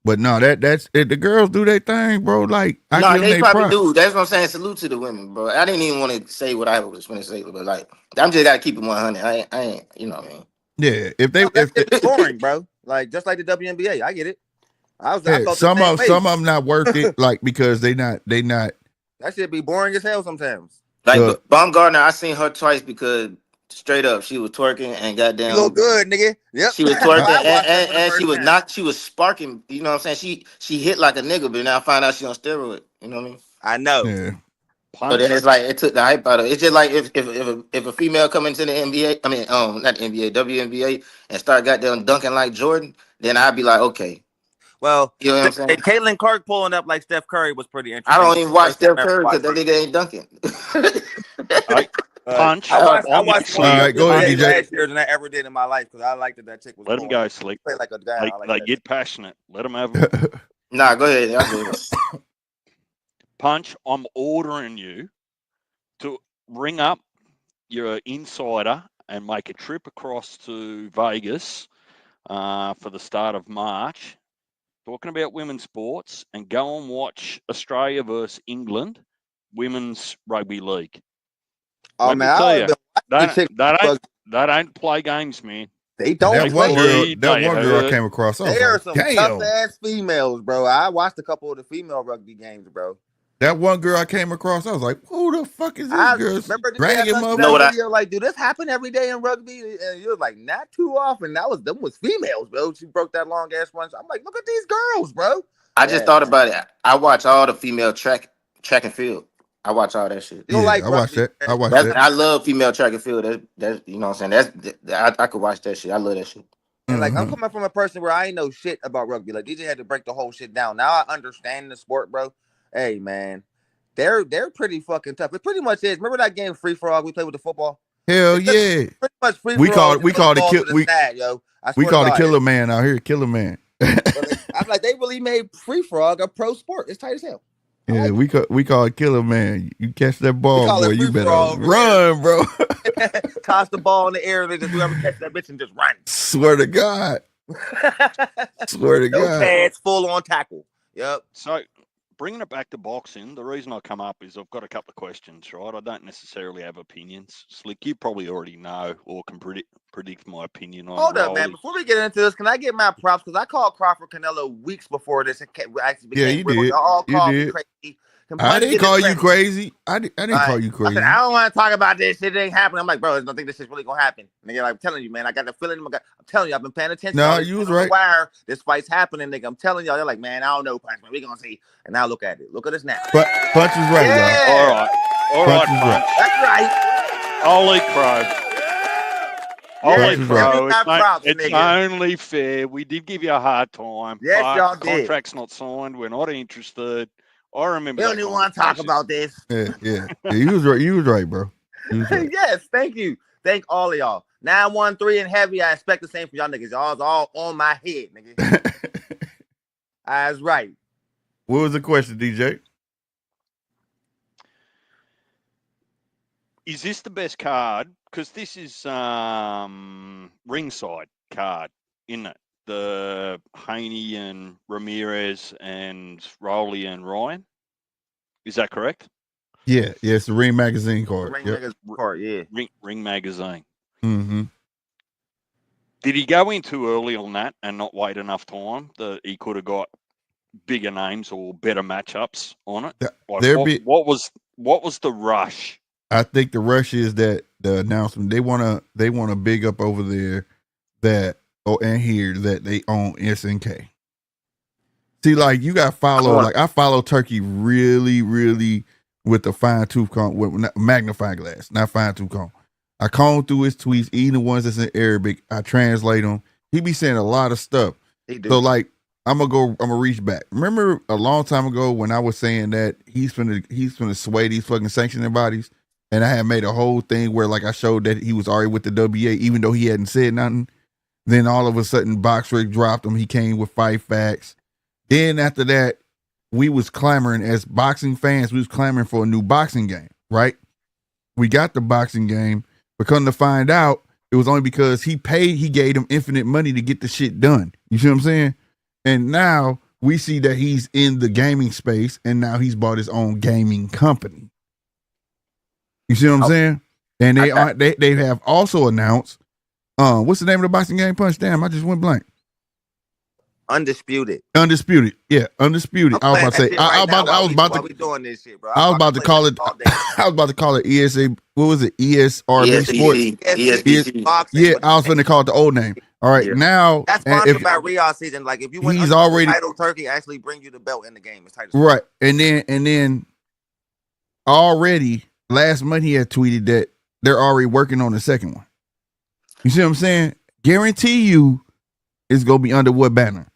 A: But no, that's it. The girls do their thing, bro. Like I
D: No,
A: give them
D: they
A: they
D: probably
A: props.
D: do. That's what I'm saying. Salute to the women, bro. I didn't even want to say what I was going to say, but like, I'm just gotta keep it 100. I ain't, you know what I mean?
A: Yeah, if they
C: That shit be boring, bro. Like just like the WNBA, I get it. I felt
A: some
C: the
A: of
C: same way.
A: them not worth it, like because they not.
C: That shit be boring as hell sometimes.
D: Like Baumgartner, I seen her twice because straight up she was twerking and goddamn.
C: You look good, nigga. Yep.
D: She was twerking
C: and
D: she was not. She was sparking. You know what I'm saying? She hit like a nigga, but now I find out she on steroid. You know what I mean?
C: I know.
A: Yeah.
D: So then it's like it took the hype out of it. It's just like if a female come into the NBA, I mean not the NBA, WNBA, and start goddamn dunking like Jordan, then I'd be like, okay.
C: Well,
D: you know what I'm saying?
C: Caitlin Clark pulling up like Steph Curry was pretty interesting.
D: I don't even watch Steph Curry because that nigga ain't dunking.
E: Punch.
C: I watched
A: All right, go ahead, DJ.
C: last year than I ever did in my life because I liked that chick was.
E: Let him go, Slick.
C: Play like a guy.
E: They get passionate. Let them have it.
D: Nah, go ahead. I'll do it.
E: Punch, I'm ordering you to ring up your insider and make a trip across to Vegas for the start of March, talking about women's sports, and go and watch Australia versus England women's rugby league.
C: Oh man,
E: they don't play games, man.
C: They don't.
A: That one girl I came across.
C: There are some
A: damn.
C: tough ass females, bro. I watched a couple of the female rugby games, bro.
A: That one girl I came across, I was like, "Who the fuck is this girl?"
C: Remember
A: dragging
C: that video? Like, dude, this happen every day in rugby, and you was like, not too often. Them was females, bro. She broke that long ass one. I'm like, look at these girls, bro.
D: I just thought about it. I watch all the female track and field. I watch all that shit.
C: You don't
A: Yeah,
C: like
A: I watched
C: rugby.
A: that. I watched
D: That's,
A: that.
D: I love female track and field. That's you know what I'm saying. I could watch that shit. I love that shit.
C: And like I'm
A: Mhm.
C: coming from a person where I ain't know shit about rugby. Like DJ had to break the whole shit down. Now I understand the sport, bro. Hey man, they're pretty fucking tough. It pretty much is. Remember that game free for all we played with the football?
A: Hell
C: It's just
A: yeah.
C: pretty much free
A: We
C: for all.
A: called it kill we
C: Yo. I
A: we
C: swear to
A: called it
C: God.
A: Killer Man out here, Killer Man.
C: I'm like, they really made free frog a pro sport. It's tight as hell.
A: Yeah, we call it Killer Man. You catch that
C: We
A: ball,
C: call
A: boy,
C: it
A: you
C: free
A: better
C: for all over
A: run, bro.
C: Toss the ball in the air and just whoever catch that bitch and just run.
A: Swear to God. Swear to
C: No
A: God.
C: pads, full on tackle. Yep.
E: So, bringing it back to boxing, the reason I come up is I've got a couple of questions, right? I don't necessarily have opinions. Slick, you probably already know or can predict my opinion on
C: Hold up,
E: Rollie.
C: man. Before we get into this, can I get my props? Because I called Crawford Canelo weeks before this actually became
A: Yeah, you
C: real.
A: did.
C: Y'all all
A: You
C: called me
A: did.
C: crazy.
A: I didn't call you crazy. I didn't call you
C: I
A: crazy.
C: said, I don't want to talk about this shit. It ain't happening. I'm like, bro, I don't think this shit's really gonna happen. Nigga, like, I'm telling you, man, I got the feeling. I'm telling you, I've been paying attention.
A: No, you was right.
C: Wire, this fight's happening, nigga. I'm telling y'all. They're like, man, I don't know, Punch, man. We gonna see. And now look at it. Look at this now.
A: But Punch is right,
C: Yeah.
A: y'all.
E: All right,
A: Punch is
E: Punch.
C: That's right.
E: Holy crow. Holy
A: Punch is
E: crow.
C: right.
E: It's only fair. We did give you a hard time.
C: Yes,
E: but
C: y'all did.
E: Contract's not signed. We're not interested. I remember.
C: We don't even want to talk about this.
A: Yeah. You was right. You was right, bro. You was right.
C: Yes, thank you. Thank all of y'all. 913 and heavy. I expect the same from y'all niggas. Y'all's all on my head, nigga. I was right.
A: What was the question, DJ?
E: Is this the best card? Because this is ringside card, isn't it? The Haney and Ramirez and Rollie and Ryan. Is that correct?
A: Yeah, it's the Ring Magazine card.
C: Ring Magazine card, yeah.
E: Ring Magazine.
A: Mm-hmm.
E: Did he go in too early on that and not wait enough time that he could have got bigger names or better matchups on it? What was the rush?
A: I think the rush is that the announcement they wanna big up over there that and here that they own SNK. See, like you got follow. Like I follow Turkey really, really with the fine tooth comb, with magnifying glass, not fine tooth comb. I comb through his tweets, even the ones that's in Arabic. I translate them. He be saying a lot of stuff. So like I'm gonna reach back. Remember a long time ago when I was saying that he's gonna sway these fucking sanctioning bodies, and I had made a whole thing where like I showed that he was already with the WA, even though he hadn't said nothing. Then all of a sudden, Boxrick dropped him. He came with Fight Facts. Then after that, we was clamoring as boxing fans. We was clamoring for a new boxing game, right? We got the boxing game, but come to find out, it was only because he gave them infinite money to get the shit done. You see what I'm saying? And now we see that he's in the gaming space, and now he's bought his own gaming company. You see what I'm saying? And they have also announced, what's the name of the boxing game? Punch, damn, I just went blank.
C: Undisputed.
A: Yeah, Undisputed. I was about to say. I was about to.
C: We doing this shit, bro.
A: I was about to call it. I was about to call it ESA. What was it? ESRB Sports. Yeah, I was finna call it the old name. All right, now
C: that's sponsored by Riyadh season. Like if you win,
A: he's already
C: title, Turkey actually bring you the belt in the game. It's title.
A: Right, and then already last month he had tweeted that they're already working on the second one. You see what I'm saying? Guarantee you, it's gonna be under what banner?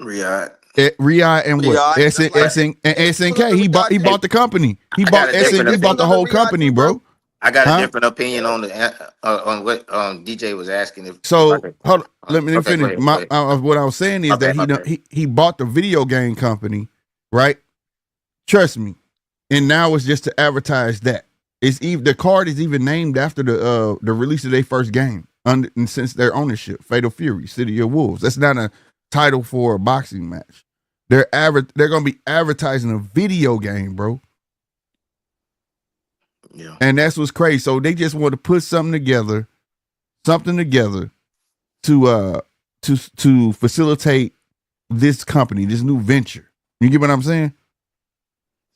D: Riyadh
A: and what? SNK. He bought the company. He bought the whole company, bro.
D: I got a different opinion on what DJ was asking.
A: Hold on, let me finish. What I was saying is that he bought the video game company, right? Trust me. And now it's just to advertise that. The card is even named after the release of their first game since their ownership, Fatal Fury, City of Wolves. That's not a title for a boxing match. They're gonna be advertising a video game, bro.
D: Yeah.
A: And that's what's crazy. So they just want to put something together to facilitate this company, this new venture. You get what I'm saying?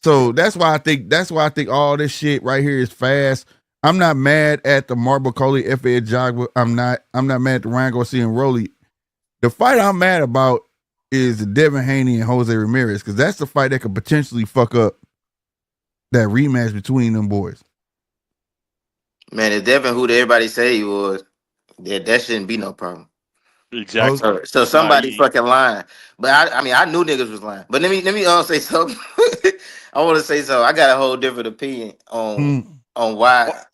A: So that's why I think all this shit right here is fast. I'm not mad at the Marble Coley, F.A. Jogba. I'm not mad at the Ryan Garcia and Rollie. The fight I'm mad about is the Devin Haney and José Ramirez, because that's the fight that could potentially fuck up that rematch between them boys.
D: Man, if Devin who everybody say he was, that shouldn't be no problem.
A: Oh,
E: Exactly.
D: So
E: No,
D: somebody fucking lying. But I mean I knew niggas was lying. But let me say something. I want to say something. I got a whole different opinion on
E: I-
D: why.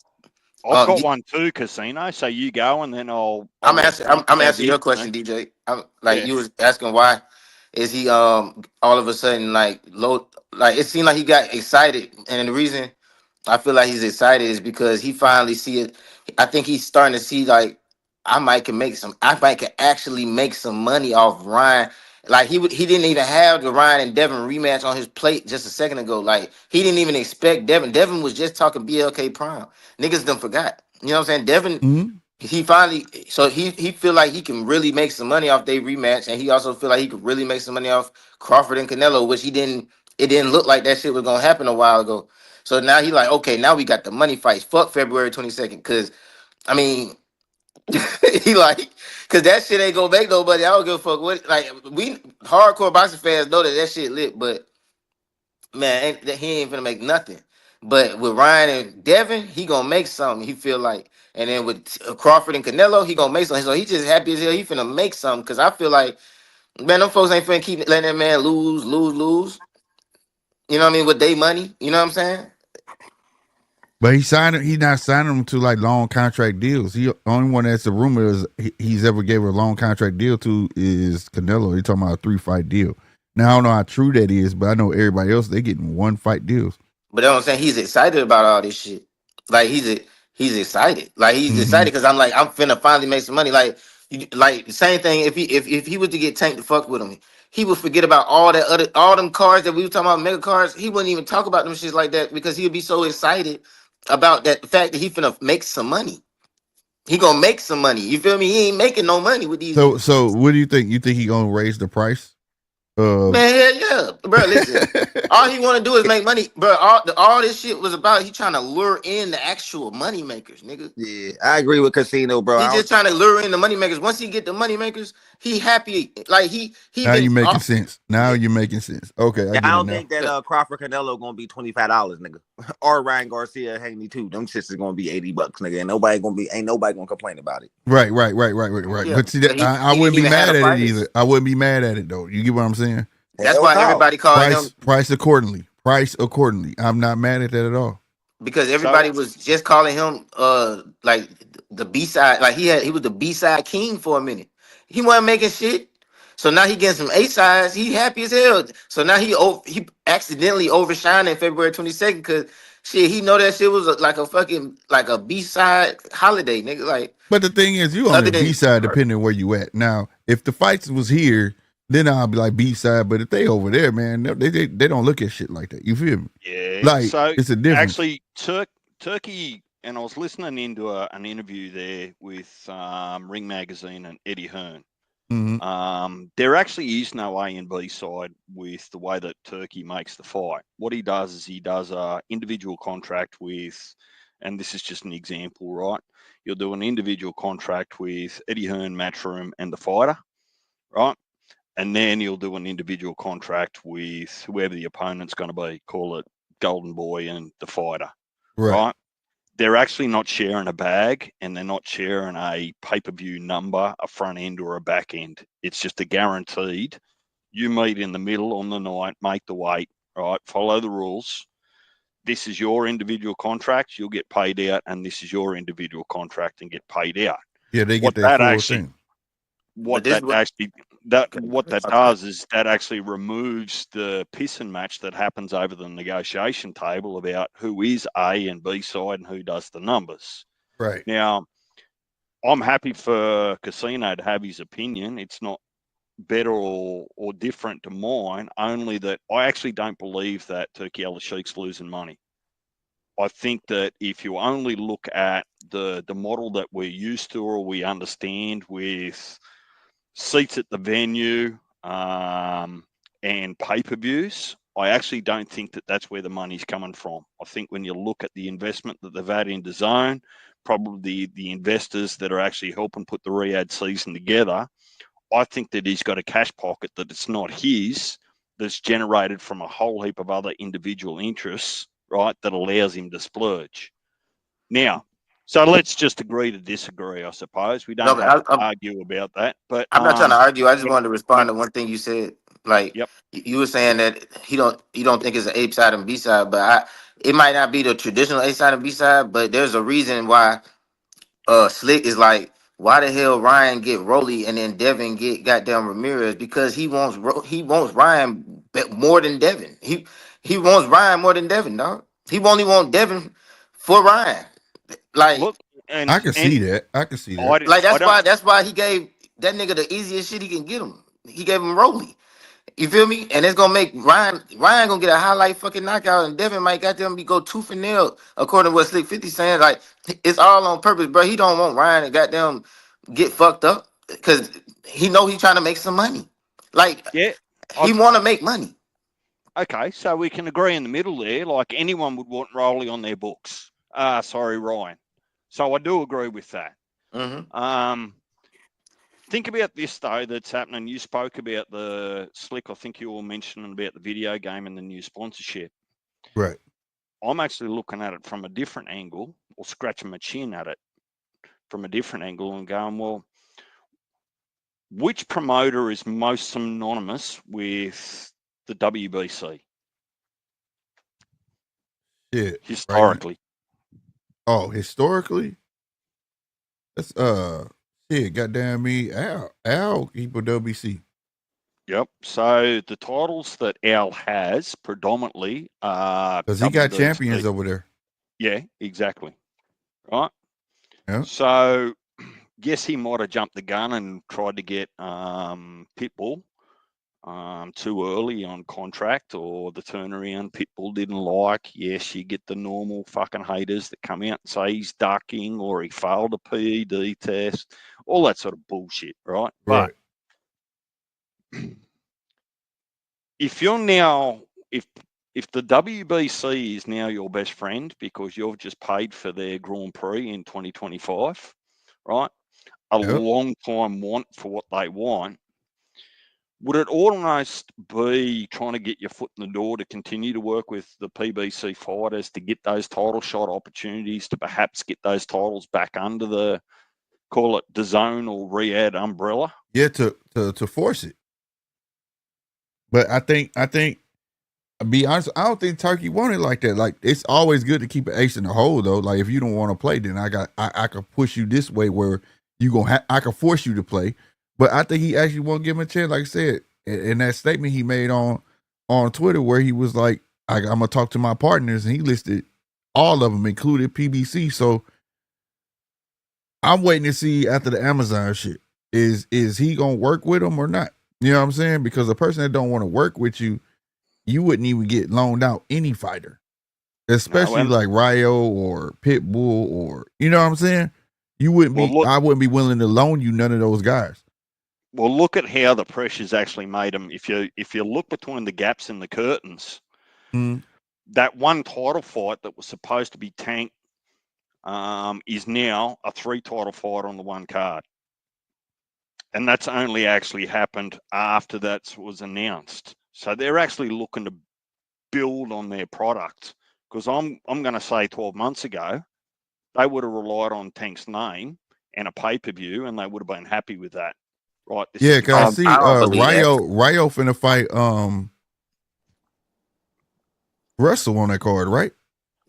E: I've got
D: You-
E: one too, Casino. So you go, and then I'll
D: I'm
E: let
D: answering.
E: Punch
D: I'm
E: add
D: answering your
E: in.
D: question, DJ. I'm like
E: Yeah.
D: you was asking why is he all of a sudden like low, like it seemed like he got excited, and the reason I feel like he's excited is because he finally see it. I think he's starting to see like I might can actually make some money off Ryan. Like he didn't even have the Ryan and Devin rematch on his plate just a second ago. Like he didn't even expect Devin. Devin was just talking BLK Prime. Niggas done forgot. You know what I'm saying? Devin,
A: mm-hmm.
D: he finally, so he feel like he can really make some money off their rematch, and he also feel like he could really make some money off Crawford and Canelo, which he didn't. It didn't look like that shit was gonna happen a while ago. So now he like, okay, now we got the money fights. Fuck February 22nd, because I mean, he like, because that shit ain't gonna make nobody. I don't give a fuck what. Like we hardcore boxing fans know that shit lit, but man, he ain't gonna make nothing. But with Ryan and Devin, he gonna make something. He feel like, and then with Crawford and Canelo, he gonna make something. So he just happy as hell. He finna make something. Cause I feel like, man, them folks ain't finna keep letting that man lose. You know what I mean? With their money. You know what I'm saying?
A: But he's not signing them to like long contract deals. He only one that's a rumor is he's ever gave a long contract deal to is Canelo. He's talking about a 3-fight deal. Now I don't know how true that is, but I know everybody else they getting 1-fight deals.
D: But that's what I'm saying. He's excited about all this shit. Like he's excited. Like he's
A: Mm-hmm.
D: excited because I'm like I'm finna finally make some money. Like the same thing. If he was to get tanked to fuck with him, he would forget about all them cars that we were talking about, mega cars. He wouldn't even talk about them shits like that because he would be so excited about that the fact that he finna make some money. He gonna make some money. You feel me? He ain't making no money with these niggas.
A: So what do you think? You think he gonna raise the price?
D: Man, hell yeah, bro. Listen, all he want to do is make money, bro. All this shit was about he trying to lure in the actual money makers, nigga.
C: Yeah, I agree with Casino, bro.
D: He
C: I
D: just
C: don't.
D: trying to lure in the money makers. Once he get the money makers, he happy. Like he
A: Now
D: been
A: you making sense. Now
D: yeah.
A: you're making sense. Okay, I
C: Yeah, I
A: get it
C: don't
A: now.
C: think that Crawford Canelo gonna be $25, nigga. Or Ryan Garcia Haney too. Them shits is gonna be $80, nigga. And ain't nobody gonna complain about it.
A: Right.
D: Yeah,
A: But see,
D: but
A: I
D: he
A: wouldn't
D: didn't
A: be
D: even have
A: mad
D: the
A: at it
D: fighters.
A: either. I wouldn't be mad at it though. You get what I'm saying?
D: That's
C: Hell
D: why
C: no.
D: everybody called him
A: Price accordingly. Price accordingly. I'm not mad at that at all.
D: because
E: So
D: everybody was just calling him like the B side. Like he was the B side king for a minute. He wasn't making shit. So now he getting some A sides. He happy as hell. So now he accidentally overshined in February 22nd because shit he know that shit was like a fucking like a B side holiday, nigga. Like
A: But the thing is, you on
D: other
A: the B
D: than
A: side depending where you at. Now, if the fights was here, then I'll be like B side. But if they over there, man, they don't look at shit like that. You feel me?
E: yeah.
A: Like
E: So
A: it's a difference.
E: actually, Turkey, and I was listening into an interview there with Ring Magazine and Eddie Hearn.
A: Mm-hmm.
E: There actually is no A and B side with the way that Turkey makes the fight. What he does is he does a individual contract with, and this is just an example, right? You'll do an individual contract with Eddie Hearn, Matchroom, and the fighter, right? And then you'll do an individual contract with whoever the opponent's going to be, call it Golden Boy and the fighter,
A: Right.
E: right? They're actually not sharing a bag and they're not sharing a pay-per-view number, a front end or a back end. It's just a guaranteed. You meet in the middle on the night, make the weight, right? Follow the rules. This is your individual contract. You'll get paid out, and this is your individual contract and get paid out.
A: Yeah, they get
E: What
A: that
E: that
A: full
E: actually
A: thing.
D: but
E: what
D: this
E: that
D: what
E: actually that
D: okay,
E: what that does is that actually removes the piss and match that happens over the negotiation table about who is A and B side and who does the numbers.
A: Right.
E: Now, I'm happy for Casino to have his opinion. It's not better or different to mine, only that I actually don't believe that Turkey Al Sheik's losing money. I think that if you only look at the model that we're used to or we understand with seats at the venue and pay-per-views, I actually don't think that that's where the money's coming from. I think when you look at the investment that they've had into Zone, probably the investors that are actually helping put the Riyadh season together, I think that he's got a cash pocket that it's not his, that's generated from a whole heap of other individual interests right, that allows him to splurge. Now, so let's just agree to disagree, I suppose. We
D: No,
E: don't
D: but
E: have to argue about that. But
D: I'm not trying to argue. I just
E: but-
D: wanted to respond to one thing you said. Like
E: yep.
D: you were saying that you don't think it's an A side and B side, but it might not be the traditional A side and B side, but there's a reason why Slick is like, why the hell Ryan get Rollie and then Devin get goddamn Ramirez, because he wants Ryan more than Devin. He wants Ryan more than Devin, dog. He only want Devin for Ryan. Like
E: Look, and
A: I can see that. I can see that.
E: I don't.
D: that's why he gave that nigga the easiest shit he can get him. He gave him Rollie. You feel me? And it's gonna make Ryan gonna get a highlight fucking knockout, and Devin might goddamn be go tooth and nail, according to what Slick 50 saying. Like it's all on purpose, bro. He don't want Ryan to goddamn get fucked up because he know he's trying to make some money. Like
E: Yeah.
D: he want to make money.
E: Okay, so we can agree in the middle there. Like anyone would want Rollie on their books. Sorry, Ryan. So I do agree with that.
D: Mm-hmm.
E: Think about this though that's happening. You spoke about the Slick. I think you were mentioning about the video game and the new sponsorship.
A: Right.
E: I'm actually looking at it from a different angle, or scratching my chin at it from a different angle and going, well, which promoter is most synonymous with the WBC?
A: Shit.
E: Historically.
A: Right. Oh, historically? That's shit, goddamn me. Al equal WC.
E: Yep. So the titles that Al has predominantly are
A: Because he got
E: WBC.
A: champions over there.
E: Yeah, exactly. Right.
A: Yeah.
E: So yes, he might have jumped the gun and tried to get Pitbull too early on contract, or the turnaround Pitbull didn't like. Yes, you get the normal fucking haters that come out and say he's ducking or he failed a PED test, all that sort of bullshit, right?
A: Right.
E: But if you're now, if the WBC is now your best friend because you've just paid for their Grand Prix in 2025, right? A long time want for what they want. Would it almost be trying to get your foot in the door to continue to work with the PBC fighters to get those title shot opportunities, to perhaps get those titles back under the, call it the zone or Riyadh umbrella?
A: Yeah, to force it. But I think, I'll be honest, I don't think Turkey wanted like that. Like, it's always good to keep an ace in the hole, though. Like, if you don't want to play, then I can push you this way where I can force you to play. But I think he actually won't give him a chance, like I said, in that statement he made on Twitter, where he was like, I'm gonna talk to my partners, and he listed all of them, included PBC. So I'm waiting to see after the Amazon shit. Is he gonna work with them or not? You know what I'm saying? Because a person that don't want to work with you, you wouldn't even get loaned out any fighter, especially like Ryo or Pitbull, or you know what I'm saying. You wouldn't be. I wouldn't be willing to loan you none of those guys.
E: Well, look at how the pressure's actually made them. If you look between the gaps in the curtains, that one title fight that was supposed to be Tank is now a 3 title fight on the one card. And that's only actually happened after that was announced. So they're actually looking to build on their product. Because I'm going to say 12 months ago, they would have relied on Tank's name and a pay-per-view, and they would have been happy with that. Right?
A: Yeah, because I see Ryo finna fight Russell on that card, right?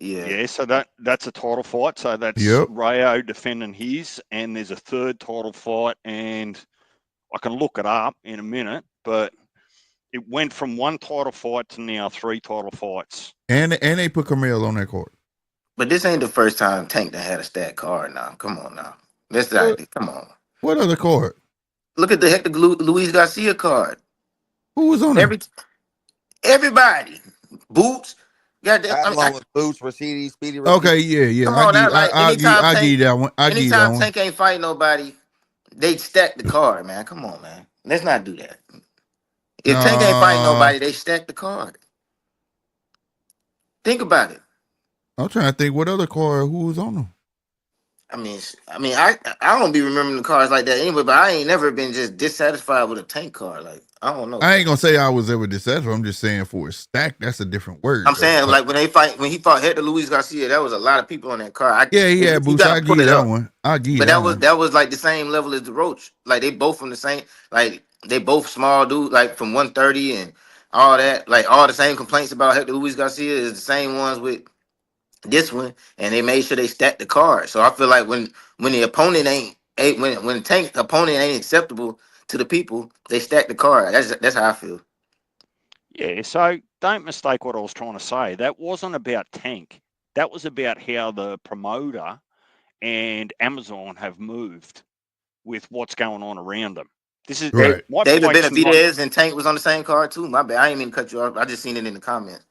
E: Yeah, so that's a title fight. So that's Ryo defending his, and there's a third title fight, and I can look it up in a minute, but it went from 1 title fight to now 3 title fights.
A: And they put Camille on that card.
D: But this ain't the first time Tank that had a stat card now. Come on now. Come on.
A: What other card?
D: Look at the Hector Luis Garcia card.
A: Who was on it?
D: Everybody. Boots.
C: Along with Boots, Rashidi, Speedy.
A: Okay, yeah.
D: Come on,
A: I give you that one.
D: Anytime Tank ain't fighting nobody, they stack the card, man. Come on, man. Let's not do that. If Tank ain't fighting nobody, they stack the card. Think about it.
A: I'm trying to think what other card, who was on them.
D: I don't be remembering the cards like that anyway. But I ain't never been just dissatisfied with a Tank card. Like I don't know.
A: I ain't gonna say I was ever dissatisfied. I'm just saying for a stack, that's a different word
D: I'm
A: though.
D: saying
A: Like,
D: like when he fought Hector Luis Garcia, there was a lot of people on that card.
A: yeah, he had
D: You
A: boost.
D: gotta
A: I'll give
D: pull
A: you
D: it
A: that
D: up.
A: one. I'll give you
D: But
A: that one.
D: that was like the same level as the Roach. Like they both from the same. Like they both small dude. Like from 130 and all that. Like all the same complaints about Hector Luis Garcia is the same ones with this one, and they made sure they stacked the card. So I feel like when the opponent when Tank opponent ain't acceptable to the people, they stack the card. That's how I feel.
E: Yeah, so don't mistake what I was trying to say. That wasn't about Tank. That was about how the promoter and Amazon have moved with what's going on around them. This is
D: Hey,
A: Right.
E: my
D: David
E: fight's not.
D: Benavidez and Tank was on the same card too. My bad. I didn't mean to cut you off. I just seen it in the comments.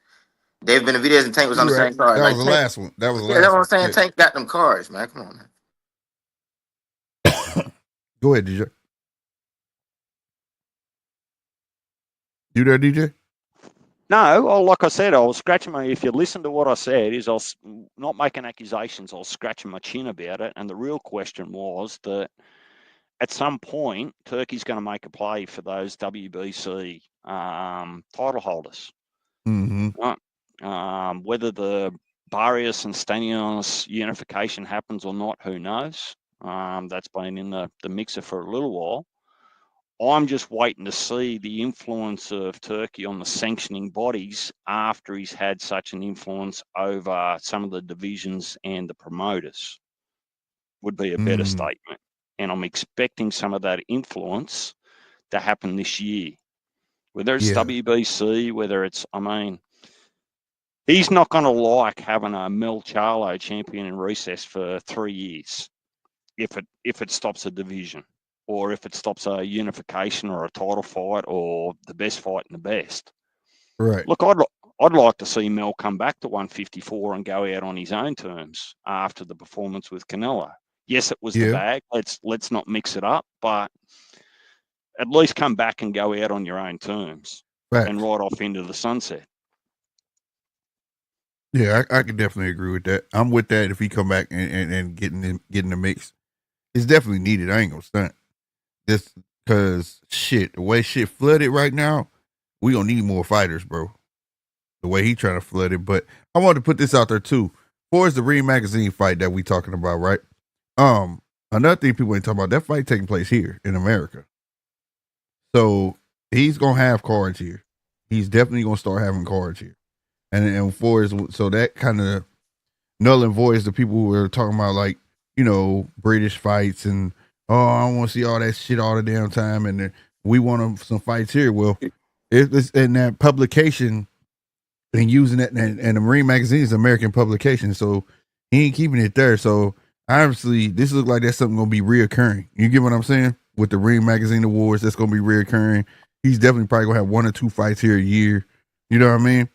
D: David Benavidez and Tank was on the
A: You're right.
D: same card.
A: That was
D: Like
A: the
D: Tank,
A: last one. That was the
D: yeah, that's
A: last
D: what I'm
A: one.
D: saying.
A: Yeah.
D: Tank got them cards, man. Come on, man.
A: Go ahead, DJ. You there, DJ?
E: No, well, like I said, I was scratching my. If you listen to what I said, is I was not making accusations. I was scratching my chin about it, and the real question was that at some point, Turkey's going to make a play for those WBC title holders.
A: Mm-hmm.
E: Whether the Barrios and Stanios unification happens or not, who knows? That's been in the mixer for a little while. I'm just waiting to see the influence of Turkey on the sanctioning bodies after he's had such an influence over some of the divisions and the promoters, would be a better statement. And I'm expecting some of that influence to happen this year. Whether it's WBC, whether it's, he's not going to like having a Mel Charlo champion in recess for 3 years if it stops a division, or if it stops a unification or a title fight or the best fight in the best.
A: Right.
E: Look, I'd like to see Mel come back to 154 and go out on his own terms after the performance with Canelo. Yes, it was the bag. Let's not mix it up, but at least come back and go out on your own terms and ride off into the sunset.
A: Yeah, I can definitely agree with that. I'm with that. If he come back and get in the mix, it's definitely needed. I ain't gonna stunt. Just because the way shit flooded right now, we gonna need more fighters, bro. The way he trying to flood it. But I wanted to put this out there too. For the Ring Magazine fight that we talking about, right? Another thing people ain't talking about, that fight taking place here in America. So he's gonna have cards here. He's definitely gonna start having cards here. And so that kind of null and voids the people who are talking about, like, British fights and, I don't want to see all that shit all the damn time, and we want some fights here. Well, it's in that publication and using it, and the Marine Magazine is an American publication, so he ain't keeping it there. So obviously, this looks like that's something gonna be reoccurring. You get what I'm saying? With the Marine Magazine Awards, that's gonna be reoccurring. He's definitely probably gonna have 1 or 2 fights here a year. You know what I mean?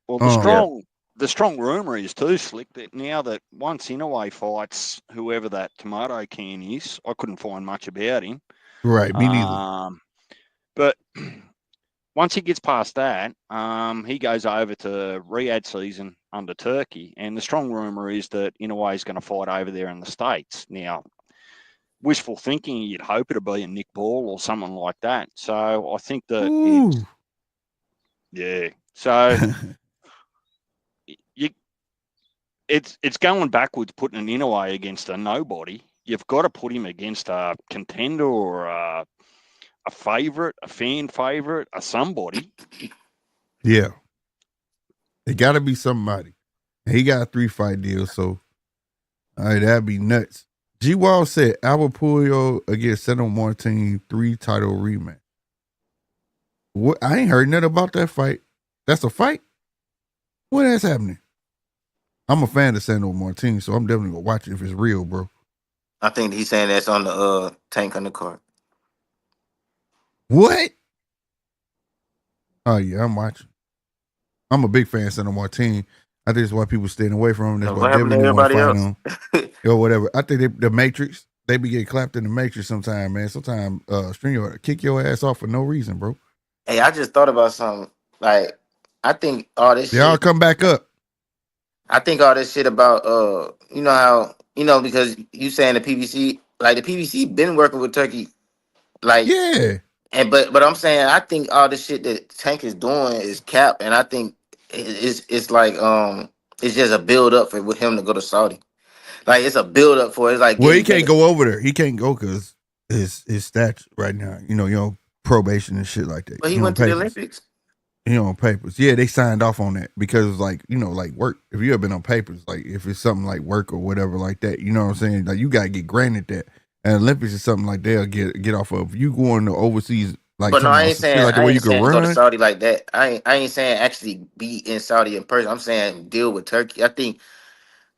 E: Well, the strong rumor is too, Slick, that now that once Inoue fights whoever that tomato can is, I couldn't find much about him.
A: Right, me neither.
E: But once he gets past that, he goes over to Riyadh season under Turkey, and the strong rumor is that Inoue is going to fight over there in the States. Now, wishful thinking, you'd hope it'd be a Nick Ball or someone like that. So I think that So it's going backwards, putting an Inoue against a nobody. You've got to put him against a contender or a favorite, a fan favorite, a somebody.
A: Yeah. It got to be somebody. He got a 3-fight deal, so all right, that'd be nuts. G Wall said Albert Puyo against Seno Martin 3-title rematch. What? I ain't heard nothing about that fight. That's a fight? What is happening? I'm a fan of Seno Martin, so I'm definitely gonna watch it if it's real, bro.
D: I think he's saying that's on the Tank on the card.
A: What? Oh yeah, I'm watching. I'm a big fan of Seno Martin. I think it's why people staying away from him. That's why Devin didn't want to fight him. Or whatever. I think the Matrix, they be getting clapped in the Matrix sometime, man. Sometimes StreamYard kick your ass off for no reason, bro.
D: Hey, I just thought about something. Like, I think all this
A: They all
D: shit.
A: come back up.
D: I think all this shit about you know how you know, because you saying the PBC, like the PBC been working with Turkey, like,
A: Yeah.
D: and but I'm saying I think all the shit that Tank is doing is cap, and I think it's like it's just a build up for with him to go to Saudi. Like it's a build up for it. It's like
A: Well, he
D: getting
A: can't
D: better.
A: go over there. He can't go because his stats right now. Probation and shit like that.
D: But he
A: You know,
D: went to the
A: papers.
D: Olympics.
A: Papers. Yeah, they signed off on that because it's like like work. If you have been on papers, like if it's something like work or whatever like that, you know what I'm saying? Like you gotta get granted that. And Olympics is something like they'll get off of. You going to overseas, like
D: But no,
A: talking
D: I
A: about
D: ain't
A: some shit
D: saying
A: like the way you can
D: go to
A: run.
D: Saudi like that. I ain't saying actually be in Saudi in person. I'm saying deal with Turkey. I think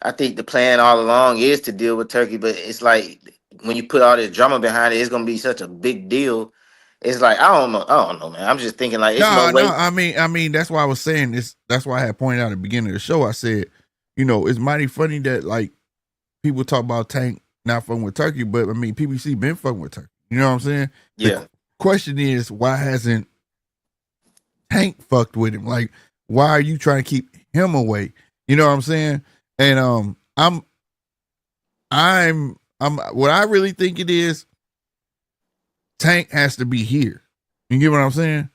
D: the plan all along is to deal with Turkey, but it's like when you put all this drama behind it, it's gonna be such a big deal. It's like I don't know, man. I'm just thinking like it's no
A: No,
D: way.
A: I mean, that's why I was saying this. That's why I had pointed out at the beginning of the show. I said, it's mighty funny that like people talk about Tank not fucking with Turkey, but I mean, PBC been fucking with Turkey. You know what I'm saying?
D: Yeah,
A: Question is, why hasn't Tank fucked with him? Like, why are you trying to keep him away? You know what I'm saying? And I'm what I really think it is, Tank has to be here. You get what I'm saying?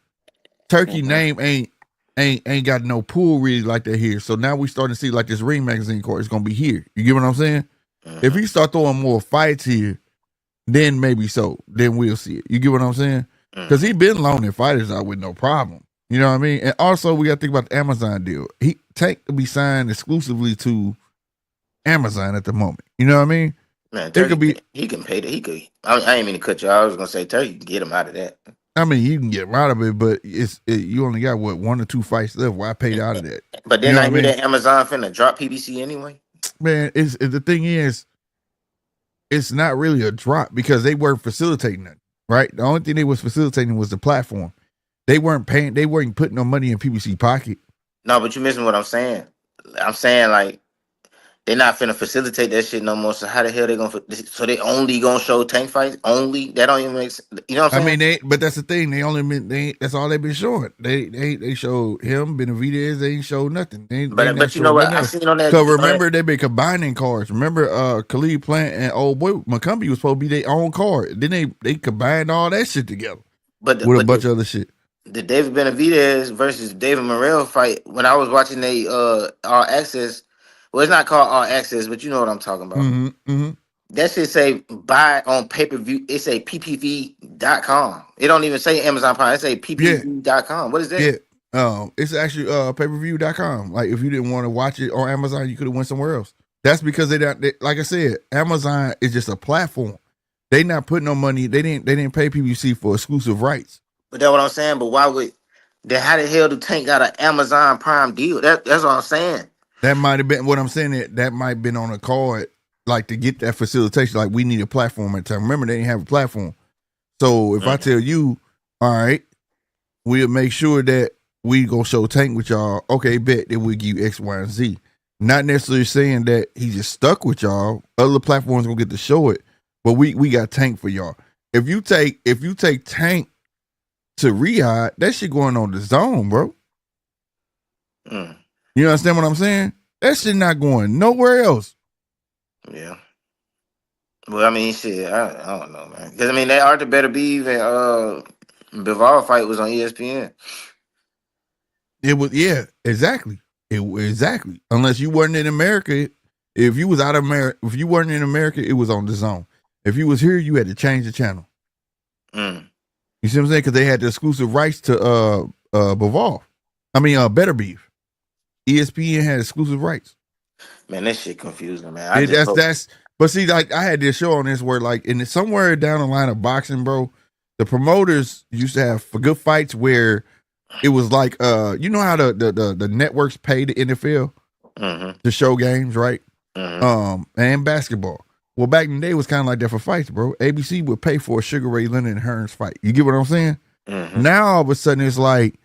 A: Turkey name ain't got no pool really like that here. So now we starting to see like this Ring Magazine card is gonna be here. You get what I'm saying? If he start throwing more fights here, then maybe so. Then we'll see it. You get what I'm saying? Because he been loaning fighters out with no problem. You know what I mean? And also we gotta think about the Amazon deal. Tank to be signed exclusively to Amazon at the moment. You know what I mean?
D: man.
A: It
D: Turkey,
A: could be.
D: he can pay that. He could. I ain't mean to cut you. I was gonna say Turkey can get him out of that.
A: I mean, you can get him out of it, but you only got what 1 or 2 fights left. Why paid out of that?
D: But
A: You
D: then
A: know
D: I
A: what I
D: hear
A: mean?
D: that Amazon finna drop PBC anyway.
A: Man, the thing is, it's not really a drop because they weren't facilitating it, right? The only thing they was facilitating was the platform. They weren't paying. They weren't putting no money in PBC pocket.
D: No, but you missing what I'm saying. I'm saying like they not finna facilitate that shit no more. So how the hell they gonna? So they only gonna show tank fights? Only that don't even make sense. You know what
A: I
D: I'm saying?
A: mean, but that's the thing. They only been that's all they've been showing. They showed him Benavidez. They ain't showed nothing. They ain't not
D: But you know
A: showing
D: what?
A: nothing
D: I
A: else.
D: seen on that.
A: Cause remember they been combining cards. Remember Khalid Plant and old boy McCumbee was supposed to be their own card. Then they combined all that shit together with a bunch of other shit.
D: The David Benavidez versus David Morrell fight. When I was watching they All Access, well, it's not called All Access, but you know what I'm talking about.
A: Mm-hmm.
D: That shit say buy on pay per view. It say ppv.com. It don't even say Amazon Prime. It say
A: Yeah.
D: ppv.com. What is that?
A: Yeah. It's actually pay-per-view.com. Like if you didn't want to watch it on Amazon, you could have went somewhere else. That's because like I said, Amazon is just a platform. They not putting no money. They didn't pay PBC for exclusive rights.
D: But that's what I'm saying. But why would then how the hell do Tank got an Amazon Prime deal? That's what I'm saying.
A: That might have been what I'm saying. That might have been on a card, like to get that facilitation. Like we need a platform at the time. Remember, they didn't have a platform. So if I tell you, all right, we'll make sure that we gonna show Tank with y'all. Okay, bet that we'll give you X, Y, and Z. Not necessarily saying that he just stuck with y'all. Other platforms gonna get to show it, but we got Tank for y'all. If you take Tank to Riyadh, that shit going on the zone, bro. You understand what I'm saying? That shit not going nowhere else.
D: Yeah. Well, I mean, shit, I don't know, man. Because I mean, that Arthur Better Beef and Bivol fight was on ESPN.
A: It was exactly. Exactly. Unless you weren't in America, if you was out of America, if you weren't in America, it was on the zone. If you was here, you had to change the channel. You see what I'm saying? Because they had the exclusive rights to Bivol. I mean, Better Beef. ESPN had exclusive rights.
D: Man, that shit confusing, man.
A: But see, like I had this show on this where like in somewhere down the line of boxing, bro, the promoters used to have for good fights where it was like you know how the networks pay the NFL to show games, right? And basketball. Well, back in the day, it was kind of like that for fights, bro. ABC would pay for a Sugar Ray Leonard and Hearns fight. You get what I'm saying? Now all of a sudden it's like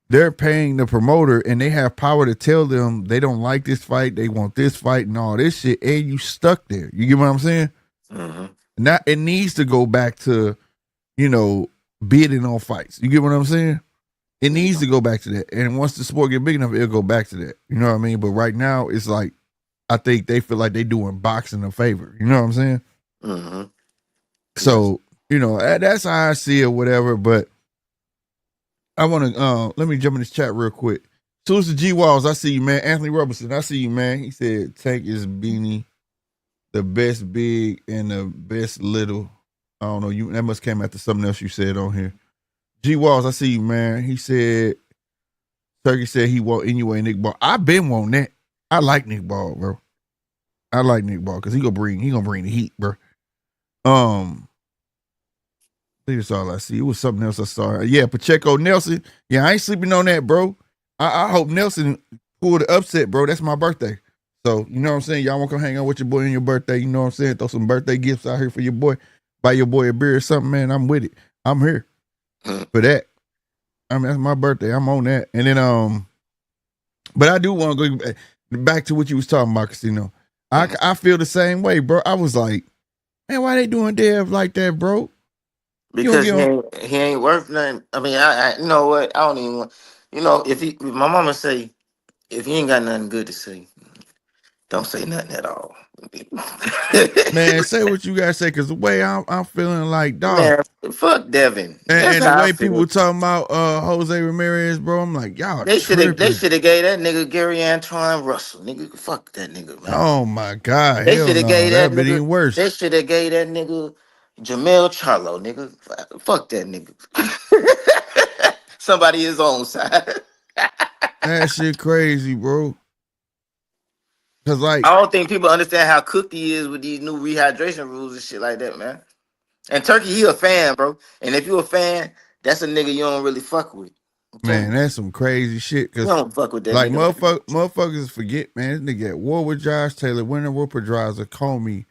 A: they're paying the promoter and they have power to tell them they don't like this fight, they want this fight and all this shit, and you stuck there. You get what I'm saying? Now it needs to go back to, bidding on fights. You get what I'm saying? It needs to go back to that. And once the sport get big enough, it'll go back to that. You know what I mean? But right now, it's like I think they feel like they doing boxing a favor. You know what I'm saying?
D: Mm-hmm.
A: So, you know, that's how I see it, whatever. But I want to let me jump in this chat real quick. Susan G. Walls, I see you, man. Anthony Robertson, I see you, man. He said Tank is Beanie, the best big and the best little. I don't know. You that must came after something else you said on here. G. Walls, I see you, man. He said Turkey said he want anyway Nick Ball. I've been wanting that. I like Nick Ball, bro. I like Nick Ball because he gonna bring the heat, bro. I think that's all I see. It was something else I saw. Yeah, Pacheco Nelson. Yeah, I ain't sleeping on that, bro. I hope Nelson pulled the upset, bro. That's my birthday. So, you know what I'm saying? Y'all want to come hang out with your boy on your birthday. You know what I'm saying? Throw some birthday gifts out here for your boy. Buy your boy a beer or something, man. I'm with it. I'm here for that. I mean, that's my birthday. I'm on that. And then, but I do want to go back to what you was talking about, Casino. I feel the same way, bro. I was like, man, why they doing Dev like that, bro?
D: Because he ain't worth nothing. I mean, I you know what? I don't even want. You know, if my mama say, if he ain't got nothing good to say, don't say nothing at all.
A: Man, say what you gotta say, cause the way I'm feeling like, dog.
D: Man, fuck Devin.
A: And the way people talking about José Ramirez, bro, I'm like, y'all
D: they should have
A: tripping.
D: gave that nigga Gary Antoine Russell. Nigga, fuck that nigga, man.
A: Oh my God.
D: They should have gave that
A: nigga.
D: nigga
A: Even worse.
D: They should have gave that nigga Jamel Charlo, nigga. Fuck that nigga. Somebody his own side.
A: That shit crazy, bro. Cause like
D: I don't think people understand how cooked he is with these new rehydration rules and shit like that, man. And Turkey, he a fan, bro. And if you a fan, that's a nigga you don't really fuck with. Okay?
A: Man, that's some crazy shit. Cause
D: you don't fuck with that
A: like
D: nigga.
A: motherfuckers forget, man. This nigga at war with Josh Taylor, winning Roper drives, Comey,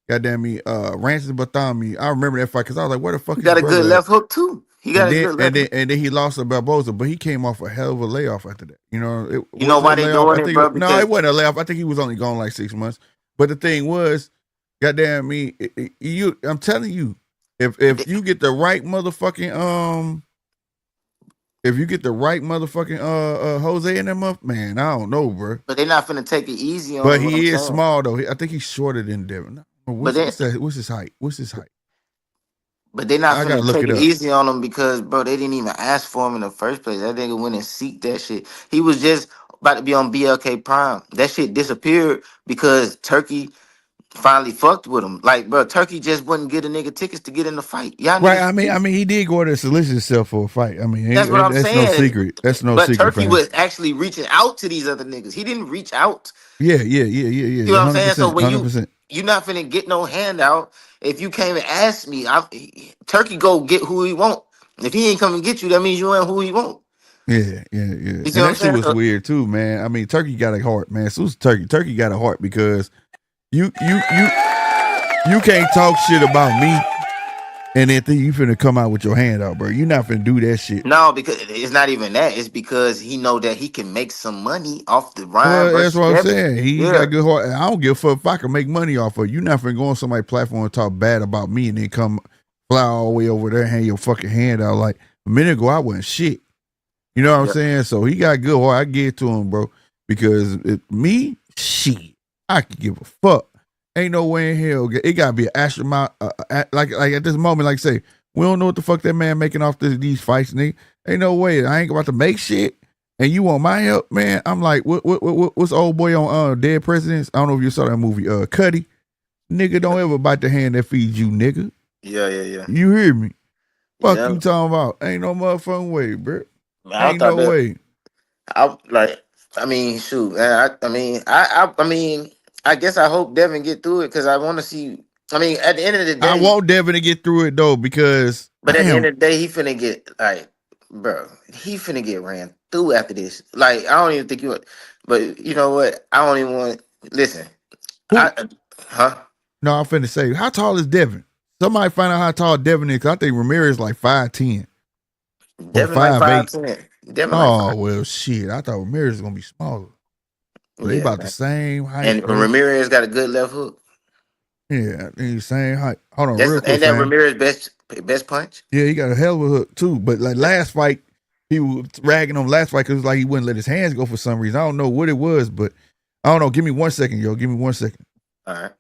A: goddamn me, Rancis Bathami. I remember that fight because I was like, where the fuck
D: He got a good left hook too. He got
A: and then he lost to Barboza, but he came off a hell of a layoff after that. You know,
D: you know why they doing it, bro?
A: No, it wasn't a layoff. I think he was only gone like 6 months. But the thing was, goddamn me, I'm telling you, if you get the right motherfucking Jose in that month, man, I don't know, bro.
D: But they're not finna take it easy on him.
A: But he is small though. I think he's shorter than Devin. What's his height?
D: But they're not gonna take it easy on him because, bro, they didn't even ask for him in the first place. That nigga went and seeked that shit. He was just about to be on BLK Prime. That shit disappeared because Turkey finally fucked with him. Like, bro, Turkey just wouldn't get a nigga tickets to get in the fight. Y'all
A: right. I mean, he did go there to solicit himself for a fight. I mean,
D: that's what I'm saying.
A: No secret. That's no secret.
D: But Turkey was actually reaching out to these other niggas. He didn't reach out.
A: Yeah.
D: You know what I'm saying? So when you're not finna get no handout. If you came and asked me, Turkey go get who he want. If he ain't come and get you, that means you ain't who he want.
A: Yeah. And that shit was weird too, man. I mean, Turkey got a heart, man. So Turkey got a heart because you can't talk shit about me and then think you finna come out with your hand out, bro. You not finna do that shit.
D: No, because it's not even that. It's because he know that he can make some money off the Ryan.
A: Well, that's what I'm saying. He got a good heart. I don't give a fuck if I can make money off of it. You not finna go on somebody's platform and talk bad about me and then come fly all the way over there and hang your fucking hand out. Like a minute ago, I wasn't shit. You know what I'm saying? So he got a good heart. I give it to him, bro. Because me, shit, I could give a fuck. Ain't no way in hell. It gotta be an astronaut. Like at this moment, like say, we don't know what the fuck that man making off these fights, nigga. Ain't no way. I ain't about to make shit. And you want my help, man? I'm like, what's old boy on Dead Presidents? I don't know if you saw that movie, Cuddy. Nigga, don't ever bite the hand that feeds you, nigga.
D: Yeah.
A: You hear me? Fuck you talking about? Ain't no motherfucking way, bro. Ain't no way.
D: I mean, shoot, man. I mean, I guess I hope Devin get through it because I want to see. I mean, at the end of the day,
A: I want Devin to get through it though because.
D: But at the end of the day, he finna get he finna get ran through after this. Like, I don't even think you. But you know what? I don't even want. Listen,
A: No, I'm finna say, how tall is Devin? Somebody find out how tall Devin is. Cause I think Ramirez is like 5'10".
D: Devin like 5'10".
A: Well, shit. I thought Ramirez was gonna be smaller. So they about the same height.
D: And Ramirez got a good left hook.
A: Yeah, the same height. Hold on, real quick.
D: Ain't that Ramirez's best punch?
A: Yeah, he got a hell of a hook too. But like last fight, he was ragging on last fight because like he wouldn't let his hands go for some reason. I don't know what it was, but I don't know. Give me 1 second, yo. Give me 1 second.
D: All right.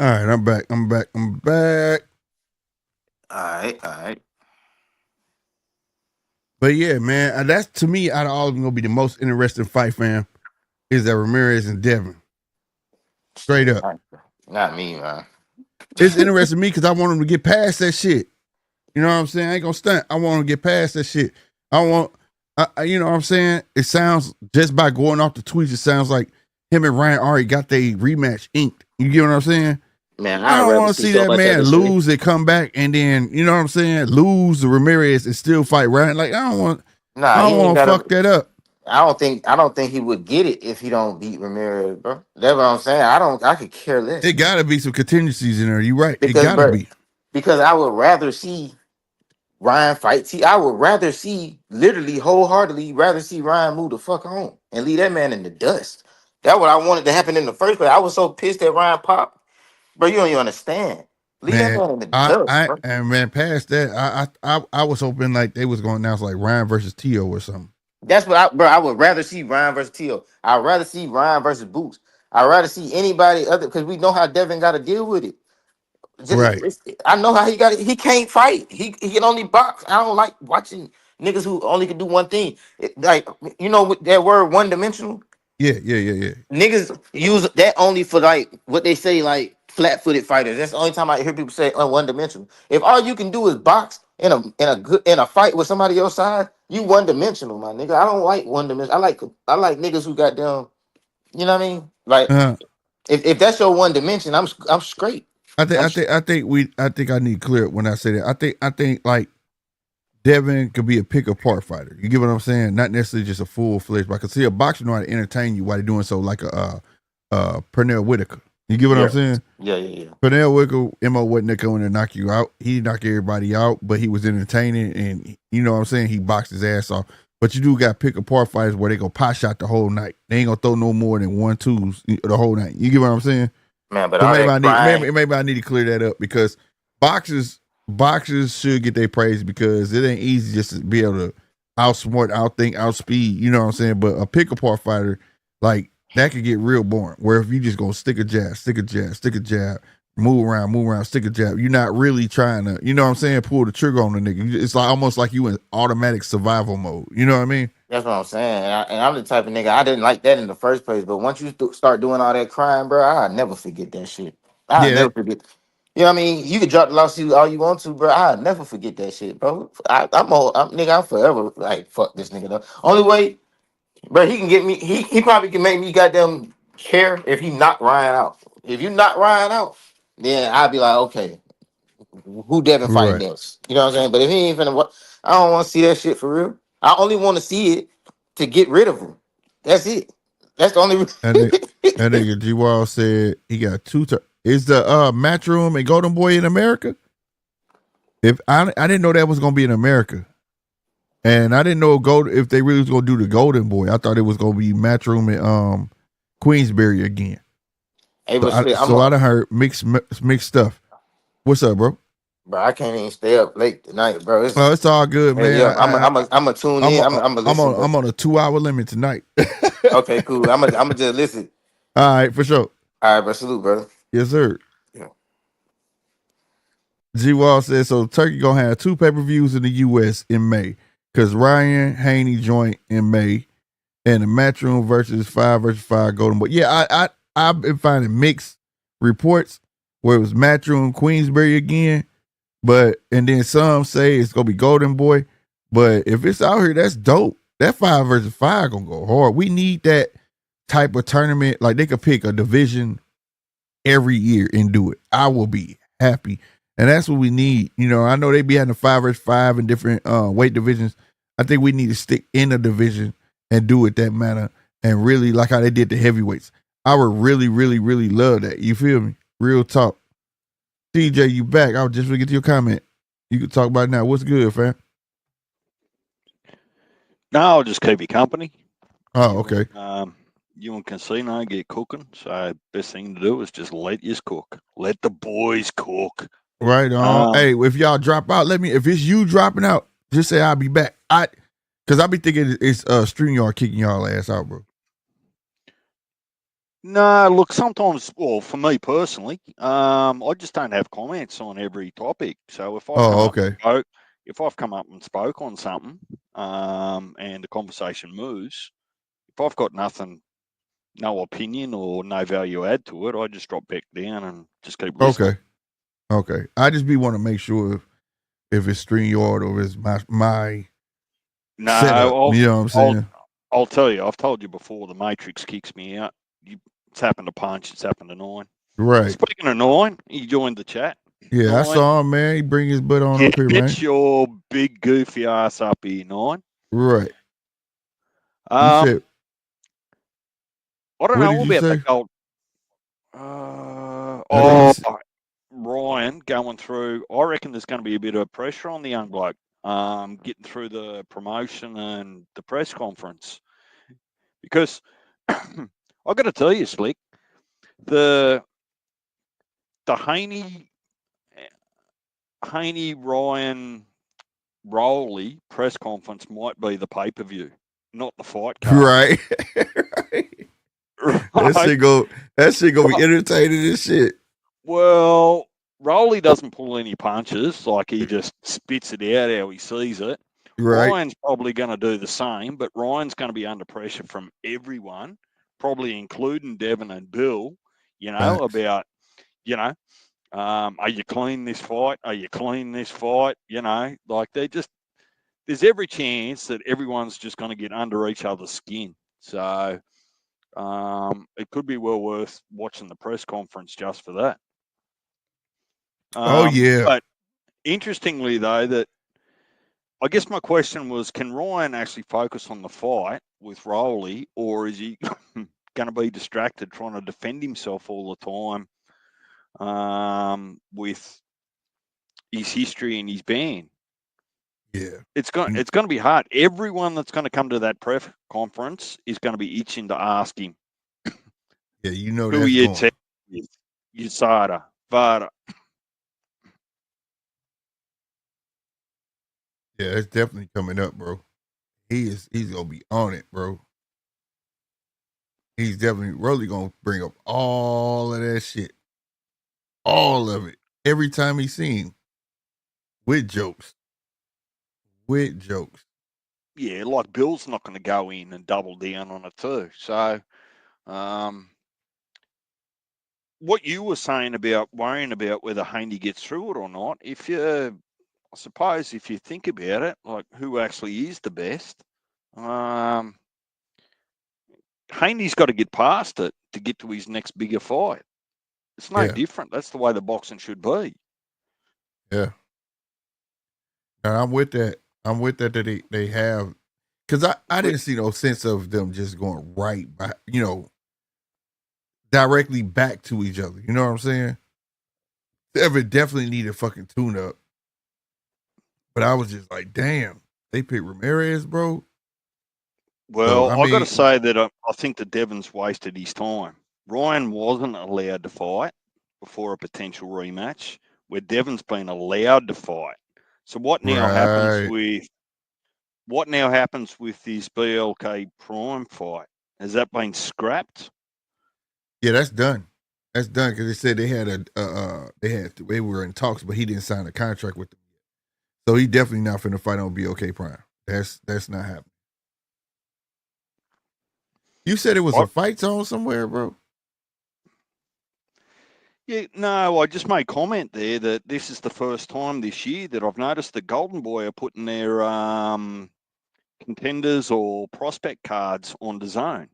A: All right, I'm back. I'm back.
D: All right.
A: But yeah, man, that's to me out of all of them gonna be the most interesting fight, fam. Is that Ramirez and Devin? Straight up,
D: Not me, man.
A: it's interesting to me because I want them to get past that shit. You know what I'm saying? I ain't gonna stunt. I want them to get past that shit. You know what I'm saying? It sounds just by going off the tweets, it sounds like him and Ryan already got their rematch inked. You get what I'm saying?
D: Man,
A: I
D: I'd
A: don't
D: rather
A: want to see
D: so
A: that
D: much
A: man
D: other shit.
A: lose and come back and then, you know what I'm saying, lose the Ramirez and still fight Ryan. Like, I don't want to fuck that up.
D: I don't think he would get it if he don't beat Ramirez, bro. That's what I'm saying. I could care less.
A: It gotta be some contingencies in there. You right.
D: Because,
A: it gotta be.
D: Because I would rather see Ryan fight. I would rather see, literally, wholeheartedly, rather see Ryan move the fuck on and leave that man in the dust. That's what I wanted to happen in the first place. I was so pissed at Ryan Pop. Bro, you don't even understand. Leave that
A: Man,
D: man in the dust, bro.
A: and man, past that, I was hoping like they was going to announce like Ryan versus Tio or something.
D: That's what I would rather see Ryan versus Tio. I'd rather see Ryan versus Boots. I'd rather see anybody other because we know how Devin got to deal with it.
A: Right.
D: I know how he got it. He can't fight. He can only box. I don't like watching niggas who only can do one thing. Like, you know what that word one dimensional?
A: Yeah.
D: Niggas use that only for like what they say, like flat-footed fighters. That's the only time I hear people say one dimensional. If all you can do is box in a fight with somebody else side, you one dimensional, my nigga. I don't like one dimensional. I like niggas who got them. You know what I mean? Like if that's your one dimension, I'm straight.
A: I think I need to clear it when I say that. I think like Devin could be a pick apart fighter. You get what I'm saying? Not necessarily just a full fledged. But I can see a boxer know how to entertain you while they're doing so, like a Pernell Whitaker. You get what I'm saying?
D: Yeah.
A: Pernell Whitaker, Mo wasn't going to knock you out. He knocked everybody out, but he was entertaining, and you know what I'm saying. He boxed his ass off. But you do got pick apart fighters where they go pot shot the whole night. They ain't gonna throw no more than 1-2s the whole night. You get what I'm saying?
D: Man, but
A: so maybe I need to clear that up because boxers should get their praise because it ain't easy just to be able to outsmart, outthink, outspeed. You know what I'm saying? But a pick apart fighter, like that could get real boring. Where if you just go stick a jab, move around, stick a jab. You're not really trying to, you know what I'm saying, pull the trigger on the nigga. It's like almost like you in automatic survival mode. You know what I mean?
D: That's what I'm saying. And I'm the type of nigga, I didn't like that in the first place. But once you start doing all that crime, bro, I'll never forget that shit. I'll never forget. You know what I mean? You can drop the lawsuit all you want to, bro. I'll never forget that shit, bro. I'm forever like, fuck this nigga though. Only way, bro, he can get me, he probably can make me goddamn care if he knock Ryan out. If you knock Ryan out, then I'll be like, okay, who Devin fighting next? You know what I'm saying? But if he ain't finna, I don't want to see that shit for real. I only want to see it to get rid of him. That's it. That's the only reason.
A: That nigga G Wall said he got two. Is the Matchroom and Golden Boy in America? If I didn't know that was gonna be in America, and I didn't know if they really was gonna do the Golden Boy. I thought it was gonna be Matchroom and Queensberry again.
D: Hey,
A: so I done heard mixed stuff. What's up, bro?
D: Bro, I can't even stay up late tonight, bro.
A: Oh, it's all good, man.
D: Yeah, I'm a tune in. I'm a listen, bro.
A: I'm on a 2-hour limit tonight.
D: Okay, cool. I'm a just listen.
A: All right, for sure.
D: All right, bro. Salute, brother.
A: Yes, sir.
D: Yeah.
A: G Wall says so. Turkey gonna have 2 pay-per-views in the U.S. in May because Ryan Haney joint in May and the Matchroom versus 5 Golden Boy. Yeah, I've been finding mixed reports where it was Matchroom Queensberry again, and then some say it's gonna be Golden Boy. But if it's out here, that's dope. That 5 versus 5 gonna go hard. We need that type of tournament. Like they could pick a division every year and do it. I will be happy. And that's what we need. You know, I know they be having a 5 versus 5 in different weight divisions. I think we need to stick in a division and do it that manner and really like how they did the heavyweights. I would really, really, really love that. You feel me? Real talk. TJ, you back. I was just gonna get to your comment. You can talk about it now. What's good, fam?
E: No, I'll just keep you company.
A: Oh, okay.
E: You and Casino get cooking, so best thing to do is just let yous cook. Let the boys cook.
A: Right on. Hey, if y'all drop out, let me. If it's you dropping out, just say I'll be back. Because I be thinking it's StreamYard kicking y'all ass out, bro.
E: No, look, sometimes, well, for me personally, I just don't have comments on every topic. So if I've come up and spoke on something, and the conversation moves, if I've got nothing, no opinion or no value add to it, I just drop back down and just keep listening.
A: Okay. I just want to make sure if it's StreamYard or it's my setup. You know what I'm saying?
E: I'll tell you, I've told you before, the Matrix kicks me out. It's happened to Punch, it's happened to Nine.
A: Right.
E: Speaking of Nine, he joined the chat.
A: Yeah,
E: Nine,
A: I saw him, man. He bring his butt on up here, man.
E: Get your big goofy ass up here, Nine.
A: Right.
E: I don't
A: what
E: know
A: did you
E: about
A: say?
E: that gold. Ryan going through. I reckon there's going to be a bit of pressure on the young bloke, getting through the promotion and the press conference, because I got to tell you, Slick, the Haney Ryan Rollie press conference might be the pay-per-view, not the fight card.
A: Right. That shit go be entertaining as shit.
E: Well, Rollie doesn't pull any punches, like he just spits it out how he sees it.
A: Right.
E: Ryan's probably going to do the same, but Ryan's going to be under pressure from everyone, probably including Devin and Bill, about, are you clean this fight? Are you clean this fight? Like there's every chance that everyone's just going to get under each other's skin. So it could be well worth watching the press conference just for that.
A: Yeah.
E: But interestingly, though, that I guess my question was, can Ryan actually focus on the fight with Rollie, or is he going to be distracted trying to defend himself all the time with his history and his ban?
A: Yeah.
E: It's going to be hard. Everyone that's going to come to that press conference is going to be itching to ask him.
A: Yeah, you know
E: who
A: that's
E: you
A: going.
E: USADA, VADA.
A: Yeah, it's definitely coming up, bro. He's gonna be on it, bro. He's definitely really gonna bring up all of that shit. All of it. Every time he see him. With jokes.
E: Yeah, like Bill's not going to go in and double down on it too. So, what you were saying about worrying about whether Haney gets through it or not, I suppose if you think about it, like who actually is the best, Haney's got to get past it to get to his next bigger fight. It's no different. That's the way the boxing should be.
A: Yeah. And I'm with that. That they have, because I didn't see no sense of them just going right by, directly back to each other. You know what I'm saying? Devin definitely needed fucking tune up. But I was just like, damn, they picked Ramirez, bro.
E: Well, I got to say that I think that Devin's wasted his time. Ryan wasn't allowed to fight before a potential rematch. where Devin's been allowed to fight. So what now
A: Right.
E: happens with this BLK Prime fight? Has that been scrapped?
A: Yeah, that's done. That's done because they said they had they were in talks, but he didn't sign a contract with them. So he definitely not finna fight on BOK Prime. That's not happening. You said it was a fight zone somewhere, bro.
E: Yeah, no, I just made comment there that this is the first time this year that I've noticed the Golden Boy are putting their contenders or prospect cards on the zone.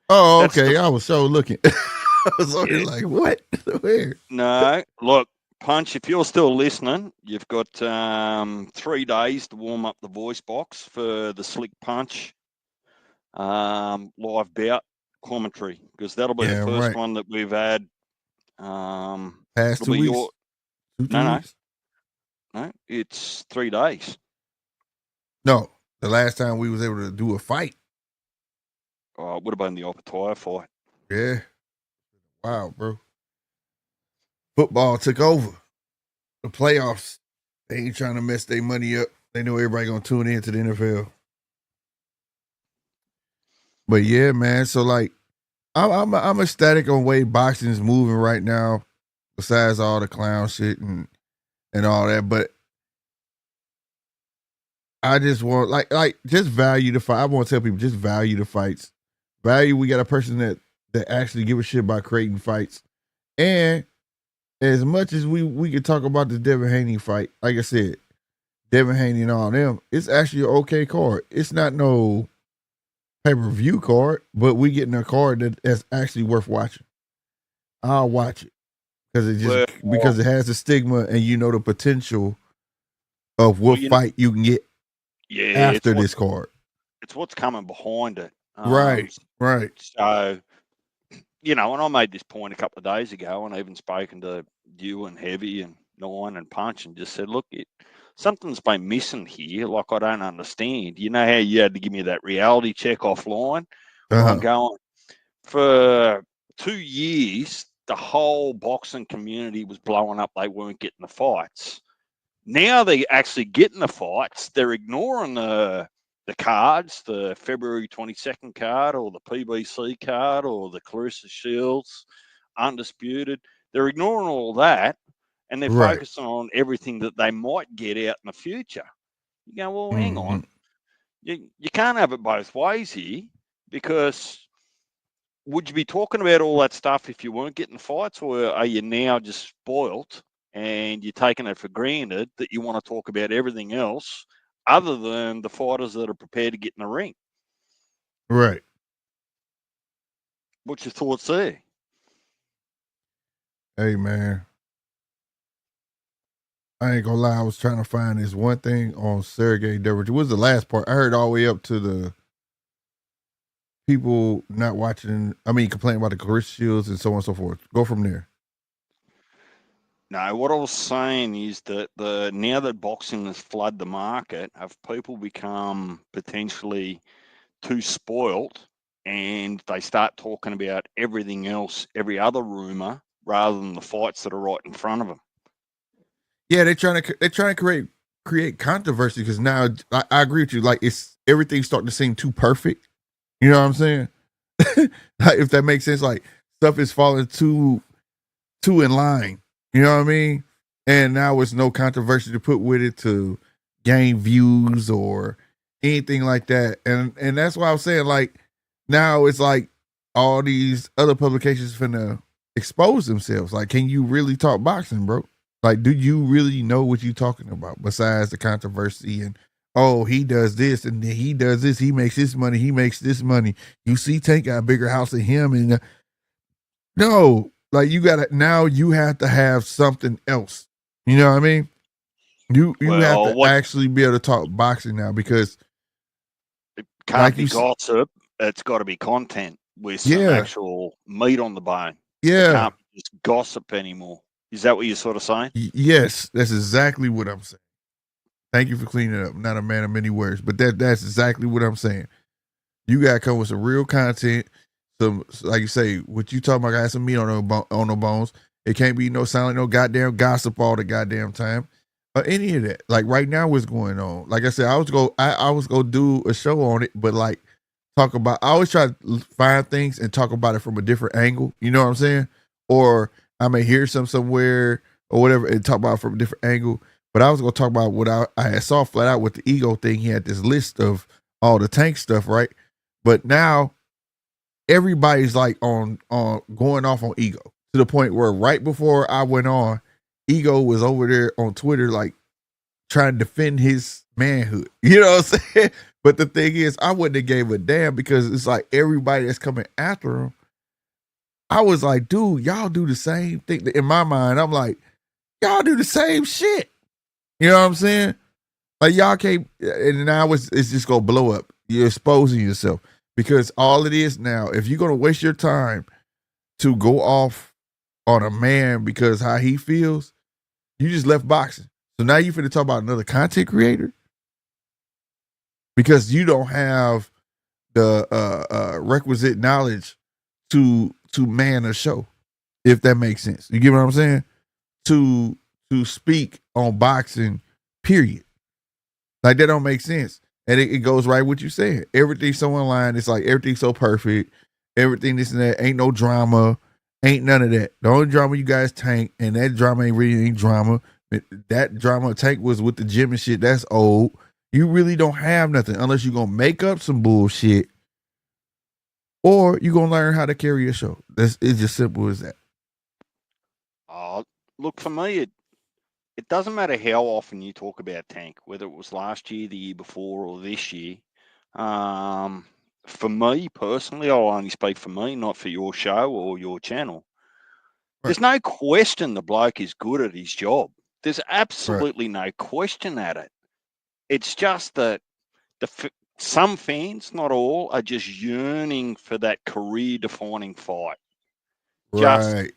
A: Oh,
E: That's
A: okay. I was so looking. I was already like, what? Where?
E: No, look, Punch, if you're still listening, you've got 3 days to warm up the voice box for the Slick Punch live bout commentary, because that'll be the first one that we've had.
A: Past 2 weeks?
E: No, it's 3 days.
A: No, the last time we was able to do a fight.
E: Oh, it would have been the Opataya fight.
A: Yeah. Wow, bro. Football took over. The playoffs. They ain't trying to mess their money up. They know everybody gonna tune in to the NFL. But yeah, man. So like, I'm ecstatic on way boxing is moving right now. Besides all the clown shit and all that, but I just want like just value the fight. I want to tell people just value the fights. Value. We got a person that actually give a shit about creating fights, and as much as we could talk about the Devin Haney fight, like I said, Devin Haney and all them, it's actually an okay card. It's not no pay-per-view card, but we getting a card that's actually worth watching. I'll watch it because it has the stigma and you know the potential of what fight you can get after this card.
E: It's what's coming behind it.
A: Right.
E: So, and I made this point a couple of days ago, and I even spoken to you and Heavy and Nine and Punch and just said, look, something's been missing here. Like, I don't understand. You know how you had to give me that reality check offline? I'm going, for 2 years, the whole boxing community was blowing up. They weren't getting the fights. Now they're actually getting the fights. They're ignoring the cards, the February 22nd card or the PBC card or the Clarissa Shields, Undisputed. They're ignoring all that, and they're focusing on everything that they might get out in the future. You go, well, hang on. You can't have it both ways here, because would you be talking about all that stuff if you weren't getting fights, or are you now just spoilt and you're taking it for granted that you want to talk about everything else other than the fighters that are prepared to get in the ring?
A: Right.
E: What's your thoughts there?
A: Hey, man. I ain't gonna lie. I was trying to find this one thing on Sergey Derevich. What was the last part? I heard all the way up to the people not watching. Complaining about the Clarissa Shields and so on and so forth. Go from there.
E: No, what I was saying is that now that boxing has flooded the market, have people become potentially too spoilt, and they start talking about everything else, every other rumor, rather than the fights that are right in front of them?
A: Yeah, they're trying to create controversy, because now I agree with you. Like, everything's starting to seem too perfect. You know what I'm saying? Like, if that makes sense, like stuff is falling too in line. You know what I mean? And now it's no controversy to put with it to gain views or anything like that. And that's why I was saying, like, now it's like all these other publications finna expose themselves. Like, can you really talk boxing, bro? Like, do you really know what you're talking about besides the controversy and, oh, he does this and he does this, he makes this money, he makes this money. You see Tank got a bigger house than him, and no, like, you have to have something else. You know what I mean? You have to actually be able to talk boxing now, because
E: it can't be gossip. It's got to be content with some actual meat on the bone.
A: Yeah.
E: It can't be just gossip anymore. Is that what you're sort of saying?
A: Yes, that's exactly what I'm saying. Thank you for cleaning it up. Not a man of many words, but that's exactly what I'm saying. You got to come with some real content. Some, like you say, what you talking about, got some meat on the bones. It can't be no sound like no goddamn gossip all the goddamn time. Or any of that. Like right now, what's going on? Like I said, I was gonna do a show on it, but like talk about. I always try to find things and talk about it from a different angle. You know what I'm saying? Or I may hear somewhere or whatever and talk about it from a different angle. But I was gonna talk about what I had saw flat out with the ego thing. He had this list of all the tank stuff, right? But now everybody's like on going off on ego to the point where right before I went on, ego was over there on Twitter like trying to defend his manhood. You know what I'm saying? But the thing is, I wouldn't have gave a damn because it's like everybody that's coming after him. I was like, dude, y'all do the same thing. In my mind, I'm like, y'all do the same shit. You know what I'm saying? Like y'all can't, and now it's just gonna blow up. You're exposing yourself because all it is now, if you're gonna waste your time to go off on a man because how he feels, you just left boxing. So now you finna talk about another content creator because you don't have the requisite knowledge to man a show, if that makes sense. You get what I'm saying? To speak on boxing, period. Like that don't make sense. And it goes right what you said. Everything's so online. It's like everything's so perfect. Everything this and that. Ain't no drama. Ain't none of that. The only drama you guys tank, and that drama ain't really any drama. That drama tank was with the gym and shit. That's old. You really don't have nothing unless you're gonna make up some bullshit, or you're gonna learn how to carry a show. It's just simple as that.
E: Look, for me, it doesn't matter how often you talk about tank, whether it was last year, the year before, or this year. For me personally, I'll only speak for me, not for your show or your channel. Right. There's no question the bloke is good at his job. There's absolutely no question at it. It's just that some fans, not all, are just yearning for that career-defining fight. Just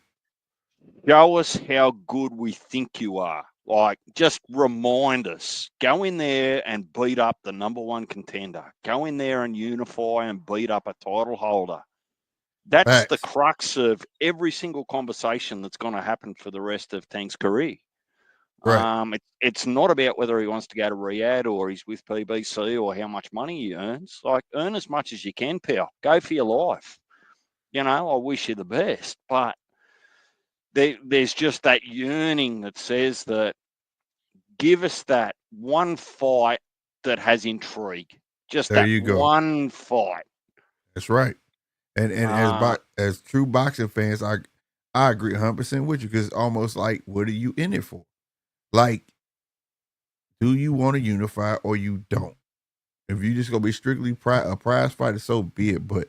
E: show us how good we think you are. Like, just remind us. Go in there and beat up the number one contender. Go in there and unify and beat up a title holder. That's the crux of every single conversation that's going to happen for the rest of Tank's career. Right. It's not about whether he wants to go to Riyadh or he's with PBC or how much money he earns. Like, earn as much as you can, pal. Go for your life. You know, I wish you the best. But there's just that yearning that says that give us that one fight that has intrigue. Just there that one fight.
A: That's right. And as true boxing fans, I agree 100% with you because it's almost like, what are you in it for? Like, do you want to unify or you don't? If you just gonna be strictly a prize fighter, so be it. But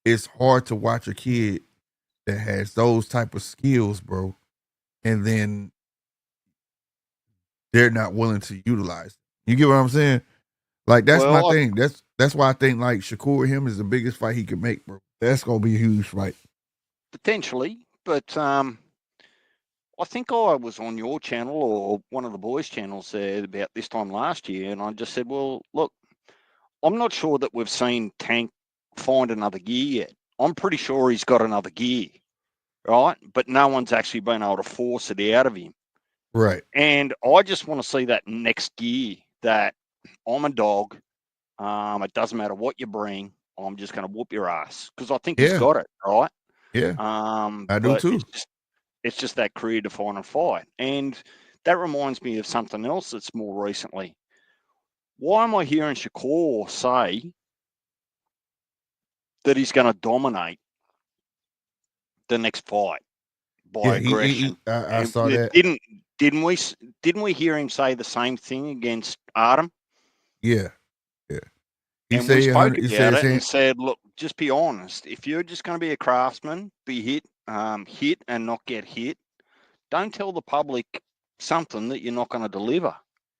A: it's hard to watch a kid that has those type of skills, bro, and then they're not willing to utilize. You get what I'm saying? Like that's my thing. That's why I think like Shakur him is the biggest fight he could make, bro. That's gonna be a huge fight.
E: Potentially, but I think I was on your channel or one of the boys' channels there about this time last year, and I just said, well, look, I'm not sure that we've seen Tank find another gear yet. I'm pretty sure he's got another gear, right? But no one's actually been able to force it out of him.
A: Right.
E: And I just want to see that next gear that I'm a dog. It doesn't matter what you bring. I'm just going to whoop your ass because I think he's got it, right?
A: Yeah. I do too.
E: It's just that career-defining fight. And that reminds me of something else that's more recently. Why am I hearing Shakur say that he's going to dominate the next fight by aggression?
A: I saw that.
E: Didn't we hear him say the same thing against Artem?
A: Yeah.
E: We spoke about it and said, look, just be honest. If you're just going to be a craftsman, be hit and not get hit, don't tell the public something that you're not going to deliver.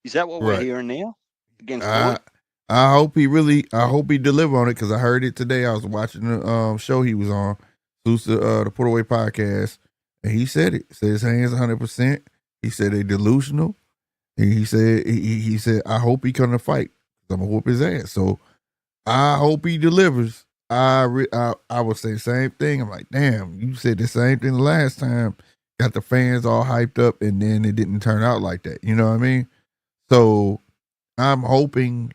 E: Is that what we're hearing now against Floyd?
A: I hope he deliver on it because I heard it today. I was watching the show he was on, who's the Put Away podcast, and he said it. Said his hands 100%. He said they delusional. And he said I hope he come to fight. I'm gonna whoop his ass. So I hope he delivers. I would say the same thing. I'm like, damn, you said the same thing the last time got the fans all hyped up, and then it didn't turn out like that. You know what I mean? So I'm hoping.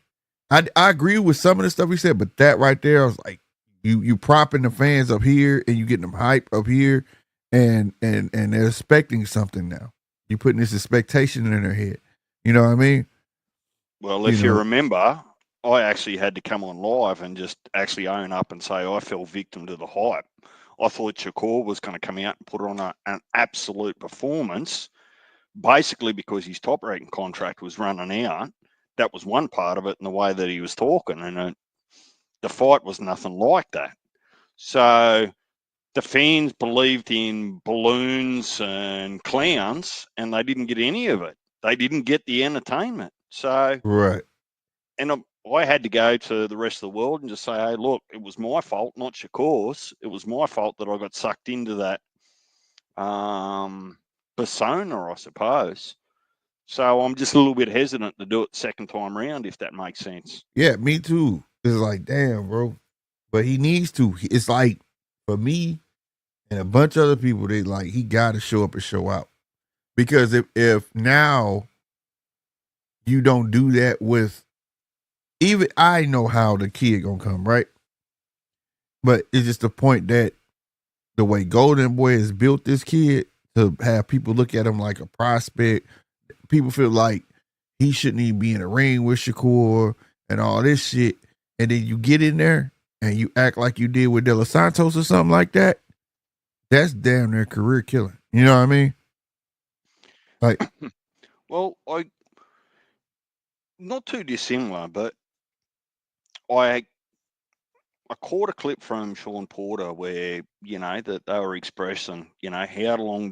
A: I agree with some of the stuff he said, but that right there, I was like, you propping the fans up here, and you getting them hype up here, and they're expecting something now. You putting this expectation in their head. You know what I mean?
E: Well, if you remember, I actually had to come on live and just actually own up and say I fell victim to the hype. I thought Shakur was going to come out and put on an absolute performance, basically because his top rating contract was running out. That was one part of it, and the way that he was talking, and the fight was nothing like that. So the fans believed in balloons and clowns, and they didn't get any of it. They didn't get the entertainment. So,
A: Right.
E: and I had to go to the rest of the world and just say, hey, look, it was my fault, not Shakur's. It was my fault that I got sucked into that persona, I suppose. So I'm just a little bit hesitant to do it second time round, if that makes sense.
A: Yeah, me too. It's like, damn, bro. But he needs to. It's like, for me and a bunch of other people, they like, he got to show up and show out. Because if now you don't do that with, even I know how the kid gonna come, right? But it's just the point that the way Golden Boy has built this kid to have people look at him like a prospect, people feel like he shouldn't even be in a ring with Shakur and all this shit. And then you get in there and you act like you did with De Los Santos or something like that. That's damn near career killing. You know what I mean? Like,
E: well, not too dissimilar, but I caught a clip from Sean Porter where, that they were expressing, how long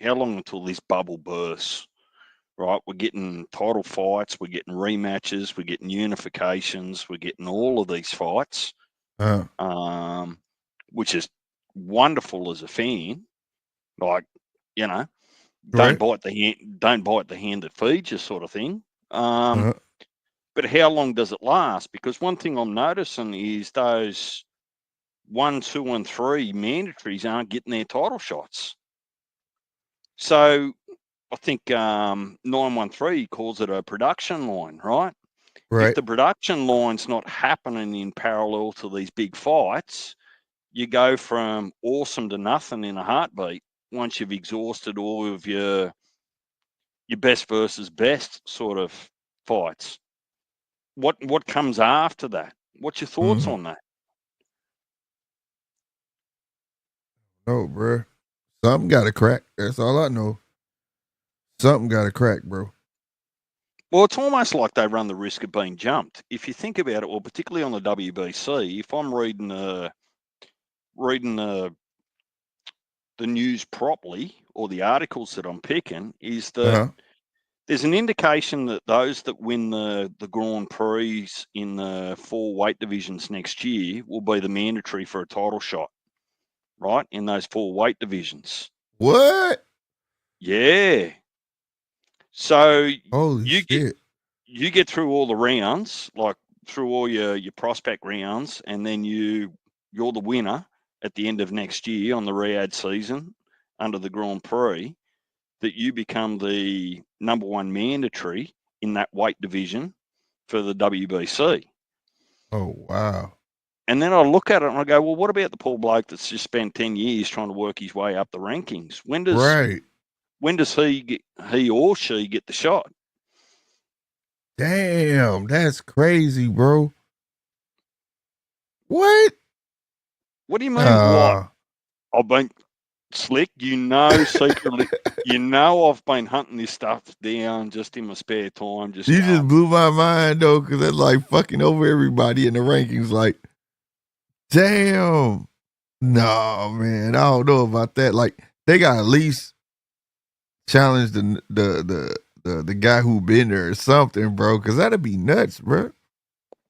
E: until this bubble bursts, right? We're getting title fights, we're getting rematches, we're getting unifications, we're getting all of these fights, which is wonderful as a fan. Like, don't bite the hand that feeds you, sort of thing. But how long does it last? Because one thing I'm noticing is those 1, 2, and 3 mandatories aren't getting their title shots. So I think 913 calls it a production line, right?
A: right.
E: If the production line's not happening in parallel to these big fights, you go from awesome to nothing in a heartbeat once you've exhausted all of your best versus best sort of fights. What comes after that? What's your thoughts on that?
A: No, bro. Something got to crack. That's all I know. Something got to crack, bro.
E: Well, it's almost like they run the risk of being jumped. If you think about it, well, particularly on the WBC, if I'm reading the news properly, or the articles that I'm picking, is that there's an indication that those that win the Grand Prix in the 4 weight divisions next year will be the mandatory for a title shot, right? In those 4 weight divisions.
A: What?
E: Yeah. So
A: holy shit.
E: You get through all the rounds, like through all your prospect rounds, and then you're the winner at the end of next year on the Riyadh season under the Grand Prix, that you become the number 1 mandatory in that weight division for the WBC.
A: Oh, wow.
E: And then I look at it and I go, well, what about the poor bloke that's just spent 10 years trying to work his way up the rankings? When does he or she get the shot?
A: Damn, that's crazy, bro. What?
E: What do you mean, what? I've been slick, secretly, I've been hunting this stuff down just in my spare time.
A: Just blew my mind, though, because that's like fucking over everybody in the rankings. Like, damn. No, man, I don't know about that. Like, they got at least challenge the guy who been there or something, bro, because that'd be nuts, bro.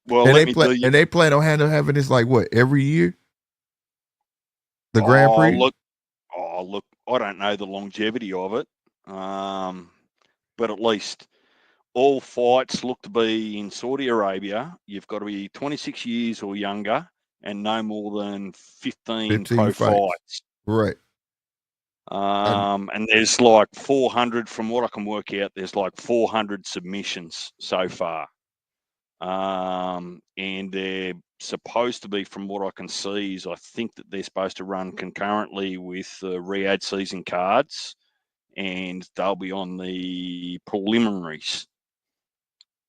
E: Well,
A: and they plan on having this like what, every year? The Grand Prix?
E: Look, I don't know the longevity of it, but at least all fights look to be in Saudi Arabia. You've got to be 26 years or younger and no more than 15 pro fights.
A: Right.
E: And there's like 400, from what I can work out, there's like 400 submissions so far. And they're supposed to be, from what I can see, is I think that they're supposed to run concurrently with the Riyadh season cards, and they'll be on the preliminaries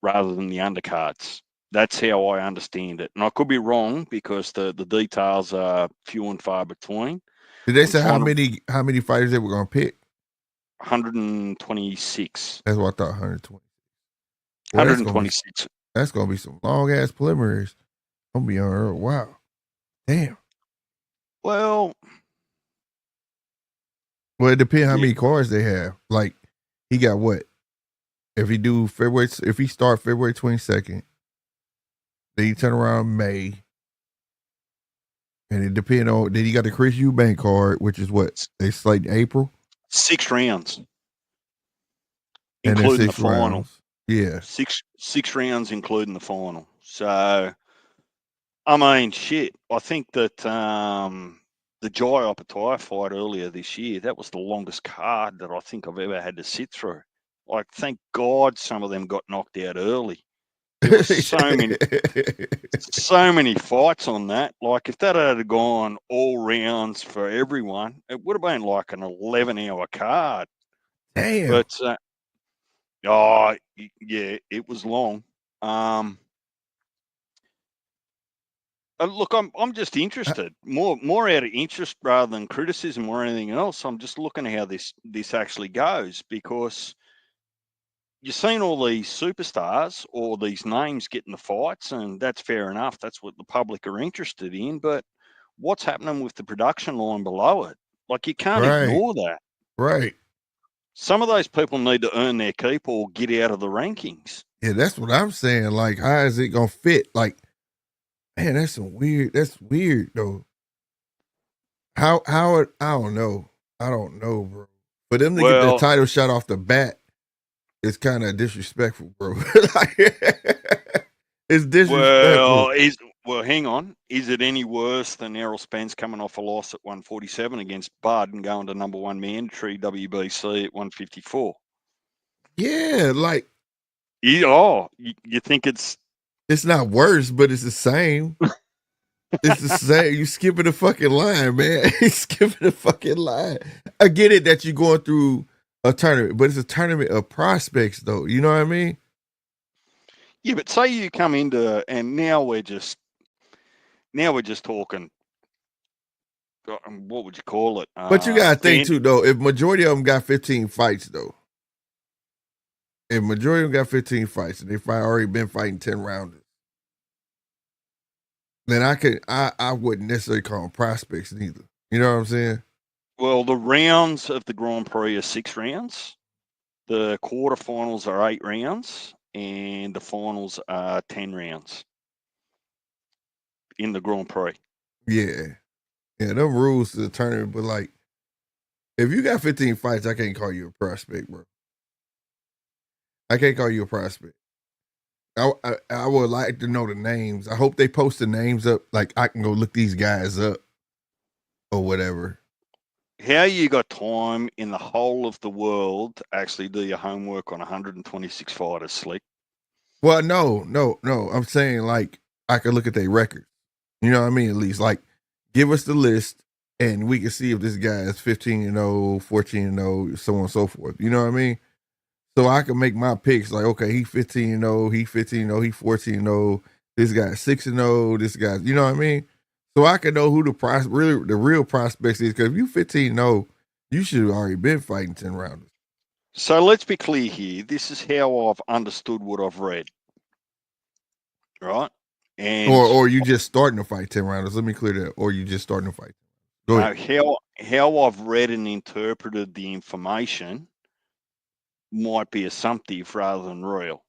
E: rather than the undercards. That's how I understand it. And I could be wrong because the details are few and far between.
A: Did they say how many fighters they were gonna pick?
E: 126.
A: That's what I thought. 120.
E: Well, 126.
A: That's gonna be some long ass preliminaries. I'm gonna be on her. Wow. Damn.
E: Well,
A: it depends how many cards they have. Like, he got what? If he start February 22nd, then he turn around May. And it depends on, then he got the Chris Eubank card, which is what? They slate April?
E: 6 rounds.
A: And
E: including the final.
A: Rounds. Yeah.
E: Six rounds, including the final. So, I mean, shit. I think that the Jai Opetaia fight earlier this year, that was the longest card that I think I've ever had to sit through. Like, thank God some of them got knocked out early. There was so many fights on that. Like, if that had gone all rounds for everyone, it would have been like an 11-hour card.
A: Damn.
E: But yeah, it was long. Look, I'm just interested, more out of interest rather than criticism or anything else. I'm just looking at how this actually goes, because you've seen all these superstars or these names getting the fights, and that's fair enough. That's what the public are interested in. But what's happening with the production line below it? Like, you can't ignore that.
A: Right.
E: Some of those people need to earn their keep or get out of the rankings.
A: Yeah, that's what I'm saying. Like, how is it gonna fit? Like, man, that's weird though. How I don't know. I don't know, bro. For them to get the title shot off the bat, it's kind of disrespectful, bro. Like, it's disrespectful.
E: Well, hang on. Is it any worse than Errol Spence coming off a loss at 147 against Bud and going to number one mandatory WBC at 154?
A: Yeah, like,
E: you think it's
A: not worse, but it's the same. It's the same. You skipping the fucking line, man. You skipping the fucking line. I get it that you're going through a tournament, but it's a tournament of prospects, though. You know what I mean?
E: Yeah, but say you come into, and now we're just talking. What would you call it?
A: But you gotta think too, though. If majority of them got 15 fights, though, and they've already been fighting 10 rounders, then I wouldn't necessarily call them prospects neither. You know what I'm saying?
E: Well, the rounds of the Grand Prix are 6 rounds. The quarterfinals are 8 rounds, and the finals are 10 rounds in the Grand Prix.
A: Yeah, them rules to the tournament. But like, if you got 15 fights, I can't call you a prospect, bro. I can't call you a prospect. I would like to know the names. I hope they post the names up. Like, I can go look these guys up or whatever.
E: How you got time in the whole of the world to actually do your homework on 126 fighters, Slick?
A: Well, no. I'm saying, like, I could look at their records. You know what I mean? At least, like, give us the list and we can see if this guy is 15-0, 14-0, so on and so forth. You know what I mean? So I can make my picks like, okay, he 15-0, he 15-0, he 14-0, this guy's 6-0, this guy's, you know what I mean? So I can know who the real prospects is, because if you 15-0, you should have already been fighting 10 rounders.
E: So let's be clear here. This is how I've understood what I've read. Right? And
A: or you just starting to fight 10 rounders. Let me clear that. Or you just starting to fight. Go ahead.
E: How I've read and interpreted the information might be assumptive rather than real.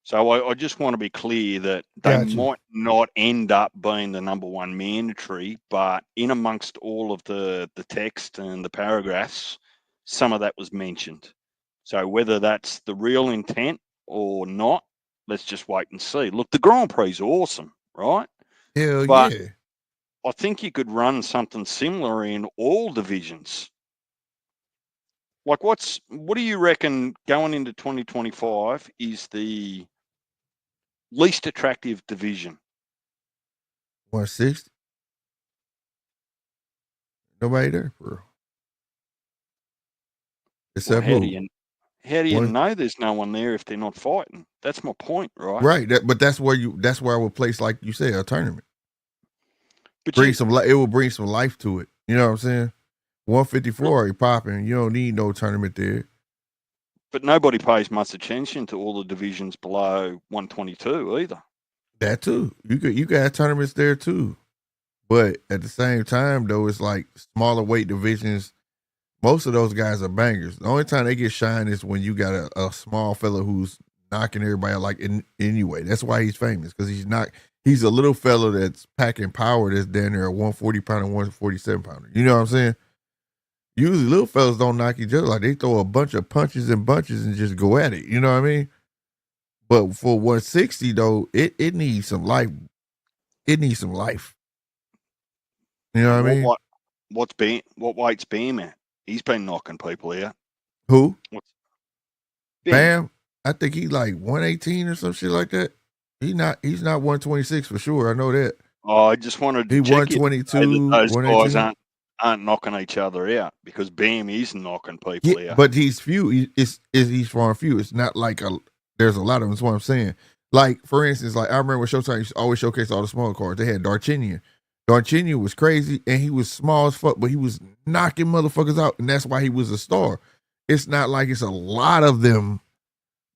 E: So I just want to be clear that they might not end up being the number one mandatory, but in amongst all of the text and the paragraphs, some of that was mentioned. So whether that's the real intent or not, let's just wait and see. Look, the Grand Prix is awesome, right?
A: Hell
E: but
A: yeah.
E: I think you could run something similar in all divisions. Like, what do you reckon going into 2025 is the least attractive division?
A: 160. Nobody there for real.
E: Well,
A: Except
E: how do
A: who?
E: you
A: One,
E: know there's no one there if they're not fighting? That's my point, right?
A: right. But that's where I would place, like you said, a tournament.
E: But
A: It will bring some life to it. You know what I'm saying? 154, you popping. You don't need no tournament there.
E: but nobody pays much attention to all the divisions below 122 either.
A: That too. You could have tournaments there too. But at the same time, though, it's like smaller weight divisions. Most of those guys are bangers. The only time they get shine is when you got a small fella who's knocking everybody out, like anyway. That's why he's famous, because he's a little fella that's packing power that's down there, a 140 pounder, 147 pounder. You know what I'm saying? Usually little fellas don't knock each other. Like, they throw a bunch of punches and bunches and just go at it. You know what I mean? But for 160 though, it needs some life. It needs some life. You know what I mean?
E: What weight's Bam at? He's been knocking people out.
A: Who?
E: Bam.
A: Bam? I think he's like 118 or some shit like that. He's not 126 for sure. I know that.
E: Oh, I just wanted to
A: He
E: check it.
A: 122,
E: Those guys
A: 118.
E: aren't knocking each other out, because Bam is knocking people
A: Yeah,
E: out.
A: but he's few. He's far few. It's not like there's a lot of them. That's what I'm saying. Like, for instance, like I remember when Showtime used to always showcase all the small cards. They had Darchinian. Darchinian was crazy, and he was small as fuck, but he was knocking motherfuckers out, and that's why he was a star. It's not like it's a lot of them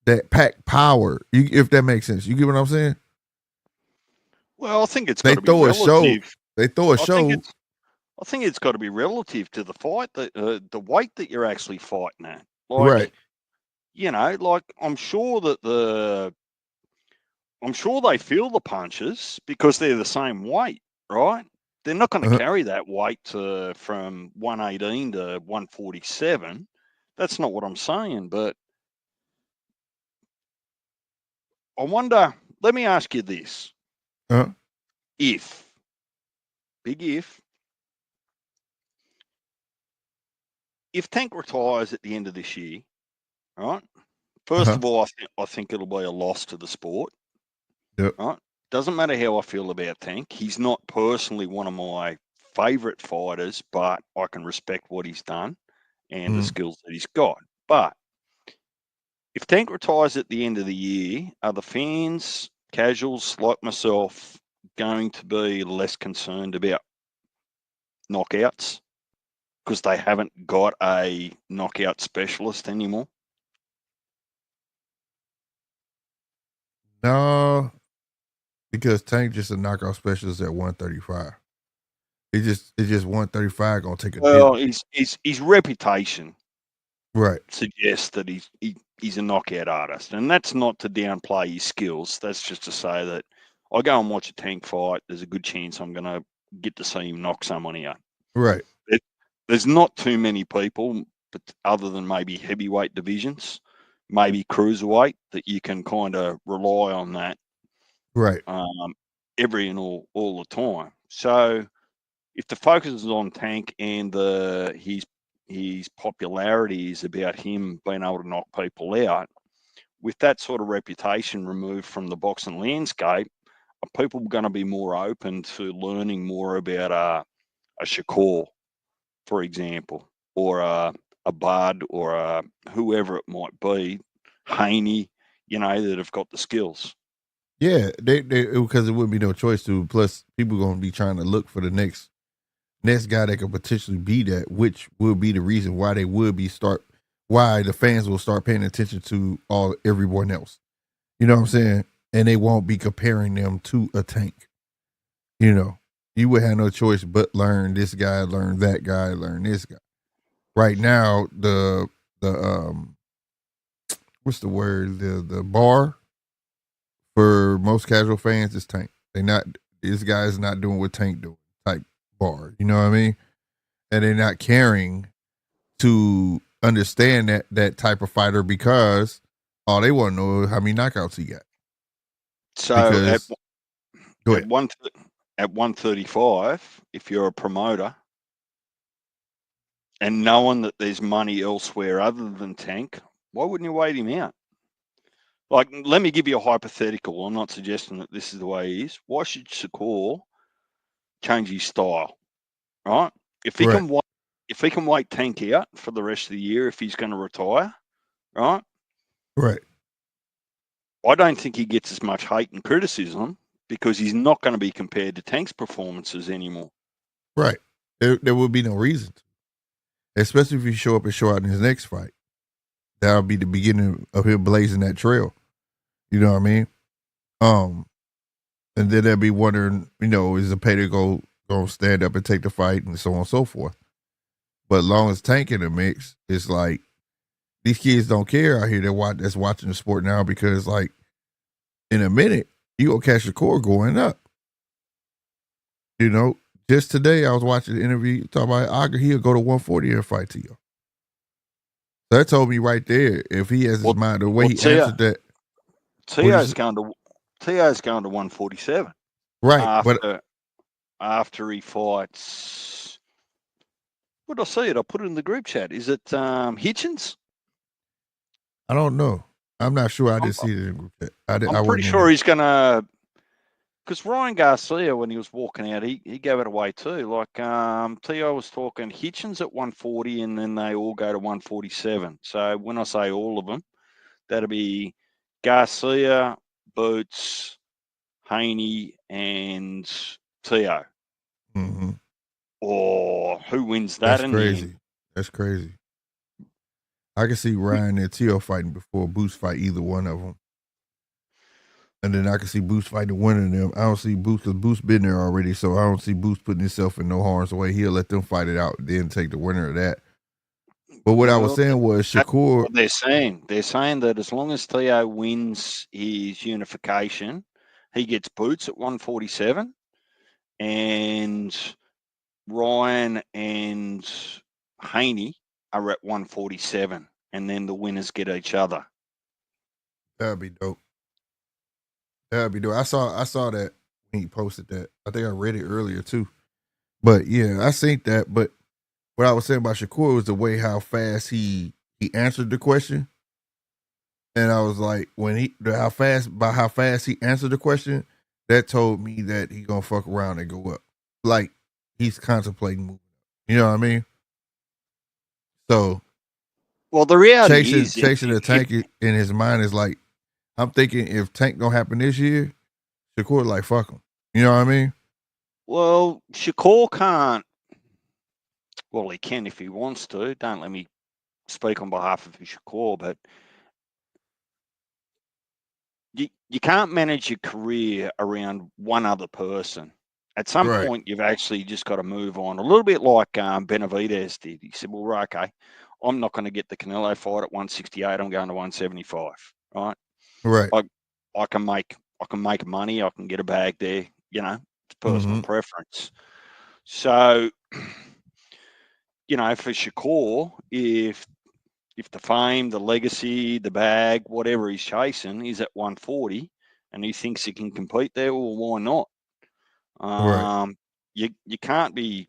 A: that pack power, if that makes sense. You get what I'm saying?
E: Well, I think it's
A: They
E: got to be
A: throw a show.
E: relative.
A: They throw a show.
E: I think it's got to be relative to the fight, the weight that you're actually fighting at. Like,
A: Right.
E: you know, like I'm sure they feel the punches because they're the same weight, right? They're not going to carry that weight from 118 to 147. That's not what I'm saying. But I wonder, let me ask you this. Big if Tank retires at the end of this year, right? First of all, I think it'll be a loss to the sport.
A: Yep.
E: Right? Doesn't matter how I feel about Tank. He's not personally one of my favourite fighters, but I can respect what he's done and the skills that he's got. But if Tank retires at the end of the year, are the fans, casuals like myself, going to be less concerned about knockouts because they haven't got a knockout specialist anymore?
A: No, because Tank just a knockout specialist at 135. It's just 135 gonna take a dip.
E: His reputation
A: Right
E: suggests that he's a knockout artist, and that's not to downplay his skills. That's just to say that I go and watch a Tank fight, there's a good chance I'm going to get to see him knock someone out.
A: Right.
E: There's not too many people, but other than maybe heavyweight divisions, maybe cruiserweight, that you can kind of rely on that.
A: Right.
E: Every and all the time. So if the focus is on Tank and his popularity is about him being able to knock people out, with that sort of reputation removed from the boxing landscape, are people going to be more open to learning more about a Shakur, for example, or a Bud, or whoever it might be, Haney, that have got the skills?
A: Yeah, they because it wouldn't be no choice to. Plus, people are gonna be trying to look for the next guy that could potentially be that, which will be the reason why they would be why the fans will start paying attention to everyone else. You know what I'm saying? And they won't be comparing them to a Tank. You would have no choice but learn this guy, learn that guy, learn this guy. Right now, the what's the word? The bar for most casual fans is Tank. This guy's not doing what Tank doing type bar. You know what I mean? And they're not caring to understand that type of fighter, because all they want to know is how many knockouts he got.
E: So
A: go ahead.
E: At 135, if you're a promoter, and knowing that there's money elsewhere other than Tank, why wouldn't you wait him out? Like, let me give you a hypothetical. I'm not suggesting that this is the way he is. Why should Shakur change his style? Right? If he
A: Right.
E: can wait Tank out for the rest of the year, if he's going to retire, right?
A: Right.
E: I don't think he gets as much hate and criticism because he's not going to be compared to Tank's performances anymore.
A: Right. There would be no reason to. Especially if you show up and show out in his next fight. That'll be the beginning of him blazing that trail. You know what I mean? And then they'll be wondering, is the payday going to stand up and take the fight and so on and so forth. But as long as Tank in the mix, it's like these kids don't care out here that's watching the sport now because, like, in a minute, you gonna catch the core going up. Just today I was watching the interview talking about he'll go to 140 and fight Tio. That told me right there, if he has his mind, the way he answered that.
E: Tio's going to 147.
A: Right.
E: After he fights, what did I see it? I put it in the group chat. Is it Hitchens?
A: I don't know. I'm not sure. I didn't see it in the group chat.
E: I'm pretty sure he's going to, because Ryan Garcia, when he was walking out, he gave it away too. Like Tio was talking Hitchens at 140 and then they all go to 147. So when I say all of them, that'll be Garcia, Boots, Haney, and Tio.
A: Mm-hmm.
E: Or who wins that?
A: That's crazy. That's crazy. I can see Ryan and Tio fighting before Boots fight either one of them. And then I can see Boots fighting one of them. I don't see Boots because Boots been there already, so I don't see Boots putting himself in no harm's way. He'll let them fight it out, then take the winner of that. But what I was saying was Shakur.
E: They're saying that as long as Tio wins his unification, he gets Boots at 147, and Ryan and Haney are at 147, and then the winners get each other.
A: That'd be dope. I saw that when he posted that. I think I read it earlier too. But yeah, I seen that. But what I was saying about Shakur was the way how fast he answered the question. And I was like, how fast he answered the question, that told me that he gonna fuck around and go up. Like he's contemplating moving up. You know what I mean? So,
E: well, the reality is
A: chasing the Tank in his mind is like, I'm thinking if Tank don't happen this year, Shakur like fuck him. You know what I mean?
E: Well, Shakur can't. Well, he can if he wants to. Don't let me speak on behalf of Shakur, but you can't manage your career around one other person. At some point, you've actually just got to move on. A little bit like Benavidez did. He said, well, okay, I'm not going to get the Canelo fight at 168. I'm going to 175, right?
A: Right.
E: I can make money. I can get a bag there. It's personal preference. So, for Shakur, if the fame, the legacy, the bag, whatever he's chasing is at 140 and he thinks he can compete there, well, why not?
A: Right.
E: You can't be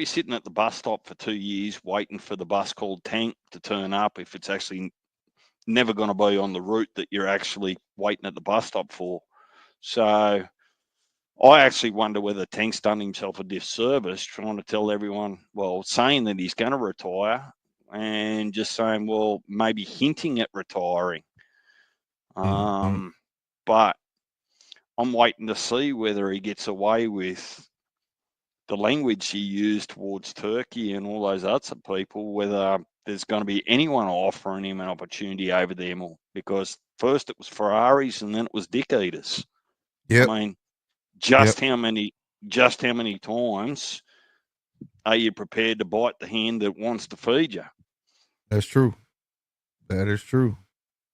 E: sitting at the bus stop for 2 years waiting for the bus called Tank to turn up if it's actually never going to be on the route that you're actually waiting at the bus stop for. So I actually wonder whether Tank's done himself a disservice trying to tell everyone, saying that he's going to retire and just saying, well, maybe hinting at retiring. But I'm waiting to see whether he gets away with the language he used towards Turkey and all those other people, whether there's going to be anyone offering him an opportunity over there more. Because first it was Ferraris and then it was dick eaters.
A: Yep.
E: I mean, how many times are you prepared to bite the hand that wants to feed you?
A: That's true. That is true.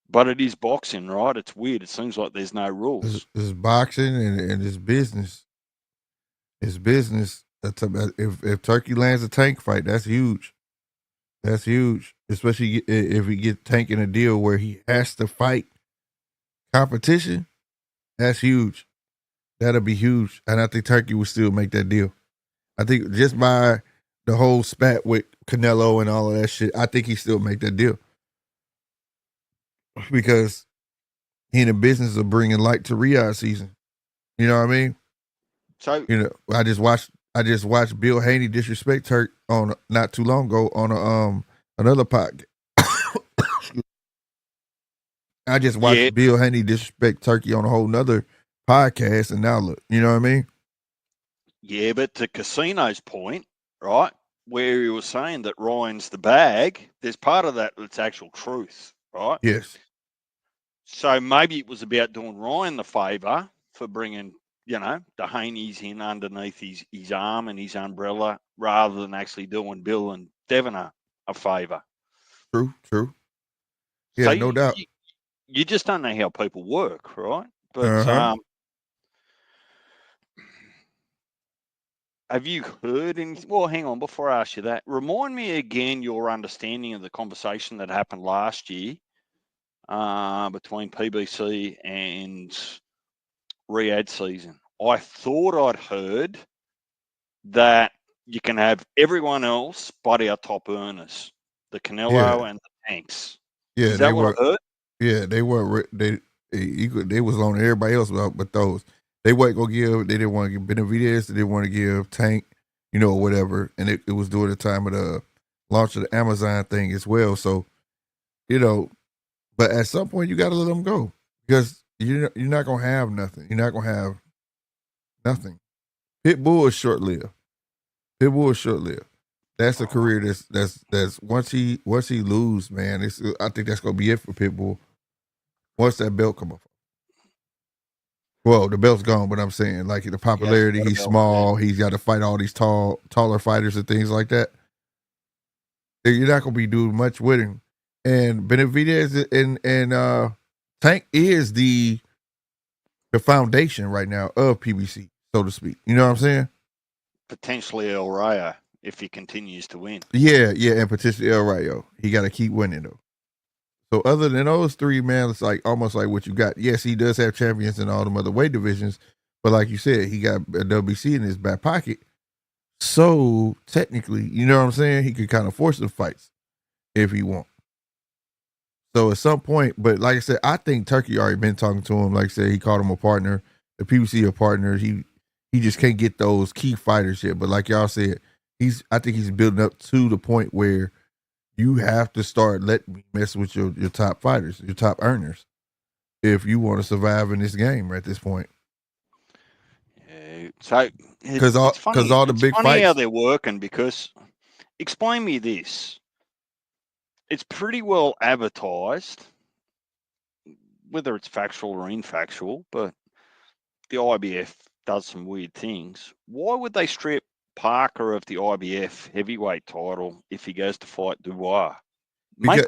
E: But it is boxing, right? It's weird. It seems like there's no rules.
A: It's boxing and it's business. It's business. If Turkey lands a Tank fight, that's huge. That's huge, especially if he gets Tank in a deal where he has to fight competition. That's huge. That'll be huge, and I think Turkey will still make that deal. I think just by the whole spat with Canelo and all of that shit, I think he still make that deal because he in the business of bringing light to Riyadh season. You know what I mean?
E: So
A: I just watched Bill Haney disrespect Turk on not too long ago on another podcast. I just watched Bill Haney disrespect Turkey on a whole nother podcast, and now look, you know what I mean?
E: Yeah, but to Casino's point, right, where he was saying that Ryan's the bag, there's part of that that's actual truth, right?
A: Yes.
E: So maybe it was about doing Ryan the favour for bringing, the Haney's in underneath his arm and his umbrella rather than actually doing Bill and Devin a favour.
A: True. Yeah,
E: So
A: no doubt.
E: You just don't know how people work, right? But have you heard anything? Well, hang on, before I ask you that, remind me again your understanding of the conversation that happened last year between PBC and Riyadh season. I thought I'd heard that you can have everyone else but our top earners, the Canelo and the Tanks.
A: Yeah,
E: is that what I heard?
A: Yeah, they were. They was on everybody else but those. They wasn't gonna give. They didn't want to give Benavidez. They didn't want to give Tank, or whatever. And it was during the time of the launch of the Amazon thing as well. So, but at some point you got to let them go because you're not gonna have nothing. You're not gonna have nothing. Pitbull is short lived. That's a career that's once he lose, man. I think that's gonna be it for Pitbull. Once that belt come up. Well, the belt's gone, but I'm saying like the popularity. He's small. He's got to fight all these taller fighters and things like that. You're not gonna be doing much with him. And Benavidez and Tank is the foundation right now of PBC, so to speak. You know what I'm saying?
E: Potentially El Rayo if he continues to win.
A: Yeah, and potentially El Rayo. He got to keep winning though. So other than those three, man, it's like almost like what you got. Yes, he does have champions in all them other weight divisions, but like you said, he got a WBC in his back pocket. So technically, you know what I'm saying? He could kind of force the fights if he wants. So at some point, but like I said, I think Turkey already been talking to him. Like I said, he called him a partner. The PBC a partner. He just can't get those key fighters yet. But like y'all said, I think he's building up to the point where you have to start letting me mess with your top fighters, your top earners, if you want to survive in this game at this point.
E: Yeah, so
A: because all the big
E: funny
A: fights,
E: how they're working. Because explain me this: it's pretty well advertised, whether it's factual or infactual, but the IBF does some weird things. Why would they strip Parker of the IBF heavyweight title if he goes to fight Dubois? Make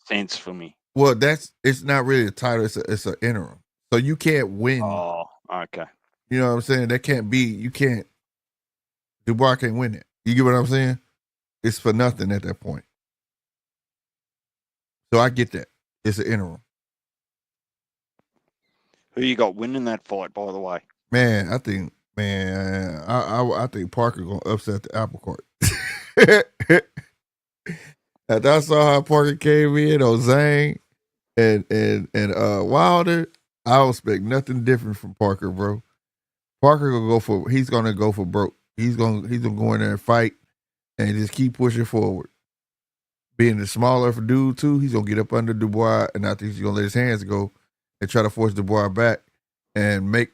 E: sense for me.
A: Well, it's not really a title; it's an interim. So you can't win.
E: Oh, okay.
A: You know what I'm saying? That can't be. You can't. Dubois can't win it. You get what I'm saying? It's for nothing at that point. So I get that. It's an interim.
E: Who you got winning that fight, by the way?
A: Man, I think Parker gonna upset the apple cart. After I saw how Parker came in on Zhang and Wilder, I don't expect nothing different from Parker, bro. Parker he's gonna go for broke. He's gonna go in there and fight and just keep pushing forward. Being the smaller dude too, he's gonna get up under Dubois, and I think he's gonna let his hands go and try to force Dubois back and make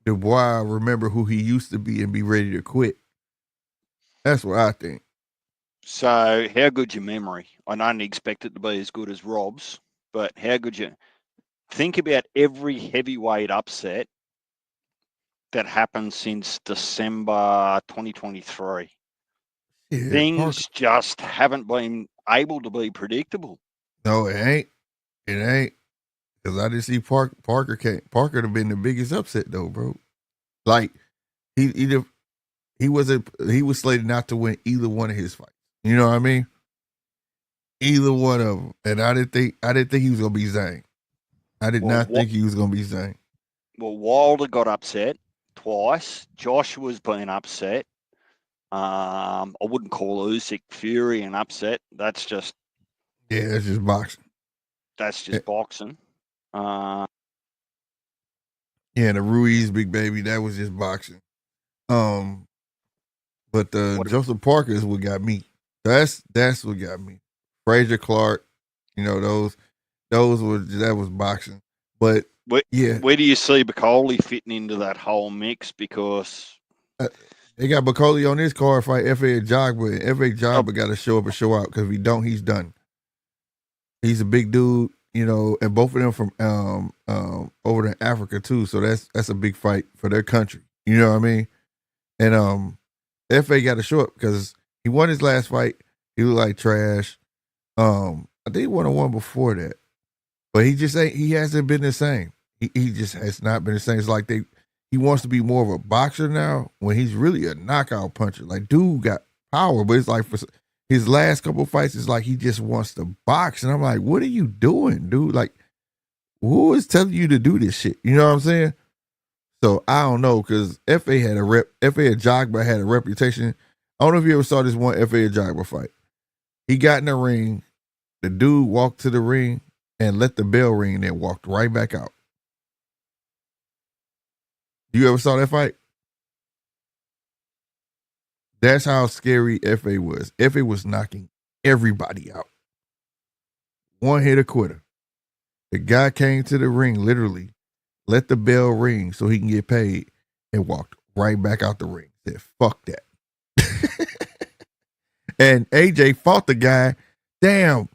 A: Dubois remember who he used to be and be ready to quit. That's what I think.
E: So, how good's your memory? I don't expect it to be as good as Rob's, but how good you think about every heavyweight upset that happened since December 2023. Yeah, things just haven't been able to be predictable.
A: No, it ain't. It ain't. Because I didn't see Parker have been the biggest upset though, bro. Like he was slated not to win either one of his fights. You know what I mean? Either one of them. And I didn't think he was gonna be Zhang. I did not think he was gonna be Zhang.
E: Well, Wilder got upset twice. Joshua's been upset. I wouldn't call Usyk fury and upset. That's just
A: that's just boxing.
E: Boxing.
A: Yeah, the Ruiz big baby, that was just boxing. But the Joseph Parker is what got me. That's what got me. Frazier Clark, that was boxing. But
E: where
A: yeah,
E: do you see Bacoli fitting into that whole mix? Because
A: they got Bacoli on this card fight F.A. Jogba. F.A. Jogba got to show up and show out because if he don't, he's done. He's a big dude, and both of them from over in Africa too. So that's a big fight for their country. You know what I mean? And F.A. got to show up because he won his last fight. He looked like trash. I think he won one before that, but he hasn't been the same. He just has not been the same. It's like he wants to be more of a boxer now when he's really a knockout puncher. Like, dude got power, but it's like for his last couple of fights, it's like he just wants to box. And I'm like, what are you doing, dude? Like, who is telling you to do this shit? You know what I'm saying? So I don't know, because F.A. Jogba had a reputation. I don't know if you ever saw this one F.A. Jogba fight. He got in the ring, the dude walked to the ring and let the bell ring and then walked right back out. You ever saw that fight? That's how scary F.A. was. F.A. was knocking everybody out. One hit a quitter. The guy came to the ring, literally, let the bell ring so he can get paid, and walked right back out the ring. Said, fuck that. And AJ fought the guy. Damn.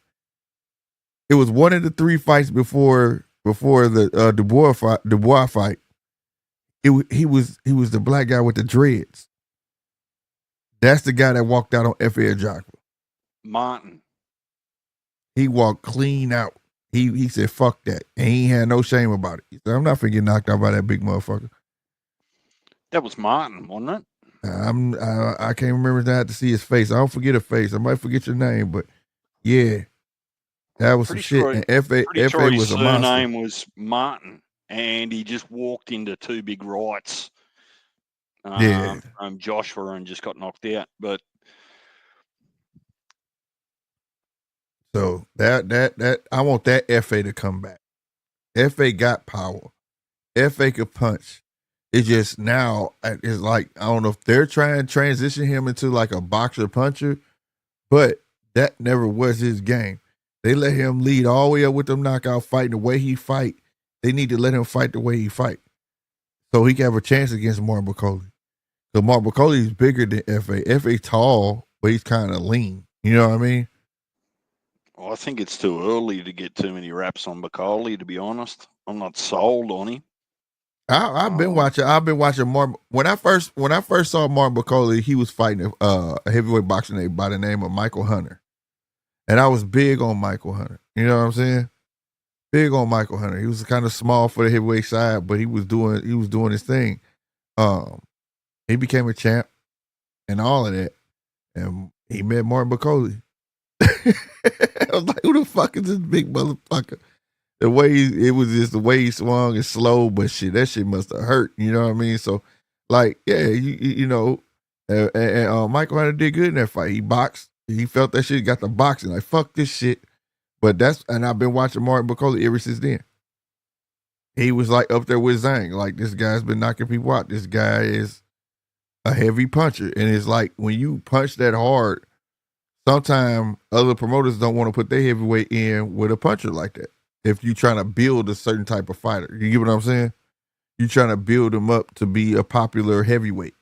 A: It was one of the 3 fights before the Dubois fight. He was the black guy with the dreads. That's the guy that walked out on F.A. Jogba.
E: Martin.
A: He walked clean out. He said, fuck that. And he had no shame about it. He said, I'm not finna get knocked out by that big motherfucker.
E: That was Martin, wasn't it?
A: I can't remember that to see his face. I don't forget a face. I might forget your name, but yeah. That was some shit. And F.A. was a monster. His
E: surname was Martin, and he just walked into 2 big rights. From Joshua and just got knocked out. But
A: so that I want that F.A. to come back. F.A. got power. F.A. could punch. It's just now it's like, I don't know if they're trying to transition him into like a boxer puncher, but that never was his game. They let him lead all the way up with them knockout fighting the way he fight. They need to let him fight the way he fight, so he can have a chance against Martin Bacoli. So Martin Bacoli is bigger than F.A. F.A. tall, but he's kind of lean. You know what I mean?
E: Well, I think it's too early to get too many raps on Bacoli, to be honest. I'm not sold on him.
A: I've been watching Martin. When I first saw Martin Bacoli, he was fighting a heavyweight boxer by the name of Michael Hunter. And I was big on Michael Hunter. You know what I'm saying? Big on Michael Hunter. He was kind of small for the heavyweight side, but he was doing his thing. He became a champ and all of that. And he met Martin Bacoli. I was like, who the fuck is this big motherfucker? The way the way he swung is slow, but shit, that shit must have hurt. You know what I mean? So, like, yeah, Michael Hunter did good in that fight. He boxed. He felt that shit, got the boxing. Like, fuck this shit. But I've been watching Martin Bacoli ever since then. He was like up there with Zhang. Like, this guy's been knocking people out. This guy is a heavy puncher. And it's like, when you punch that hard, sometimes other promoters don't want to put their heavyweight in with a puncher like that. If you're trying to build a certain type of fighter, you get what I'm saying? You're trying to build him up to be a popular heavyweight.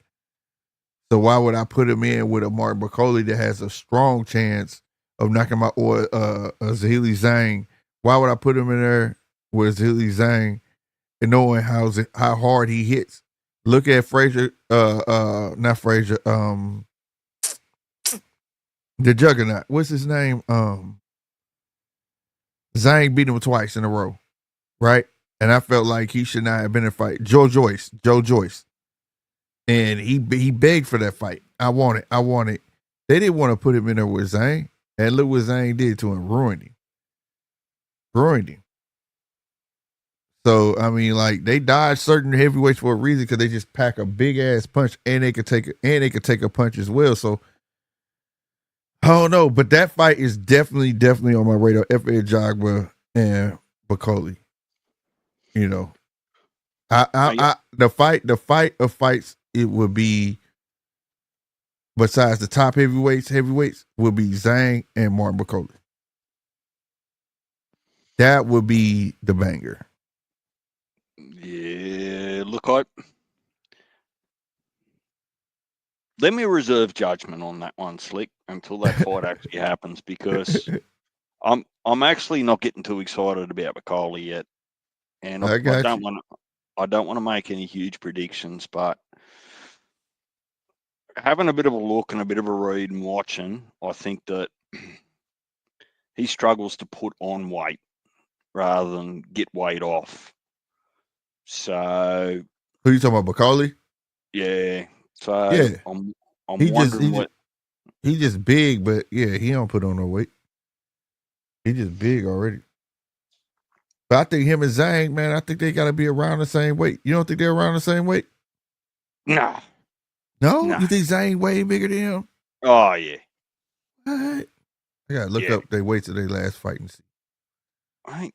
A: So why would I put him in with a Martin Bacoli that has a strong chance of knocking out, or a Zahili Zhang? Why would I put him in there with Zahili Zhang and knowing how hard he hits? Look at Frazier, not Frazier, the Juggernaut. What's his name? Zhang beat him twice in a row, right? And I felt like he should not have been in a fight. Joe Joyce. And he begged for that fight. I want it. They didn't want to put him in there with Zhang. And look what Zhang did to him. Ruined him. So I mean, like they dodge certain heavyweights for a reason because they just pack a big ass punch and they could take a punch as well. So I don't know, but that fight is definitely on my radar. F.A. Jagba and Bakoli. You know, the fight of fights, it would be besides the top heavyweights would be Zhang and Martin Bakoli. That would be the banger.
E: Yeah, look, let me reserve judgment on that one, Slick, until that fight actually happens, because I'm actually not getting too excited about Bakoli yet, and I don't want to make any huge predictions, but having a bit of a look and a bit of a read and watching, I think that he struggles to put on weight rather than get weight off. So
A: who you talking about, Bakoli?
E: Yeah. So
A: yeah.
E: I'm wondering what
A: he just big, but yeah, he don't put on no weight. He just big already. But I think him and Zhang, man, I think they got to be around the same weight. You don't think they're around the same weight?
E: No.
A: No? You think Zhang way bigger than him?
E: Oh, yeah.
A: What? I got to look up their weights of their last fight and see.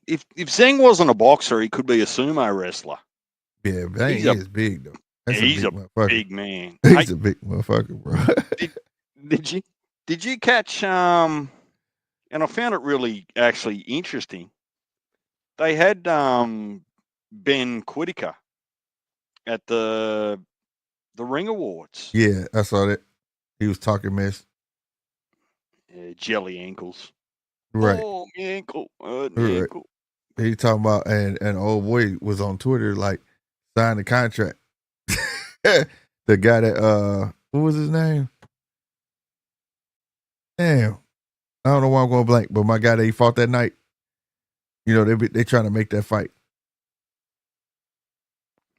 E: If Zhang wasn't a boxer, he could be a sumo wrestler.
A: Yeah, Zhang is big, though.
E: He's a big man.
A: He's a big motherfucker, bro.
E: Did you catch, and I found it really actually interesting, they had Ben Whittaker at the Ring Awards.
A: Yeah, I saw that. He was talking mess.
E: Jelly ankles.
A: Right.
E: Oh, my ankle. My ankle.
A: He talking about, and old boy was on Twitter, like, signed the contract. The guy that, what was his name? Damn. I don't know why I'm going blank, but my guy that he fought that night, you know, they trying to make that fight.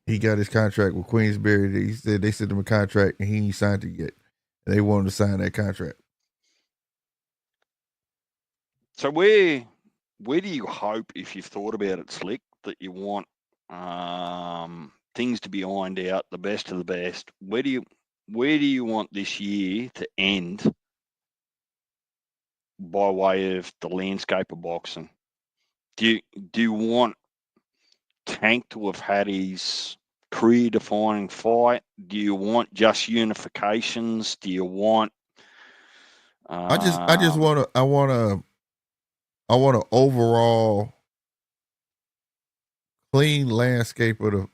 A: He got his contract with Queensberry. He said they sent him a contract and he ain't signed it yet. And they wanted to sign that contract.
E: So where do you hope, if you've thought about it, Slick, that you want things to be ironed out, the best of the best? Where do you want this year to end by way of the landscape of boxing? Do you want Tank to have had his career-defining fight? Do you want just unifications? Do you want?
A: I just want to overall clean landscape of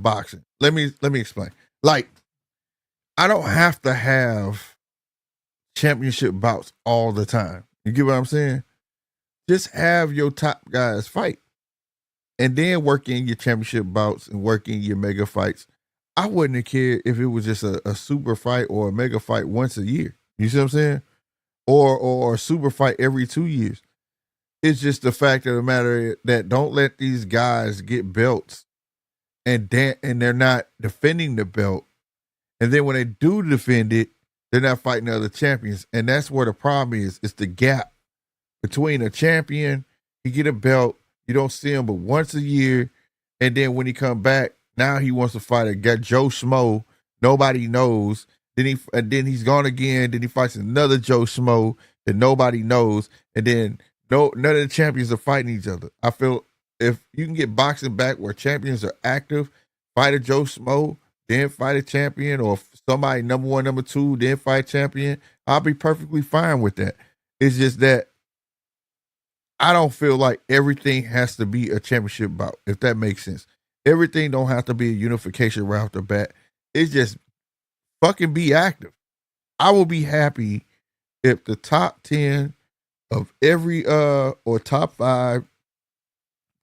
A: boxing. Let me explain. Like, I don't have to have championship bouts all the time. You get what I'm saying? Just have your top guys fight. And then work in your championship bouts and work in your mega fights. I wouldn't have cared if it was just a super fight or a mega fight once a year. You see what I'm saying? Or a super fight every 2 years. It's just the fact of the matter that don't let these guys get belts and they're not defending the belt. And then when they do defend it, they're not fighting other champions. And that's where the problem is. It's the gap between a champion, he get a belt, you don't see him but once a year, and then when he come back, now he wants to fight Joe Schmo, nobody knows. Then he's gone again. Then he fights another Joe Schmo that nobody knows, and then none of the champions are fighting each other. I feel if you can get boxing back where champions are active, fight a Joe Schmo, then fight a champion, or somebody number 1, number 2, then fight champion, I'll be perfectly fine with that. It's just that I don't feel like everything has to be a championship bout, if that makes sense. Everything don't have to be a unification right off the bat. It's just fucking be active. I will be happy if the top 10 of every or top 5,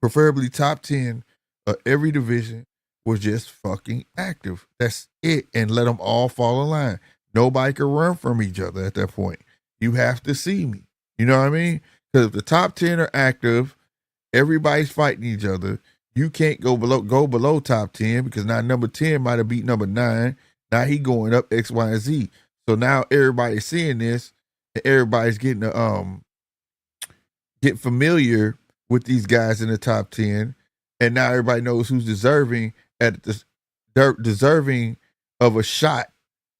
A: preferably top 10 of every division was just fucking active. That's it. And let them all fall in line. Nobody can run from each other at that point. You have to see me. You know what I mean? Because if the top 10 are active, everybody's fighting each other. You can't go below top 10 because now number 10 might have beat number 9. Now he going up X, Y, and Z. So now everybody's seeing this and everybody's getting to get familiar with these guys in the top 10, and now everybody knows who's deserving deserving of a shot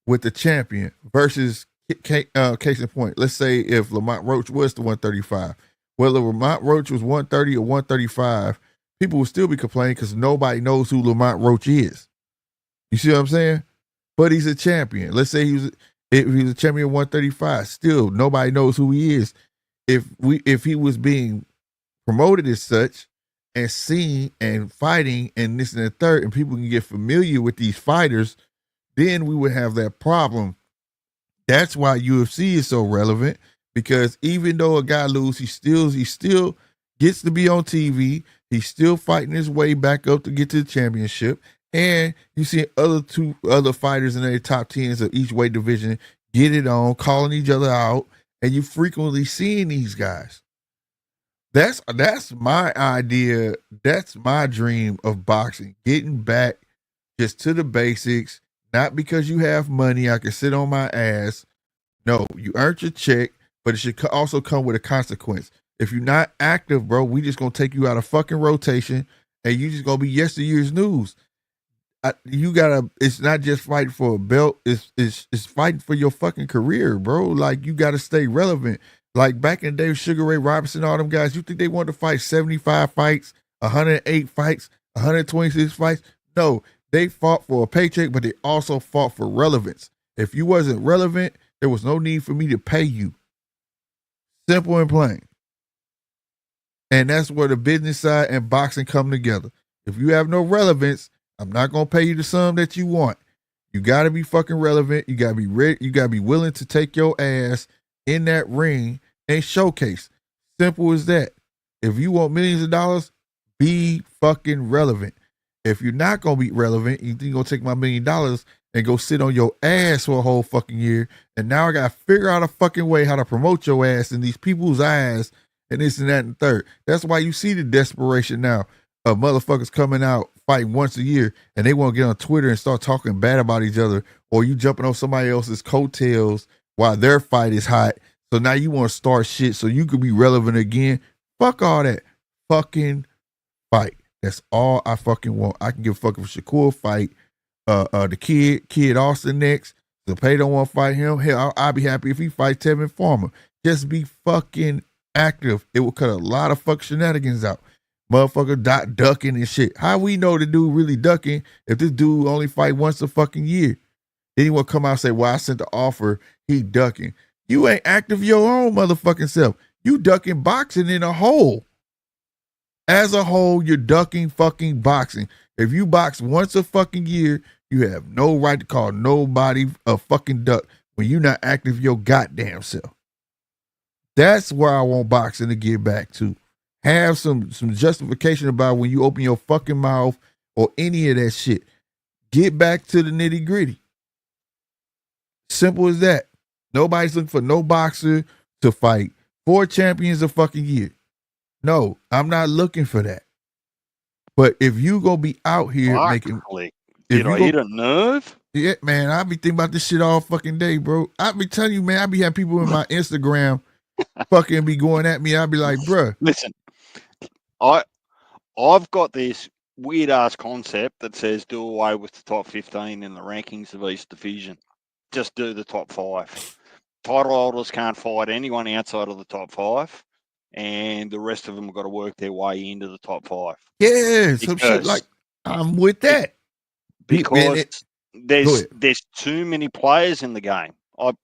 A: with the champion versus case in point. Let's say if Lamont Roach was the 135, whether Lamont Roach was 130 or 135, people will still be complaining because nobody knows who Lamont Roach is. You see what I'm saying? But he's a champion. Let's say if he was a champion 135, still nobody knows who he is. If he was being promoted as such and seen and fighting and this and the third, and people can get familiar with these fighters, then we would have that problem. That's why UFC is so relevant, because even though a guy loses, he still gets to be on TV. He's still fighting his way back up to get to the championship. And you see two other fighters in their top 10s of each weight division get it on, calling each other out, and you frequently seeing these guys. That's my idea. That's my dream of boxing. Getting back just to the basics, not because you have money, I can sit on my ass. No, you earned your check, but it should also come with a consequence. If you're not active, bro, we just gonna take you out of fucking rotation, and you just gonna be yesteryear's news. You gotta. It's not just fighting for a belt. It's fighting for your fucking career, bro. Like, you gotta stay relevant. Like back in the day, Sugar Ray Robinson, all them guys. You think they wanted to fight 75 fights, 108 fights, 126 fights? No, they fought for a paycheck, but they also fought for relevance. If you wasn't relevant, there was no need for me to pay you. Simple and plain. And that's where the business side and boxing come together. If you have no relevance, I'm not gonna pay you the sum that you want. You gotta be fucking relevant. You gotta be ready. You gotta be willing to take your ass in that ring and showcase. Simple as that. If you want millions of dollars, be fucking relevant. If you're not gonna be relevant, you think you're gonna take my $1 million and go sit on your ass for a whole fucking year, and now I gotta figure out a fucking way how to promote your ass in these people's eyes and this and that and third. That's why you see the desperation now of motherfuckers coming out fighting once a year, and they want to get on Twitter and start talking bad about each other, or you jumping on somebody else's coattails while their fight is hot. So now you want to start shit so you could be relevant again. Fuck all that. Fucking fight. That's all I fucking want. I can give a fuck if Shakur fight the kid Austin next. The pay don't want to fight him. Hell, I'll be happy if he fights Tevin Farmer. Just be fucking active. It will cut a lot of fuck shenanigans out. Motherfucker ducking and shit. How we know the dude really ducking if this dude only fight once a fucking year? Then he will come out and say, well, I sent the offer, he ducking. You ain't active your own motherfucking self. You ducking boxing in a whole. As a whole, you're ducking fucking boxing. If you box once a fucking year, you have no right to call nobody a fucking duck when you're not active your goddamn self. That's where I want boxing to get back to. Have some justification about when you open your fucking mouth or any of that shit. Get back to the nitty gritty. Simple as that. Nobody's looking for no boxer to fight 4 champions a fucking year. No, I'm not looking for that. But if you gonna be out here making,
E: did I hit a nerve?
A: Yeah, man, I be thinking about this shit all fucking day, bro. I be telling you, man, I be having people in my Instagram fucking be going at me. I be like, bruh.
E: Listen, I've got this weird ass concept that says do away with the top 15 in the rankings of each division. Just do the top 5. Title holders can't fight anyone outside of the top 5, and the rest of them have got to work their way into the top 5.
A: Yeah, some shit like I'm with that.
E: Because there's too many players in the game. What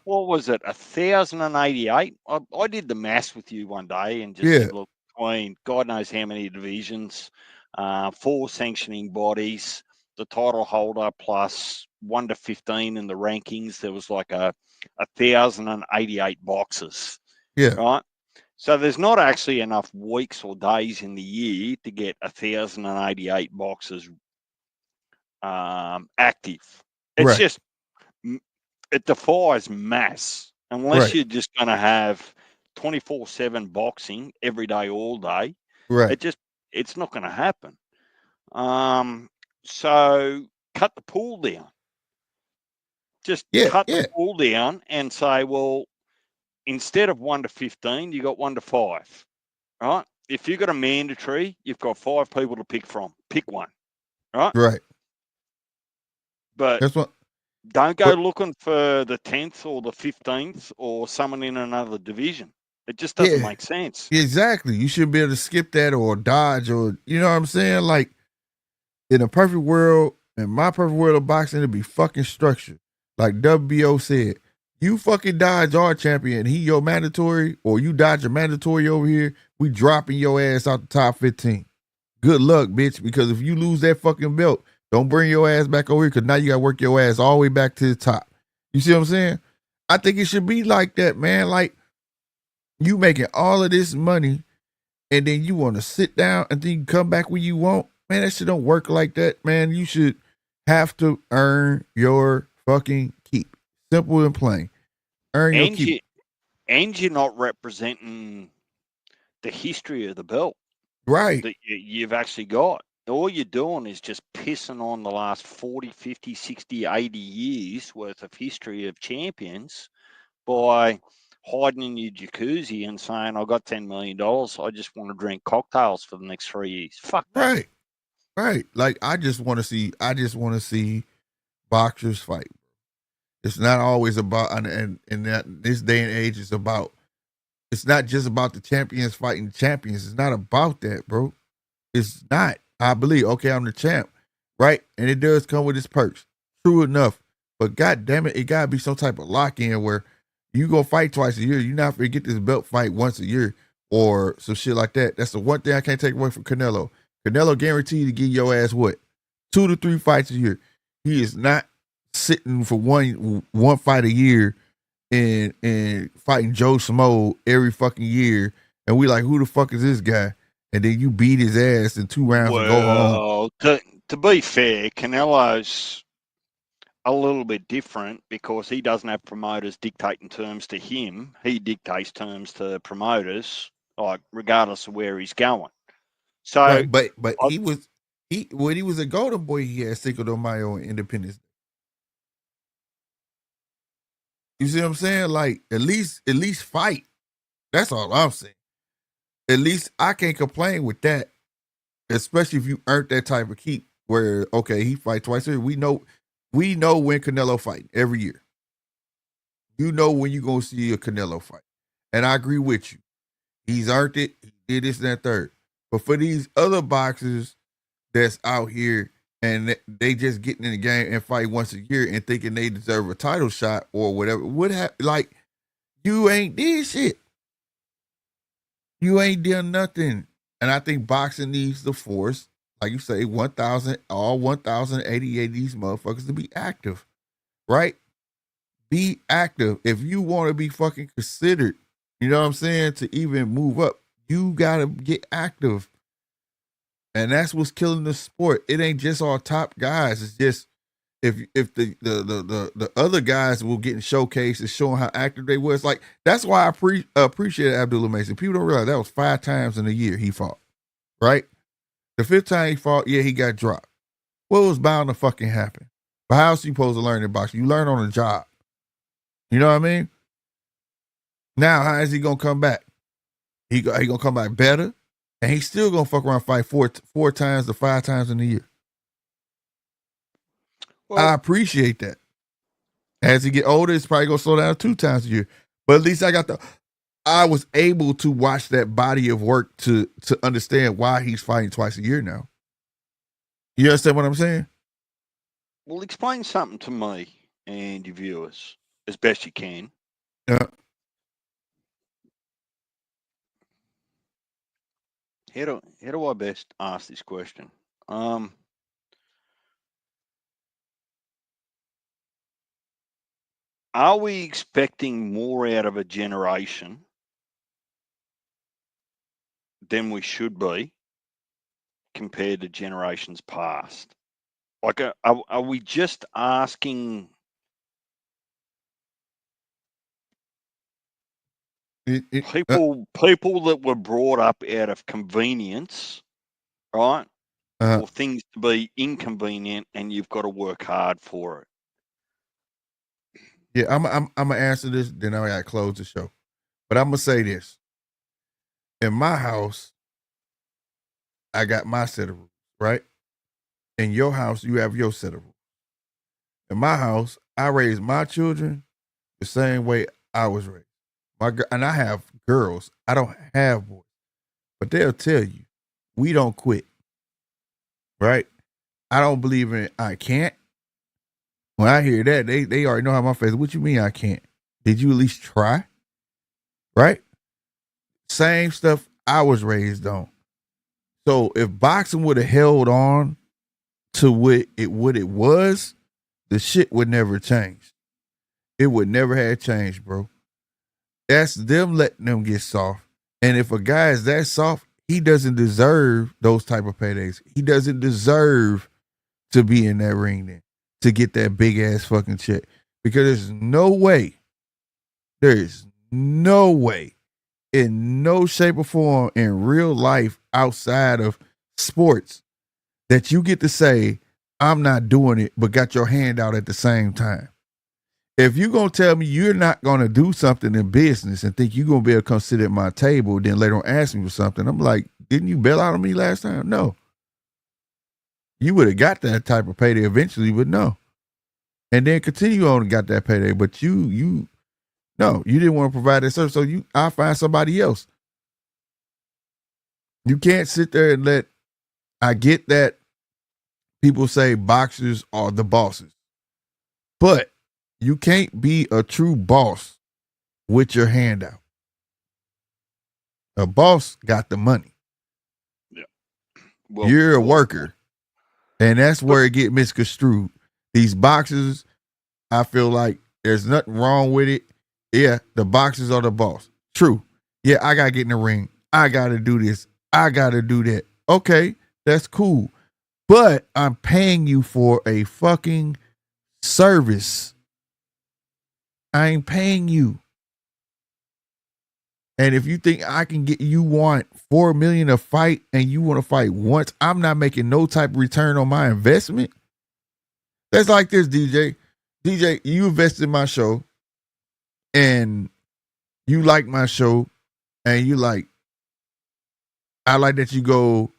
E: was it? 1,088. I did the maths with you one day and just looked between God knows how many divisions, 4 sanctioning bodies, the title holder plus 1 to 15 in the rankings. There was like 1,088 boxes.
A: Yeah.
E: Right. So there's not actually enough weeks or days in the year to get 1,088 boxes active. It's just, it defies mass unless you're just going to have 24/7 boxing every day, all day.
A: Right.
E: It's not going to happen. So cut the pool down. Just cut the pool down and say, well, instead of 1 to 15, you got 1 to 5, right? if you've got a mandatory, you've got 5 people to pick from. Pick one, right?
A: Right.
E: But
A: That's what.
E: don't go
A: But
E: looking for the 10th or the 15th or someone in another division. It just doesn't
A: yeah,
E: make sense.
A: exactly. You should be able to skip that or dodge or you know what I'm saying. Like in a perfect world, in my perfect world of boxing, it'd be fucking structured. Like WBO said, you fucking dodge our champion, he your mandatory, or you dodge a mandatory over here, we dropping your ass out the top 15. Good luck, bitch, because if you lose that fucking belt, don't bring your ass back over here because now you got to work your ass all the way back to the top. You see what I'm saying? I think it should be like that, man. Like, you making all of this money and then you want to sit down and then you come back when you want. Man, that shit don't work like that, man. You should have to earn your fucking keep. Simple and plain. Earn your
E: And
A: keep.
E: you're not representing the history of the belt
A: Right.
E: that you've actually got. All you're doing is just pissing on the last 40, 50, 60, 80 years worth of history of champions by hiding in your jacuzzi and saying, I got $10 million. I just want to drink cocktails for the next 3 years. Fuck that.
A: Right. Right. Like I just want to see boxers fight. It's not always about and that this day and age is about it's not just about the champions fighting champions. It's not about that, bro. It's not. I believe, okay, I'm the champ, right? And it does come with its perks. True enough. But god damn it gotta be some type of lock-in where you go fight twice a year. You're not gonna get this belt fight once a year or some shit like that. That's the one thing I can't take away from Canelo. Canelo guaranteed to give your ass what? 2 to 3 fights a year. He is not sitting for one fight a year and fighting Joe Smo every fucking year. And we like, who the fuck is this guy? And then you beat his ass in 2 rounds and go home.
E: Well, to be fair, Canelo's a little bit different because he doesn't have promoters dictating terms to him. He dictates terms to promoters, like regardless of where he's going. So,
A: Right, but when he was a Golden Boy, he had Cinco de Mayo and Independence Day. You see what I'm saying? Like at least fight. That's all I'm saying. At least I can't complain with that, especially if you earned that type of keep. Where okay, he fight twice a year. We know when Canelo fighting every year. You know when you gonna see a Canelo fight, and I agree with you. He's earned it. He did this and that third. But for these other boxers that's out here and they just getting in the game and fight once a year and thinking they deserve a title shot or whatever. Like you ain't did shit. You ain't done nothing. And I think boxing needs the force, like you say, 1,088 of these motherfuckers to be active. Right? Be active. If you want to be fucking considered, you know what I'm saying, to even move up, you gotta get active. And that's what's killing the sport. It ain't just our top guys. It's just if the other guys were getting showcased and showing how active they was. Like that's why I appreciate Abdullah Mason. People don't realize that was 5 times in a year he fought. Right? The 5th time he fought, yeah, he got dropped. What was bound to fucking happen? But how else you supposed to learn in boxing? You learn on the job. You know what I mean? Now, how is he gonna come back? He gonna come back better, and he's still gonna fuck around fight four times to 5 times in a year.
E: well,
A: I appreciate that. As he get older, it's probably gonna slow down 2 times a year. But at least I was able to watch that body of work to understand why he's fighting twice a year now. You understand what I'm saying?
E: well, explain something to me and your viewers as best you can.
A: Yeah.
E: How do I best ask this question? Are we expecting more out of a generation than we should be compared to generations past? Like, are we just asking people that were brought up out of convenience, right? Or things to be inconvenient, and you've got to work hard for it.
A: Yeah, I'm gonna answer this, then I gotta close the show. But I'm gonna say this. In my house, I got my set of rules, right? In your house, you have your set of rules. In my house, I raise my children the same way I was raised. And I have girls. I don't have boys, but they'll tell you, we don't quit, right? I don't believe in I can't. When I hear that, they already know how my face. What you mean I can't? Did you at least try? Right? Same stuff I was raised on. So if boxing would have held on to what it was, the shit would never change. It would never have changed, bro. That's them letting them get soft. And if a guy is that soft, he doesn't deserve those type of paydays. He doesn't deserve to be in that ring then, to get that big ass fucking check. Because there is no way, in no shape or form in real life outside of sports that you get to say, I'm not doing it, but got your hand out at the same time. If you're going to tell me you're not going to do something in business and think you're going to be able to come sit at my table, then later on ask me for something, I'm like, didn't you bail out on me last time? No. You would have got that type of payday eventually, but no. And then continue on and got that payday, but you didn't want to provide that service, so I'll find somebody else. You can't sit there and I get that people say boxers are the bosses, but you can't be a true boss with your hand out. A boss got the money.
E: Yeah. Well,
A: you're a worker. And that's where it get misconstrued. These boxers, I feel like there's nothing wrong with it. Yeah, the boxers are the boss. True. Yeah, I got to get in the ring. I got to do this. I got to do that. Okay, that's cool. But I'm paying you for a fucking service. I ain't paying you. And if you think I can get, you want $4 million a fight and you want to fight once, I'm not making no type of return on my investment. That's like this, DJ. DJ, you invested in my show and you like my show and you like, I like that you go,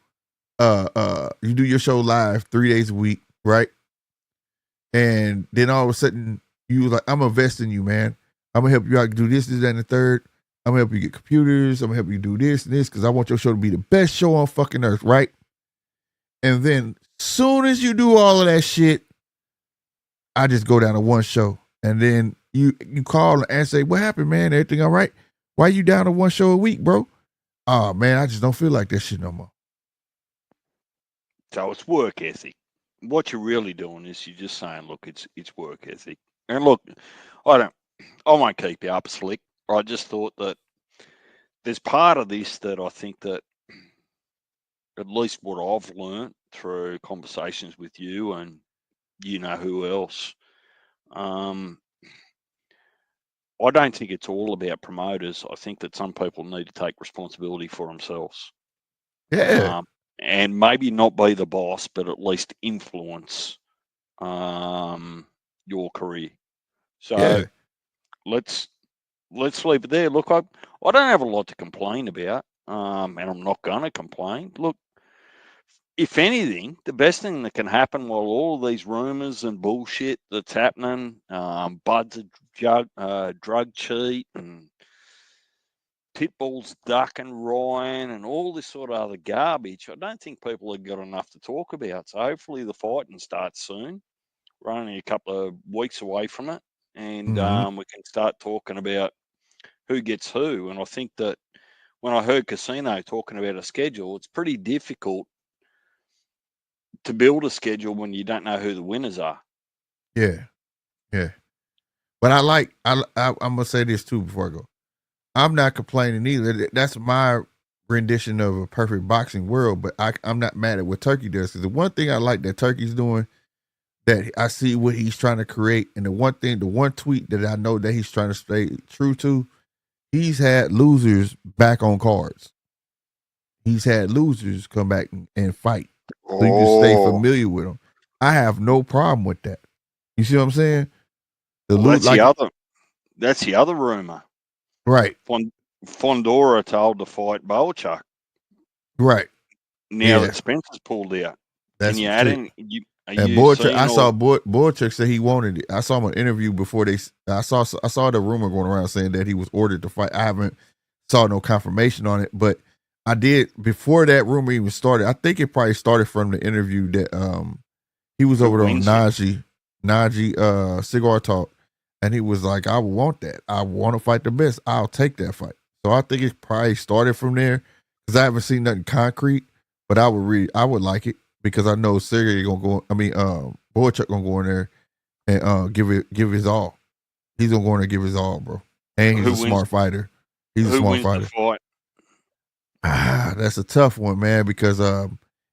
A: you do your show live 3 days a week, right? And then all of a sudden you like, I'm investing in you, man. I'm gonna help you out do this, that, and the third. I'm gonna help you get computers. I'm gonna help you do this and this because I want your show to be the best show on fucking earth, right? And then soon as you do all of that shit, I just go down to one show. And then you call and say, what happened, man? Everything all right? Why you down to one show a week, bro? Oh man, I just don't feel like that shit no more.
E: So it's work ethic. What you're really doing is you're just saying, look, it's work ethic. And look, I won't keep you up, Slick. I just thought that there's part of this that I think that, at least what I've learned through conversations with you and you know who else, I don't think it's all about promoters. I think that some people need to take responsibility for themselves.
A: Yeah.
E: And maybe not be the boss, but at least influence your career. So
A: Yeah.
E: let's leave it there. Look, I don't have a lot to complain about, and I'm not going to complain. Look, if anything, the best thing that can happen while all of these rumors and bullshit that's happening, Bud's a drug cheat and Pitbull's ducking Ryan and all this sort of other garbage, I don't think people have got enough to talk about. So hopefully the fighting starts soon. We're only a couple of weeks away from it, and we can start talking about who gets who. And I think that when I heard Casino talking about a schedule, it's pretty difficult to build a schedule when you don't know who the winners are.
A: Yeah. Yeah. But I'm going to say this too before I go. I'm not complaining either. That's my rendition of a perfect boxing world, but I'm not mad at what Turkey does. Because the one thing I like that Turkey's doing, that I see what he's trying to create, and the one tweet that I know that he's trying to stay true to, he's had losers back on cards. He's had losers come back and fight. So you can stay familiar with them. I have no problem with that. You see what I'm saying?
E: That's the other rumor.
A: Right.
E: Fondora told to fight Bolchak.
A: Right.
E: now
A: Yeah,
E: that Spencer's pulled out. Can
A: that's
E: you
A: the
E: add
A: shit.
E: in? Are
A: And
E: you
A: Boychuk,
E: seeing
A: I
E: or
A: saw Boychuk say he wanted it. I saw him on an interview before I saw the rumor going around saying that he was ordered to fight. I haven't saw no confirmation on it, but I did before that rumor even started. I think it probably started from the interview that he was
E: who
A: over there on
E: wins it?
A: Najee Cigar Talk, and he was like, "I want that. I want to fight the best. I'll take that fight." So I think it probably started from there because I haven't seen nothing concrete, but I would like it because I know Sergey gonna go. I mean, Boychuk gonna go in there and give his all. He's gonna go in there and give his all, bro. And he's
E: Who
A: a
E: wins?
A: smart fighter. He's a
E: Who
A: smart
E: wins the
A: fighter.
E: fight?
A: That's a tough one, man, because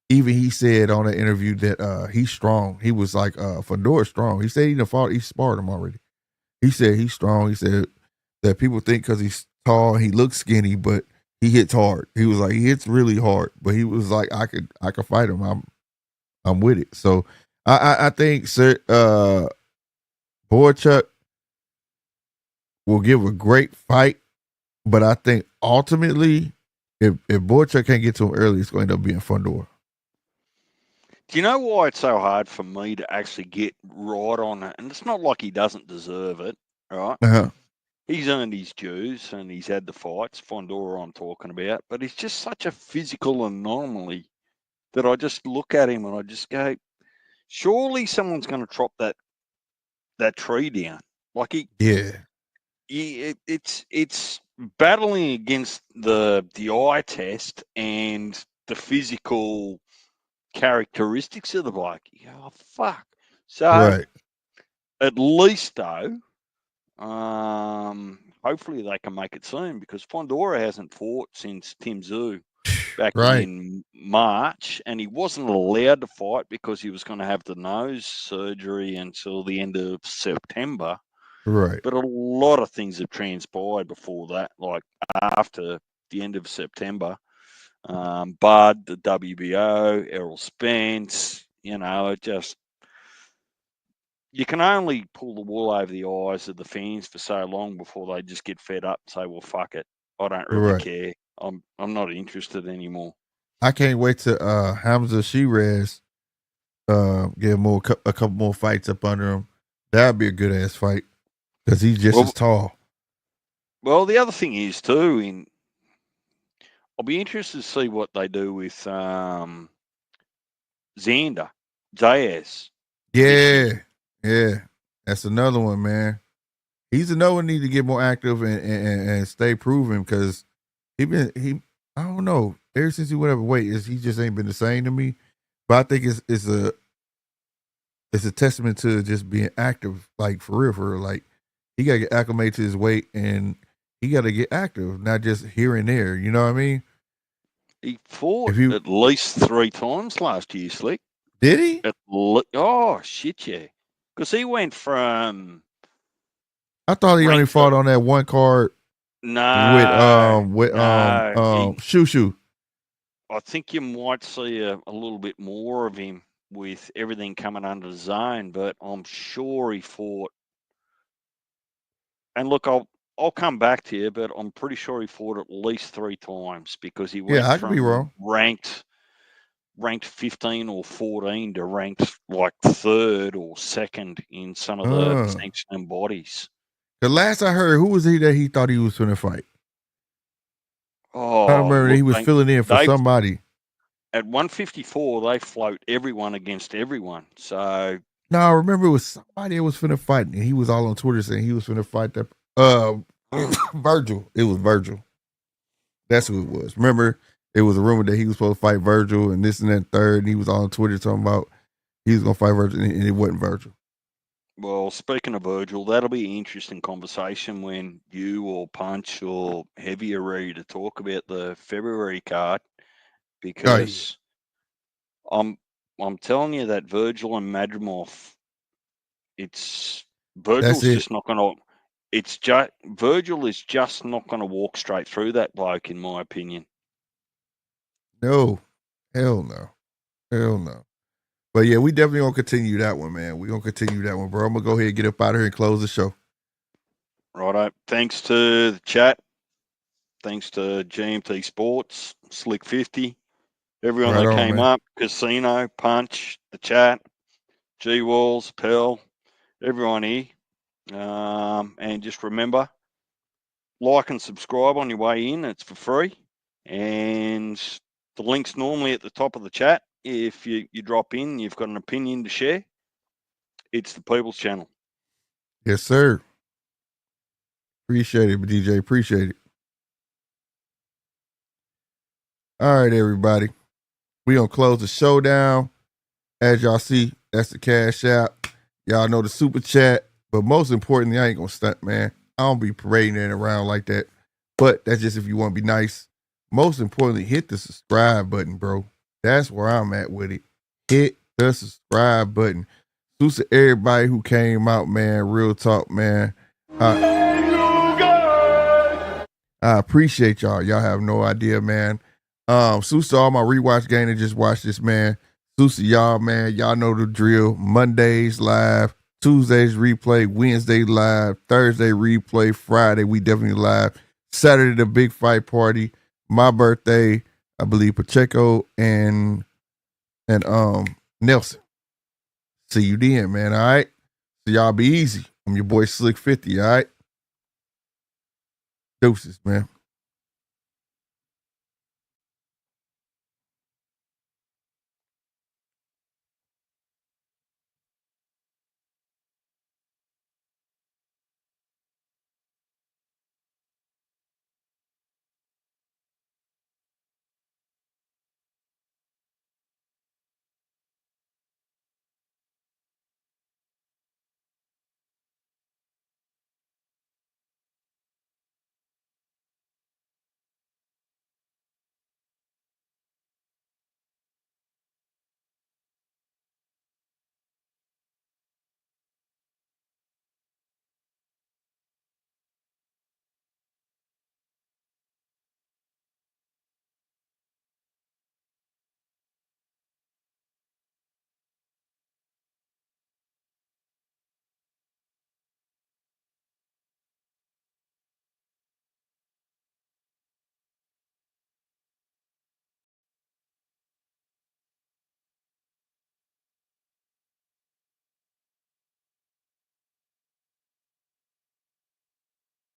A: even he said on the interview that he's strong. He was like Fedor's strong. He said he sparred him already. He said he's strong. He said that people think because he's tall and he looks skinny, but he hits hard. He was like he hits really hard, but he was like I could fight him. I'm with it. So I think Boychuk will give a great fight, but I think ultimately if Boychuk can't get to him early, it's going to end up being Fedor.
E: Do you know why it's so hard for me to actually get right on it? And it's not like he doesn't deserve it, right?
A: Uh-huh.
E: He's earned his dues and he's had the fights, Fondora I'm talking about, but he's just such a physical anomaly that I just look at him and I just go, surely someone's going to chop that tree down. Like it's battling against the eye test and the physical characteristics of the bloke. You go, oh, fuck. So
A: Right.
E: at least though, hopefully they can make it soon because Fondora hasn't fought since Tim Tszyu back
A: Right.
E: in March, and he wasn't allowed to fight because he was going to have the nose surgery until the end of September.
A: Right.
E: But a lot of things have transpired before that, like after the end of September. Bud, the WBO, Errol Spence, it just you can only pull the wool over the eyes of the fans for so long before they just get fed up and say, "Well, fuck it, I don't really
A: Right.
E: care. I'm not interested anymore."
A: I can't wait to Hamza Shiraz get a couple more fights up under him. That'd be a good ass fight because he's just as tall.
E: Well, the other thing is too, I'll be interested to see what they do with Xander Zayas.
A: Yeah, that's another one, man. He's another one need to get more active and stay proven because he I don't know ever since he went up weight he just ain't been the same to me. But I think it's a testament to just being active, like for real. Like he got to get acclimated to his weight and he got to get active, not just here and there. You know what I mean?
E: He fought at least 3 times last year, Slick.
A: Did he?
E: Oh shit, yeah. Because he went from.
A: I thought he only fought on that one card.
E: No,
A: Shoo.
E: I think you might see a little bit more of him with everything coming under the zone, but I'm sure he fought. And look, I'll come back to you, but I'm pretty sure he fought at least 3 times because he went
A: I could be wrong.
E: ranked 15 or 14 to ranked like 3rd or 2nd in some of the sanctioning bodies.
A: The last I heard, who was he that he thought he was going to fight?
E: Oh,
A: I remember he was filling in for somebody.
E: At 154, they float everyone against everyone. So
A: no, I remember it was somebody that was finna fight, and he was all on Twitter saying he was finna fight that Virgil. It was Virgil. That's who it was. Remember, it was a rumor that he was supposed to fight Virgil and this and that third, and he was on Twitter talking about he was gonna fight Virgil, and it wasn't Virgil.
E: Well, speaking of Virgil, that'll be an interesting conversation when you or Punch or Heavy are ready to talk about the February card, because I'm telling you that Virgil and Madrimov, Virgil is just not gonna walk straight through that bloke, in my opinion.
A: No, hell no. But yeah, we definitely gonna continue that one, man. We gonna continue that one, bro. I'm gonna go ahead and get up out of here and close the show.
E: Righto. Thanks to the chat. Thanks to GMT Sports, Slick 50. Everyone
A: Right
E: that
A: on,
E: came
A: man.
E: up, Casino, Punch, the chat, G-Walls, Pearl, everyone here. And just remember, like and subscribe on your way in. It's for free. And the link's normally at the top of the chat. If you drop in, you've got an opinion to share, it's the People's Channel.
A: Yes, sir. Appreciate it, DJ. Appreciate it. All right, everybody. We gonna close the show down. As y'all see, that's the cash app. Y'all know the super chat. But most importantly, I ain't gonna stunt, man. I don't be parading it around like that. But that's just if you want to be nice. Most importantly, hit the subscribe button, bro. That's where I'm at with it. Hit the subscribe button. Salute to everybody who came out, man. Real talk, man. I appreciate y'all. Y'all have no idea, man. Salute to all my rewatch gang that just watched this, man. Salute to y'all, man. Y'all know the drill. Mondays live, Tuesdays replay, Wednesday live, Thursday replay, Friday we definitely live. Saturday the big fight party. My birthday, I believe Pacheco and Nelson. See you then, man. All right. So y'all be easy. I'm your boy Slick 50. All right. Deuces, man.